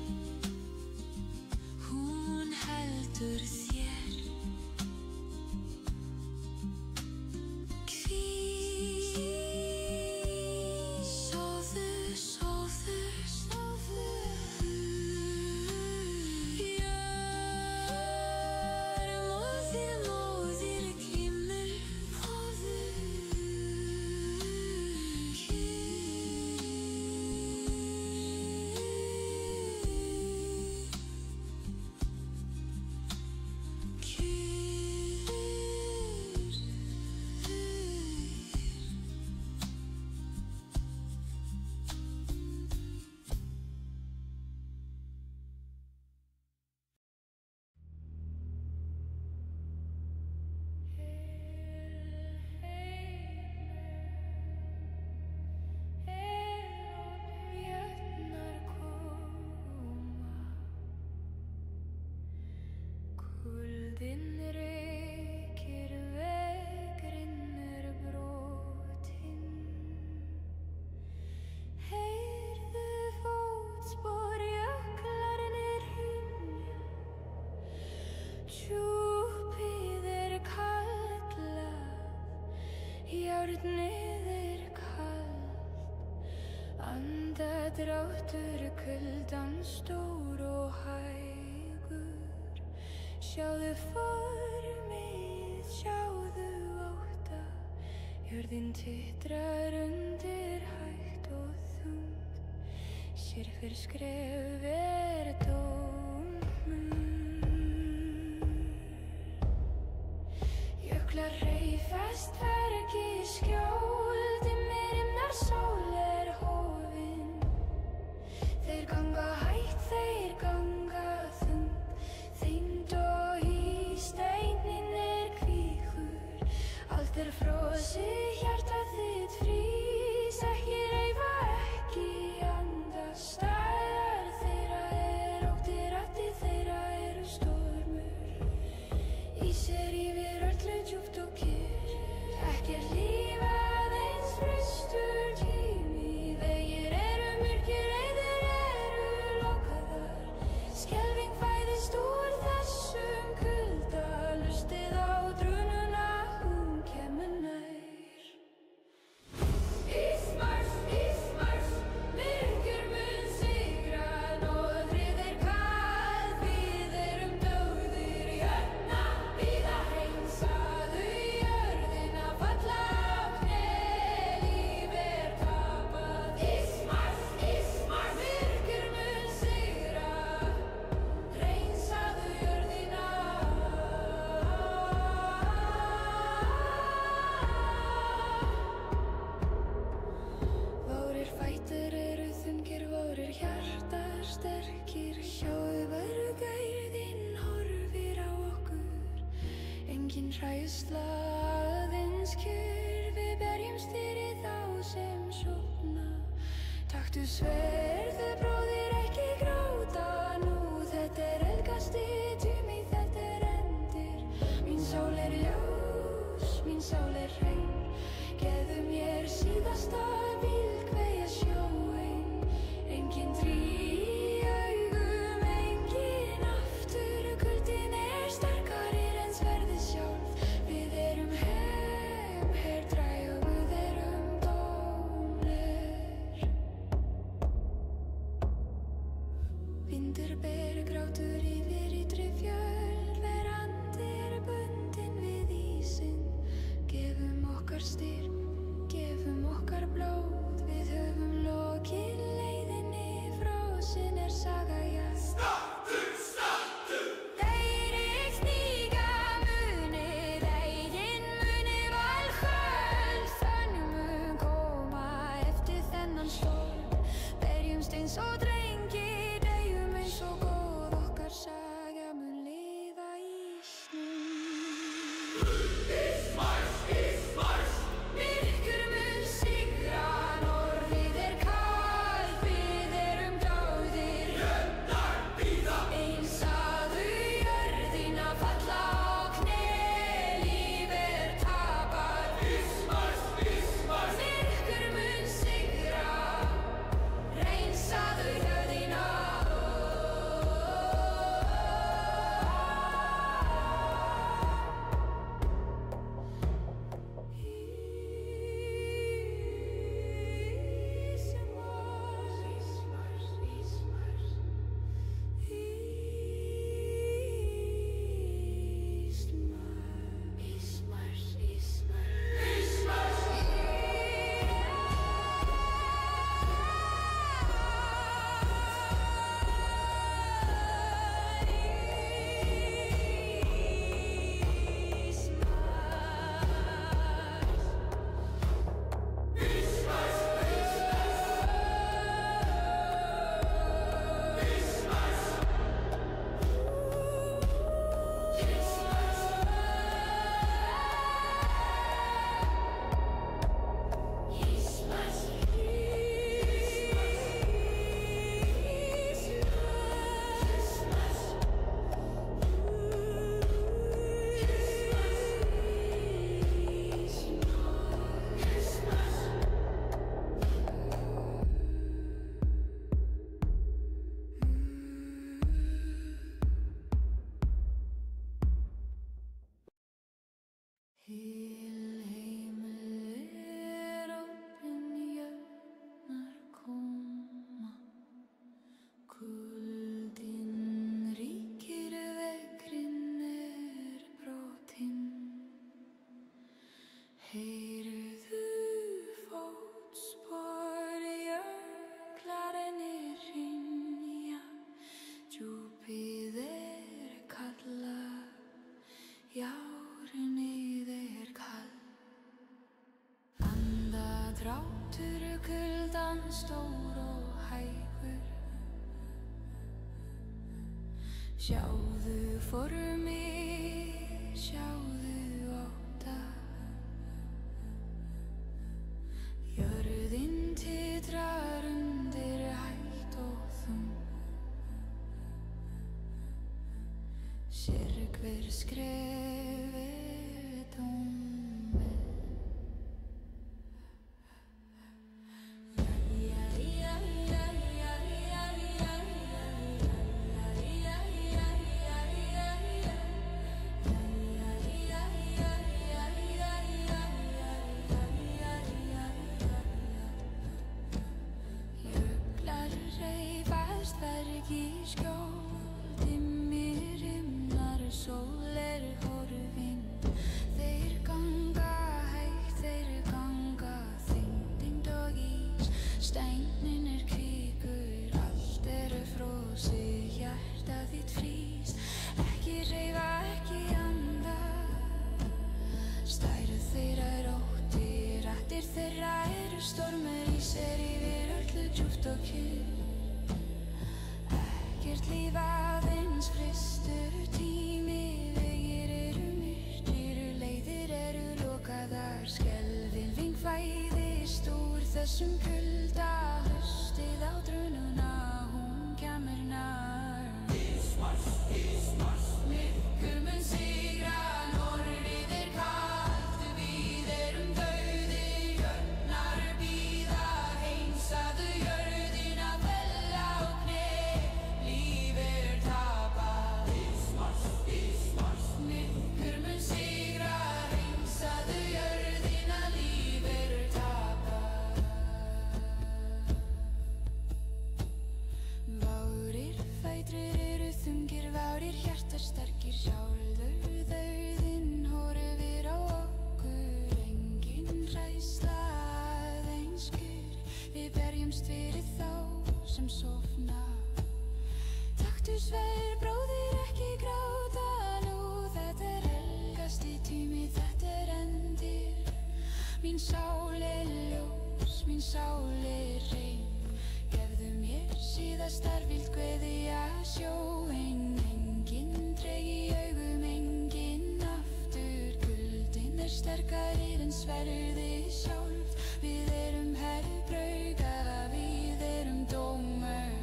hún heldur þér. Sofðu, sofðu, sofðu. Móðir, móðir, kemur móðir. kaldur kuldan stór og hægur. Sjáðu formið, sjáðu ótta, jörðin titrar undir hægt og þungt. Sér fyrir skref dómur. Jöklar hreyfast hvergi skjól, dimmir sól hofin. Þeir ganga hægt, þeir ganga þungt, þyngd og í steinin kvígur. Allt frosið, hjarta þitt frís, ekki reyfa, ekki anda. Staðar þeirra ótti, raddir þeirra eru stormur. Ísir yfir öllu djúpt og kyrr, ekkert líf aðeins frystur tími. Vegir eru myrkir, reiðir eru lokaðar. Skelfing fæðist úr þessum kulda, hlustið á drununa, hún kemur nær. Ísmarsch, Ísmarsch, myrkur mun sigra, norðrið kalt, við erum dögðir. Hérna bíða hreinsaðu jörðina, falla á kné, líf tapað. Ísmarsch, Ísmarsch, myrkur mun sigra, hreinsaðu jörðina. Várir fætur eru þungir, várir hjartar sterkir. Sjáðu vargærðin horfir á okkur, engin hræðsla, aðeins kyrrð. Við berjumst fyrir þá sem sofna. Taktu sverð, bróðir, ekki gráta nú. Þetta helgasti tími, þetta endir. Mín sál ljós, mín sál hrein. Gefðu mér síðasta bílkveðja sjóinn. Engin trý í augum, engin aftur. Kuldinn sterkari en sverðið sjálf. Við erum herdræ og við erum dómleir. Vindur ber grátur yfir ytri fjöll, verandi bundin við ísinn. Gefum okkar styrk, gefum okkar blóð, við höfum lokið leiðinni, frosin saga, já. Stattu, stattu, Þeir stíga munið, eigin munið valhöld. Þannig mun koma eftir þennan storm. Berjumst eins og drengir, deyjum eins og góð. Okkar saga mun lifa í snúð. Ísmarsch, Ísmarsch, Sjáðu formið, sjáðu ótta. Jörðin titrar undir hægt og þung. Sér hver skrefi tómið. Jöklar hreyfast, berg í skjól, dimmir himnar, sól er horfin. Þeir ganga hægt, þeir ganga þyngd og ís. Steinninn er kvikur, allt er frosið, hjartað þitt frýs. Ekki hreyfa, ekki anda. Stærð þeirra er ótti, raddir þeirra eru stormur, ís er yfir öllu djúpt og kyrrt. Ekkert líf aðeins Kristur tími, vegir eru myrkir, leiðir eru lokaðar. Skelfing fæðist úr þessum kulda, hlustið á drununa, hún kemur nær. Myrkur mun sigra, norðrið er kalt, við erum dauðir, jötnar bíða, heimsaðu jörðina, fella á kné, líf er tapað. Myrkur mun sigra, heimsaðu jörðina, líf er tapað. Várir fætrir eru þungir, várir hjartar sterkir, sjálfur dauðinn horfir á okkur. Engin hræðsla aðeins kyrr, við berjumst fyrir þá sem sofna. Taktu sver, bróðir, ekki gráta nú, þetta er helgasti tími, þetta er endir. Mín sál er ljós, mín sál er rein, gefðu mér síðastar vild kveðja sjóinn. Enginn treg í augum, enginn aftur, kuldinn er sterkari en sverðið sjálft. Við erum herbrauga, við erum dómur.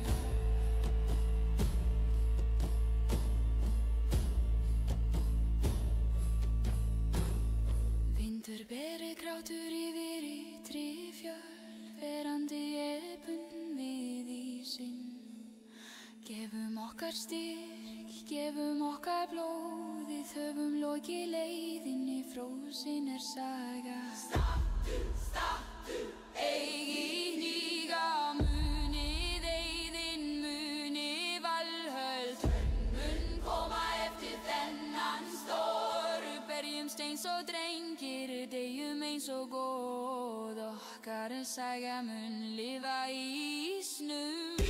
Vindur beri grátur yfir ytri fjöll, verandi er bundin við ísinn. Gefum okkar styrk, gefum okkar blóð, við höfum lokið leiðinni, frósin er saga. Stattu, eigi hníga, munið eyðin, munið valhöld. Mun koma eftir þennan storm, berjumst eins og drengir, deyjum eins og góð. Okkar saga mun lifa í ísnum.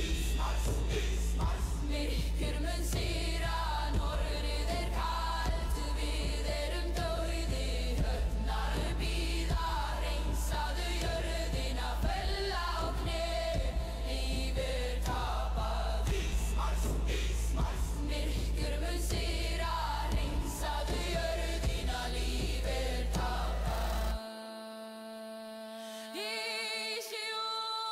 Myrkur mun sigra, norðrið er kalt, við erum dauðir, jötnar bíða, hreinsaðu jörðina, fella á kné, líf er tapað. Myrkur mun sigra, hreinsaðu jörðina, líf er tapað. Í sjón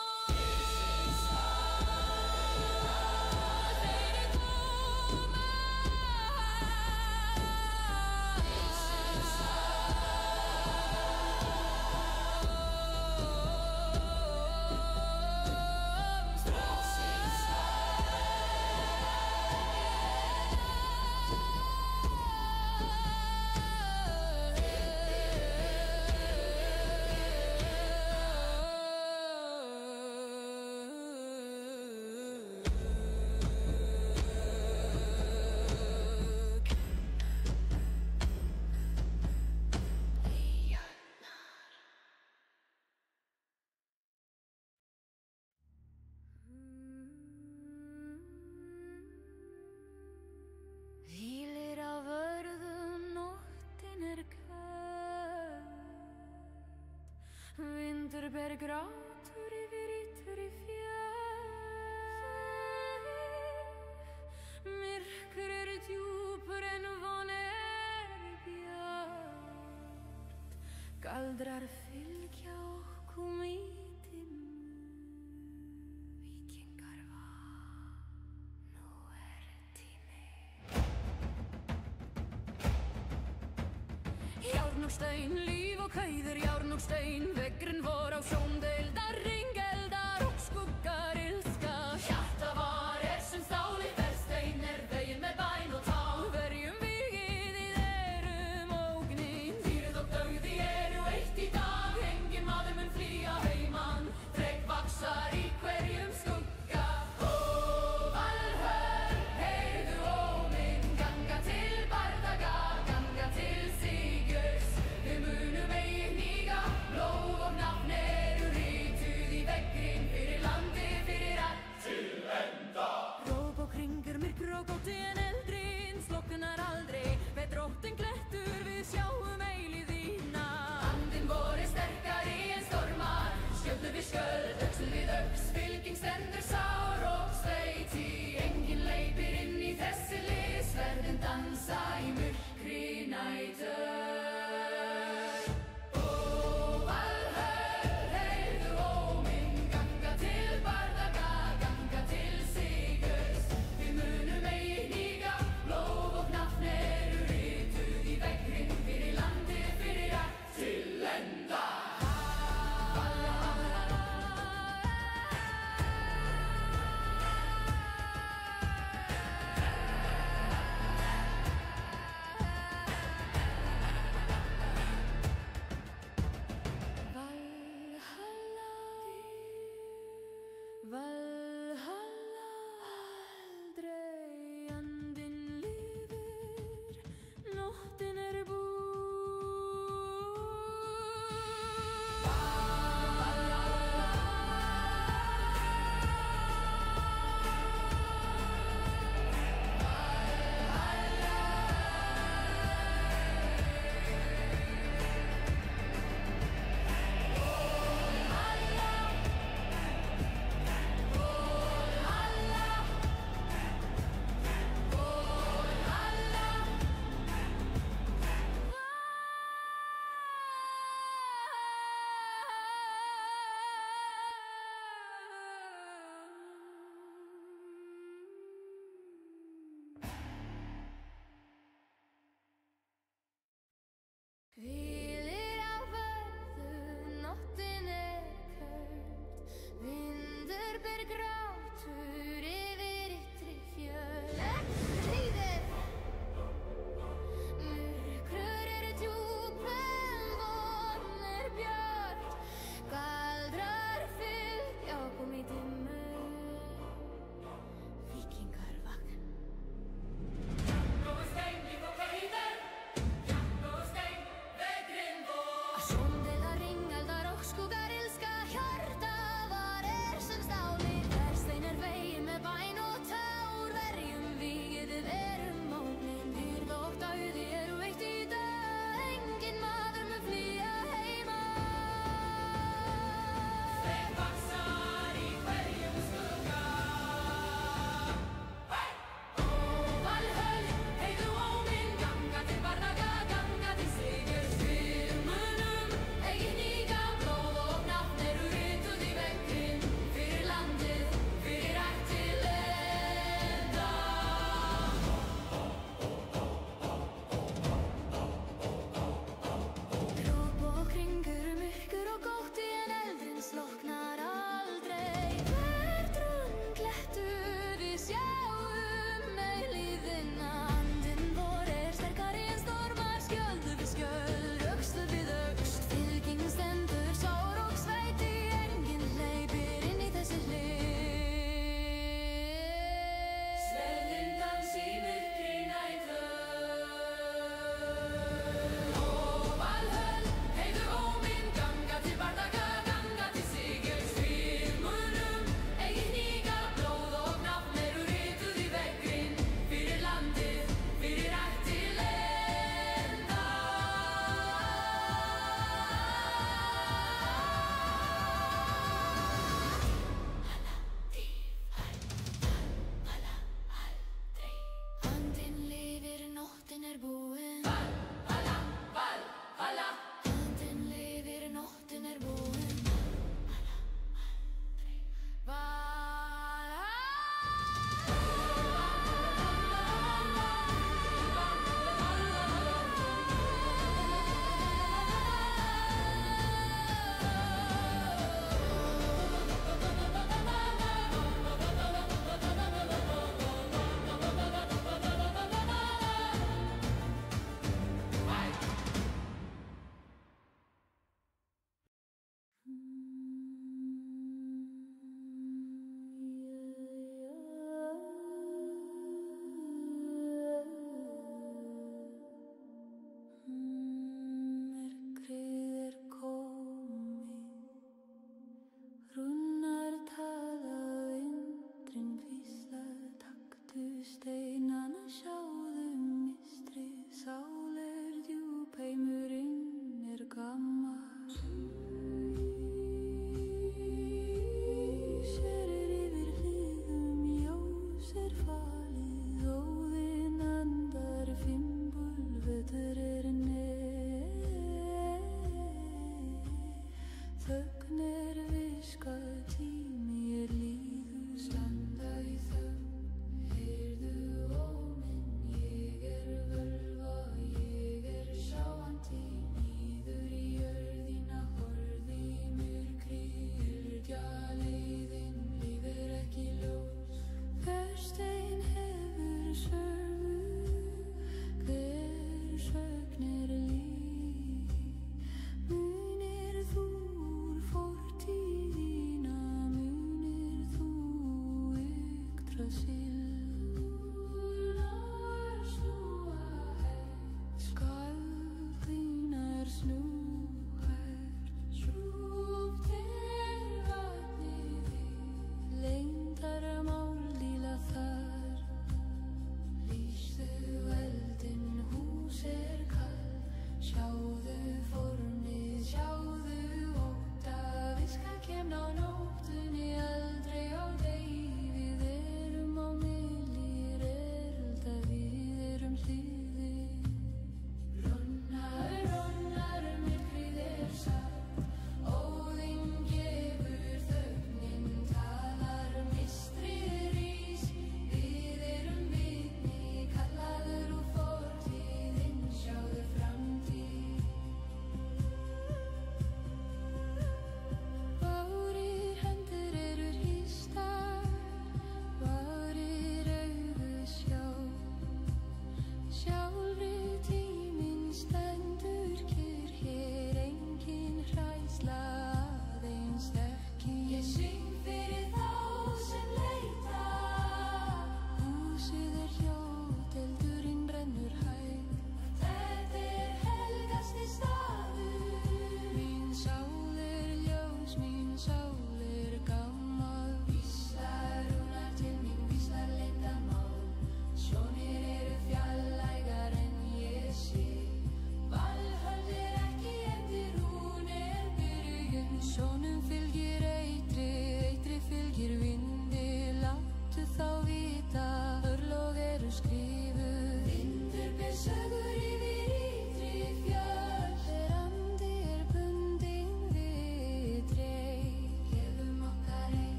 og stein, líf og kvæðir, járn og stein, veggurinn vor á sjóndeildar, ringeldar og skuggar ilska. Hjarta var sem stáli, berstein veginn með bæn og tá. Verjum vigið, þið erum ógnin. Dýrð og dauði eru eitt í dag, enginn maður mun flýja heiman. Þrek vaxar í hverjum skugga. Ó, Valhöll, heyrðu óminn, ganga til bardaga, ganga til sigurs. Við munum eigi hníga, blóð og nafn eru rituð í veggri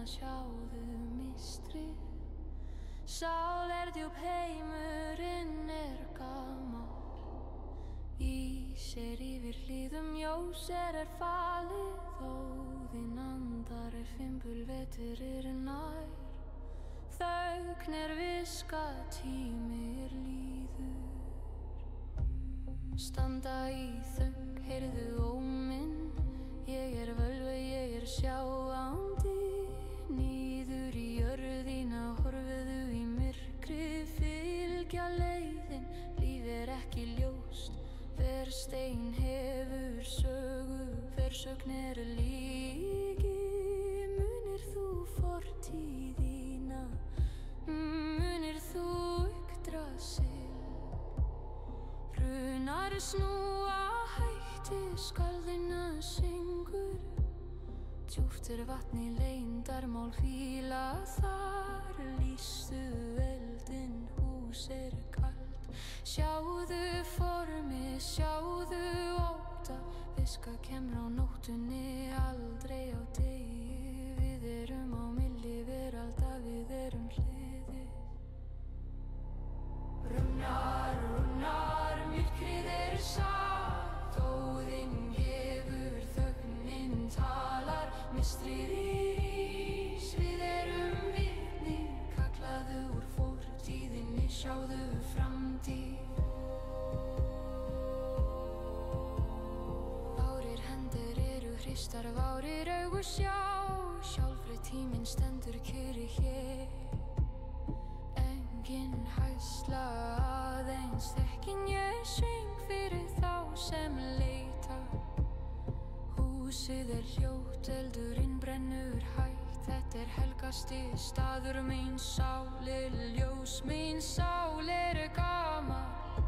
sjáðu mistrið. Sál djúp, heimurinn gamall. Ís yfir hlíðum, Jóser falið. Óðinn andar fimbulvetur nær. Þögn viska, tímir líður. Standa í þögn, heyrðu óminn. Ég völva, ég sjáandi. Niður í jörðina, horfðu í myrkrið. Fylgja leiðin, líf ekki ljóst. Hver stein hefur sögu, hver sögn líki. Munir þú fortíðina, munir þú Yggdrasil. Runar snúa, hætti skarðina syngur. Djúpt vatni leyndarmál hvíla þar. Lýstu eldinn, hús kalt. Sjáðu formið, sjáðu óta. Viska kemur á nóttunni, aldrei á degi. Við á milli veralda, við hliðið. Rúnar, myrkrið satt. Óðinn gefur, þögnin talar. Mistrið rís, við vitni. Kallaðu úr fortíðinni, sjáðu framtíð. Várir hendur hristar, várir augu sjá. Sjálfri tíminn stendur kyrri hér. Engin hæsla, aðeins þekking. Ég syng fyrir þá sem leita. Húsið hljótt, eldurinn brennur hægt. Þetta helgasti staður, mín sál ljós. Mín sál gamall.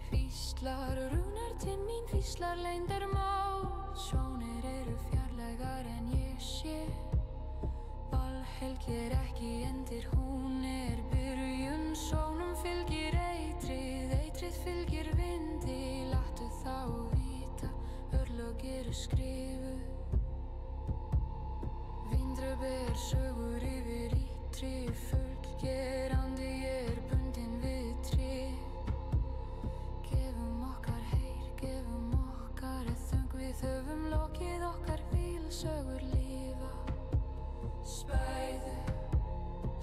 Hvíslar rúnar til mín, hvíslar leyndarmál. Sjónir fjarlægar en ég sé. Valhelgi ekki endir, hún byrjun. Sónum fylgir eitrið fylgir vindi. Láttu þá vita, örlög skrifuð. Vindröp sögur yfir ítri fullgerandi. Ég bundin við tré. Gefum okkar heyr, gefum okkar þögn. Við höfum lokið okkar vílsögur lifa.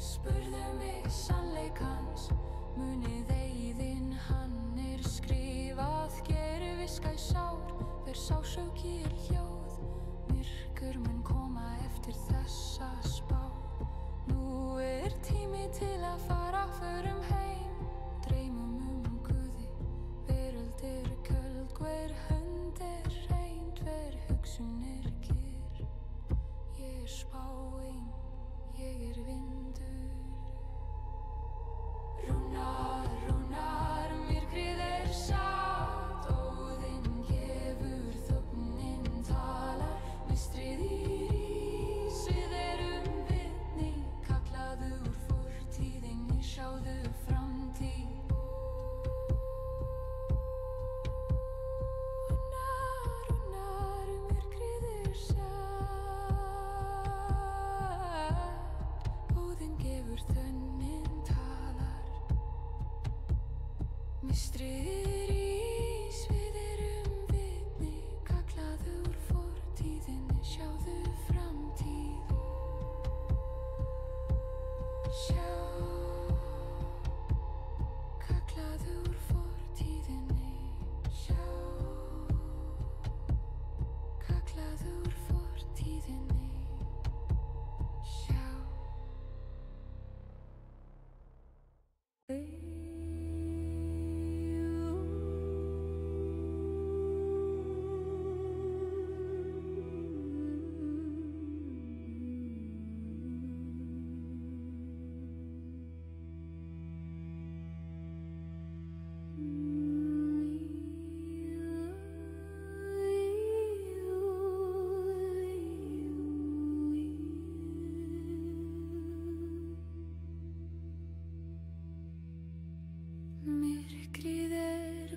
Spurðu mig sannleikans. Munið eigin, hann skrifað. Gerir viska í sár, hver sásauki hljóð. Myrkur mun koma eftir þessa spá. Nú tími til að fara, förum heim. Dreymum Guði, veröld köld. Hver hönd hrein, hver hugsun kyrr. Ég spáin, ég vindur. Rúnar, myrkrið satt. Óðinn gefur, þögnin talar. Mistrið rís, við vitni. Kallaðu úr fortíðinni, sjáðu framtíð. Rúnar, myrkrið satt. Óðinn gefur, þögnin talar. Mistrið rís, við vitni. Kallaðu úr fortíðinni, sjáðu framtíð. Kallaðu úr fortíðinni, kallaðu úr fortíðinni,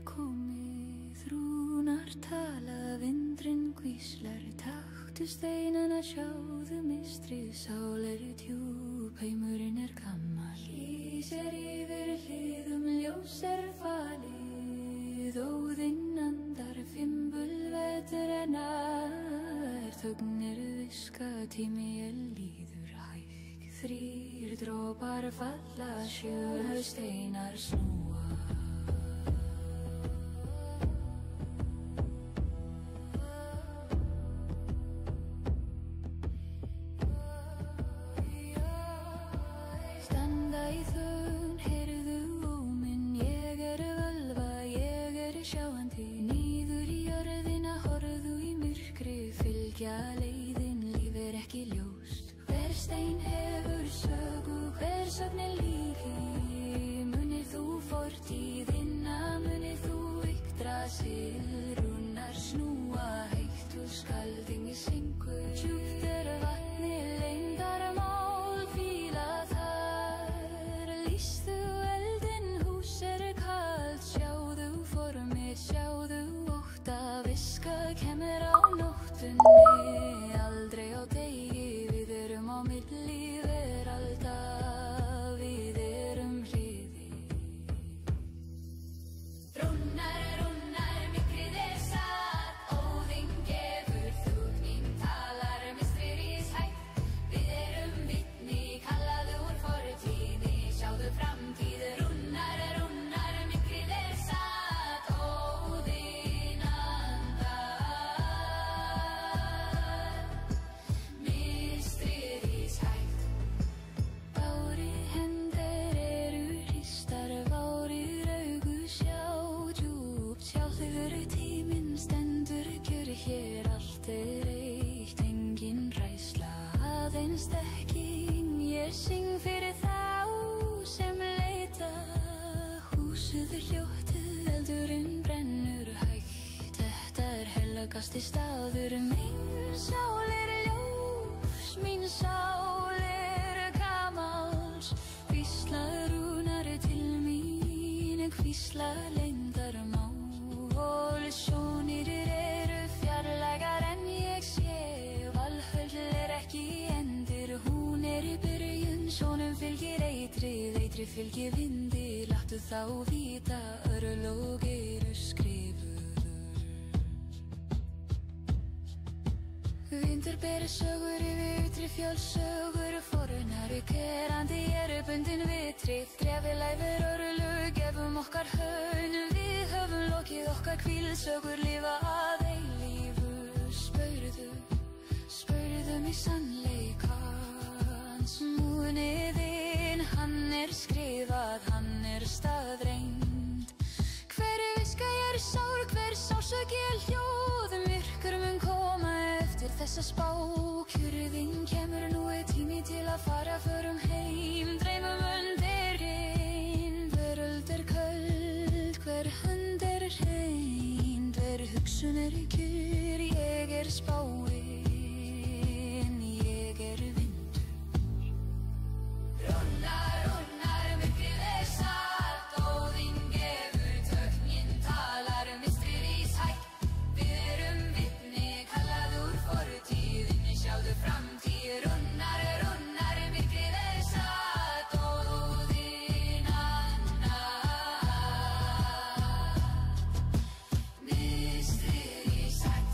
komið, rúnar tala, vindurinn hvíslar takt. Réttu steinana sjáðu mistrið, sál djúp, heimurinn gamall. Í sér yfir hliðum ljós falið, óðinn andar fimbulvetur nær. Þögn viska, tími líður hægt, 3 dropar falla, 7 steinar snúa. Rúnar snúa heitt og skaldingi syngur. Djúpt vatnið leyndarmál hvíla þar. Lýstu eldinn, hús kalt, sjáðu formið, sjáðu ótta. Viska kemur á nóttunni, aldrei á degi. Við erum á milli veralda, við erum hliði. Ég syng fyrir þá sem leita. Húsið hljótt, eldurinn brennur hægt. Þetta helgasti staður, mín sál ljós, mín sál gamals. Hvísla Rúnar til mín, hvísla leyndarmál. Sjónir fjarlægar en ég sé, Valhöll ekki endir, hún í byrjun. Sjónum fylgir eitrið fylgir vindi. Láttu þá vita, örlög skrifuð. Vindur ber sögur yfir fjölsögur. Forunari kerandi bundin vitrið. Grefi læfur örlög, gefum okkar haun. Við höfum lokið okkar hvílsögur, lifa að eilífu. Spurðu mig sannleikans. Múniðinn, hann skrifað, hann staðreind. Hver viska sár, hver sásök hljóð. Myrkur mun koma eftir þessa spá. Kjörðin kemur, nú tími til að fara. Förum heim, dreymum undir hinn. Veröld köld, hver hönd hrein. Hver hugsun kjur, ég spáin. Mystery sætt.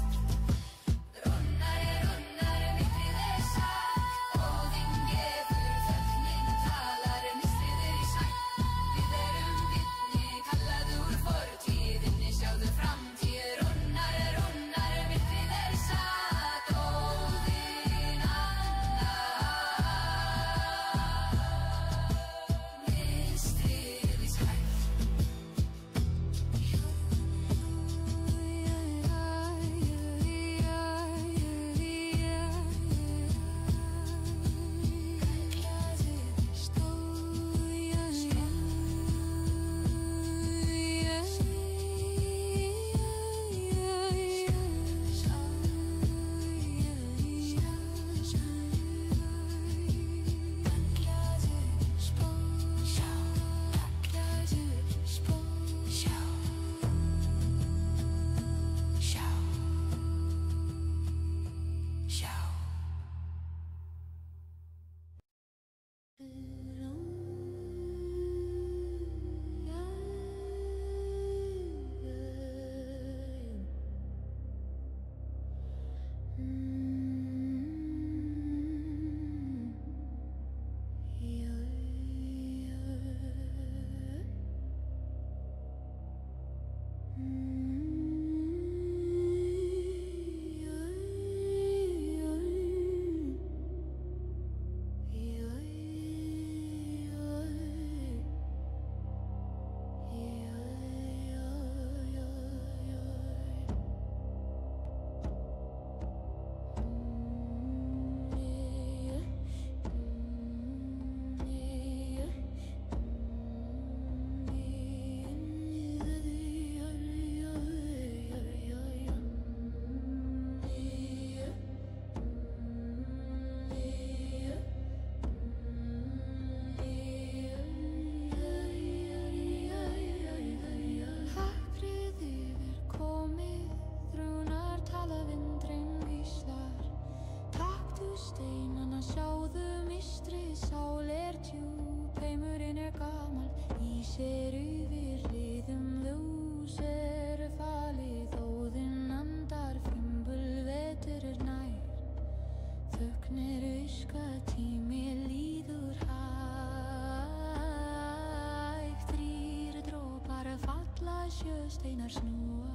Steinar snúa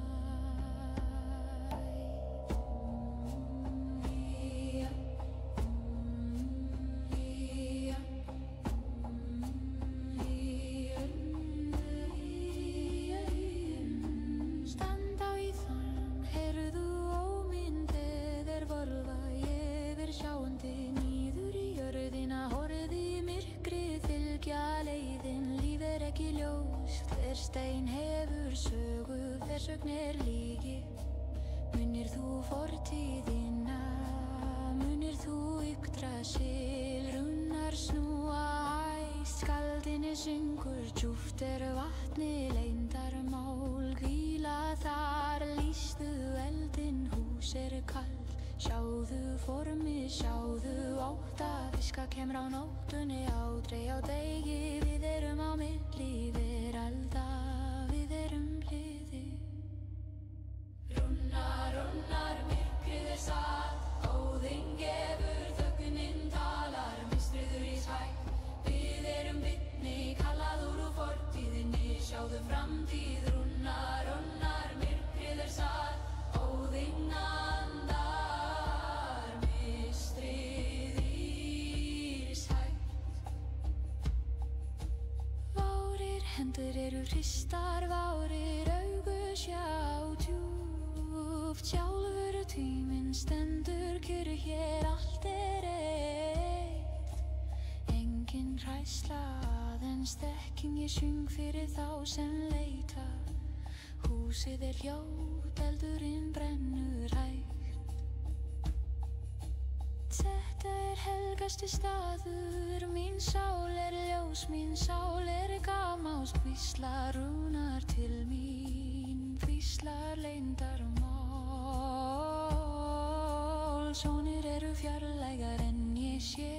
Standa í þann, heyrðu ómyndið vorða yfir sjáandi nýður í jörðina horfði myrkrið fylgja leiðin líf ekki ljóst hver stein hefur sögu þversögn lygi munir þú fortíðina munir þú Yggdrasil runnar snúa hæst skaldinni syngur djúpt vatni leyndarmál hvíla þar lýstu eldin hús kalt sjáðu formi sjáðu átta fiska kemur á nóttunni aldrei á degi við erum á milli veralda við erum hliði Runnar myrkrið satt óðinn gefur þögnin talar mistriður í svætt við erum vitni kallaður úr fortíðinni sjáðu framtíð runnar myrkrið satt óðinn andar mistrið í svætt Várir hendur eru hristar várir augu sjá djúpt sjálfur tíminn stendur kyrr hér allt eitt engin hræðsla aðeins þekking ég syng fyrir þá sem leita húsið hljótt eldurinn brennur hægt Þetta helgasti staður mín sál ljós mín sál gamás hvíslar rúnar til mín hvíslar leyndarmál Sónir eru fjarlægar en ég sé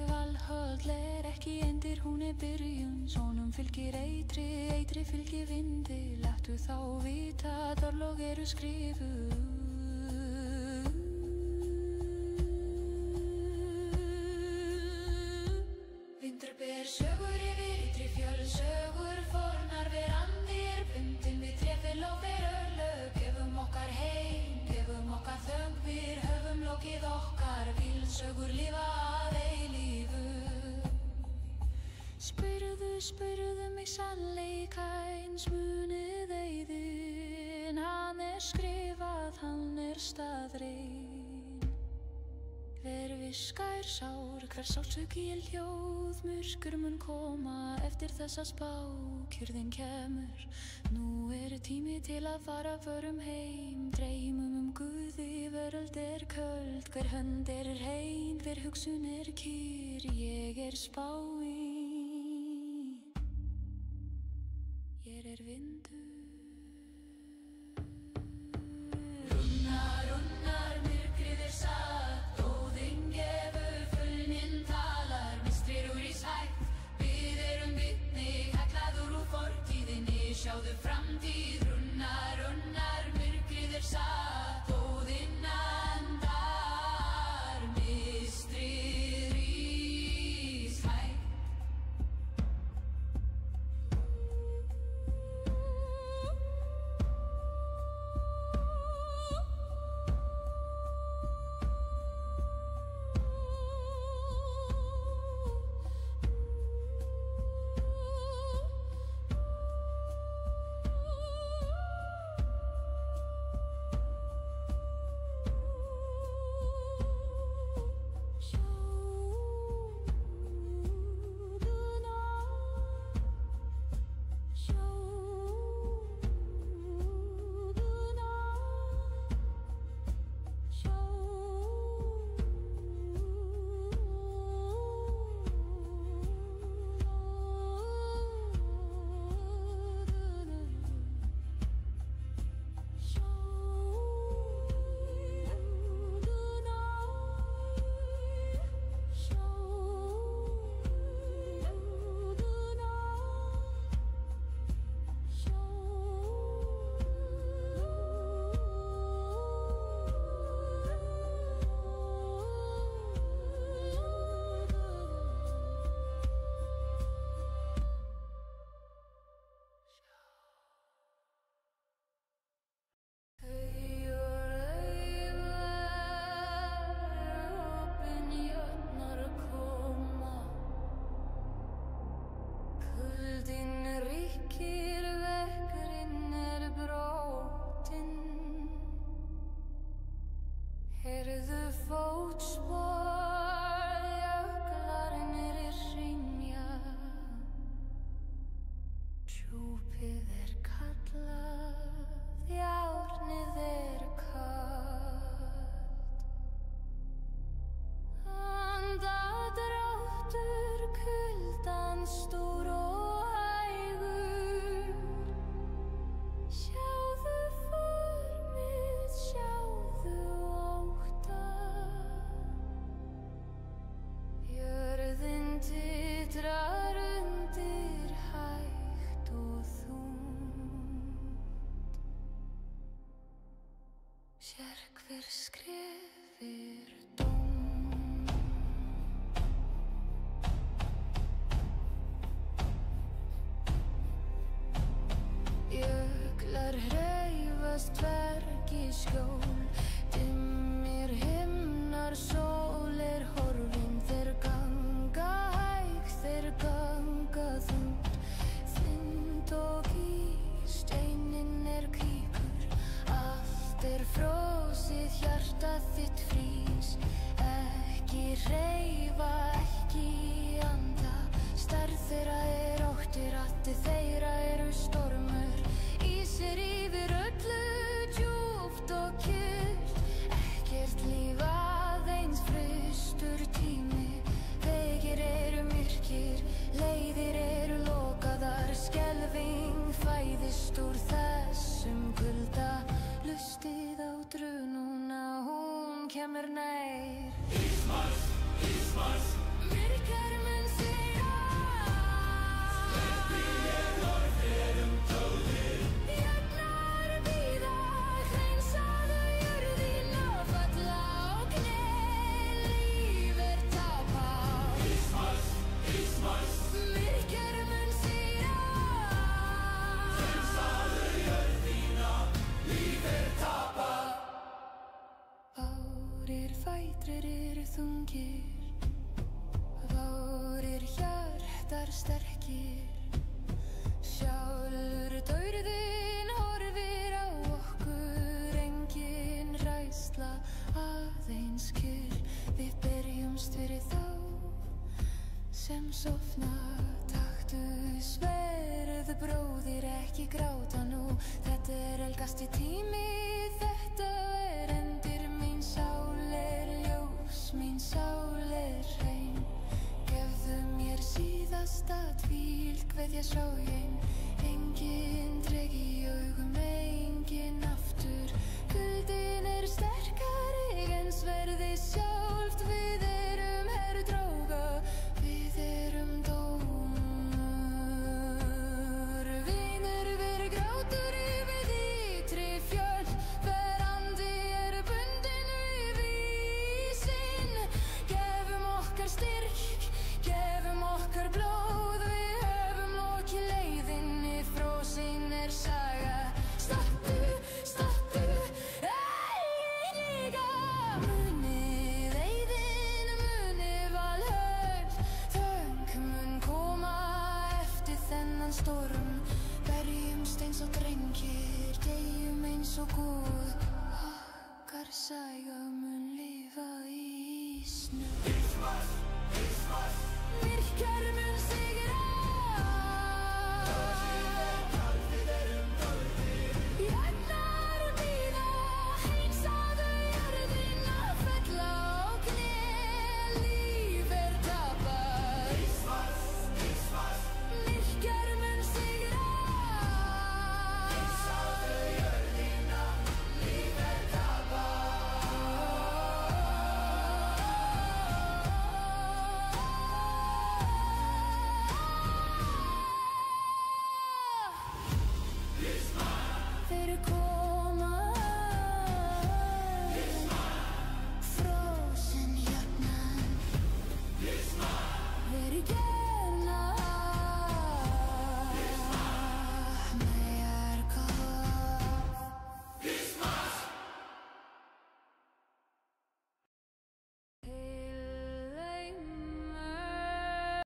Valhöll ekki endir hún byrjun Sónum fylgir eitri fylgir vindi Láttu þá vita dorlóg eru skrifuð Vindur ber sögur yfir ytri fjöll sögur fornar við randir bundin við trefil og fyrir örlög gefum okkar heim, gefum okkar þögn við höfum lokið okkar vilsögur lifa að eilífu Spurðu mig sannleikans munið eyðin hann skrifað, hann staðrein Hver viskar sár, hver sársauki hljóð myrkur mun koma eftir þessa spá kyrrðin kemur Nú tími til að fara förum heim dreymum Guði veröld köld hver hönd hrein, hver hugsun kyrr ég spáin Ég vindur Runnar myrkrið satt óðinn gefur fullminn talar mistrir úr í svætt við erum vitni kallaður úr fortíðinni sjáðu framtíð runnar myrkrið satt óðinn andar sér hver skrifir dóm. Jöklar hreyfast hvergi skjól, dimmir himnar, sól horfin. Þeir ganga hægt, þeir ganga þungt, þynd og í steininn kríkur. Allt frósið, hjartað þitt frýs, ekki hreyfa, ekki anda. Stærð þeirra ótti, raddir þeirra stormur. Ísir yfir öllu, djúpt og kyrrt, ekkert líf aðeins frystur tími. Vegir myrkir, leiðir lokaðar, skelfing fæðist úr þessum kulda. Lustið á drununa, hún kemur nær. Ísmars, Ísmars, Myrkar mun segja, sleppi orðir tóðir. Jafnar bíða, hreinsaðu jörðina, falla á kné, líf tapað. Ísmars, Ísmars, Myrkar mun segja, hreinsaðu jörðina, líf tapað. Bárir fætrir þungir, bárir hjartar sterkir. Sjálfur dauðinn horfir á okkur, engin hræðsla, aðeins kyrr. Við berjumst fyrir þá sem sofna. Taktu sverð, bróðir, ekki gráta nú. Þetta helgasti tími, þetta endir. Mín sál ljós, mín sál hrein. Gefðu mér síðasta hvíld, kveðja sorgin. Engin dreg í augum, engin aftur. Kuldinn sterkari en sverðið sjálft. Við herdróga, við dómur. Vinur, við grátur yfir ytri fjöll. Hver andi bundinn við vísinn. Gefum okkar styrk, gefum okkar blóð. Við höfum lokið leiðinni, frosin saga. Stattu, stattu, eigin líka. Munið eyðin, munið valhöll. Þögn mun koma eftir þennan storm. Berjumst eins og drengir, deyjum eins og Guð. Okkar saga.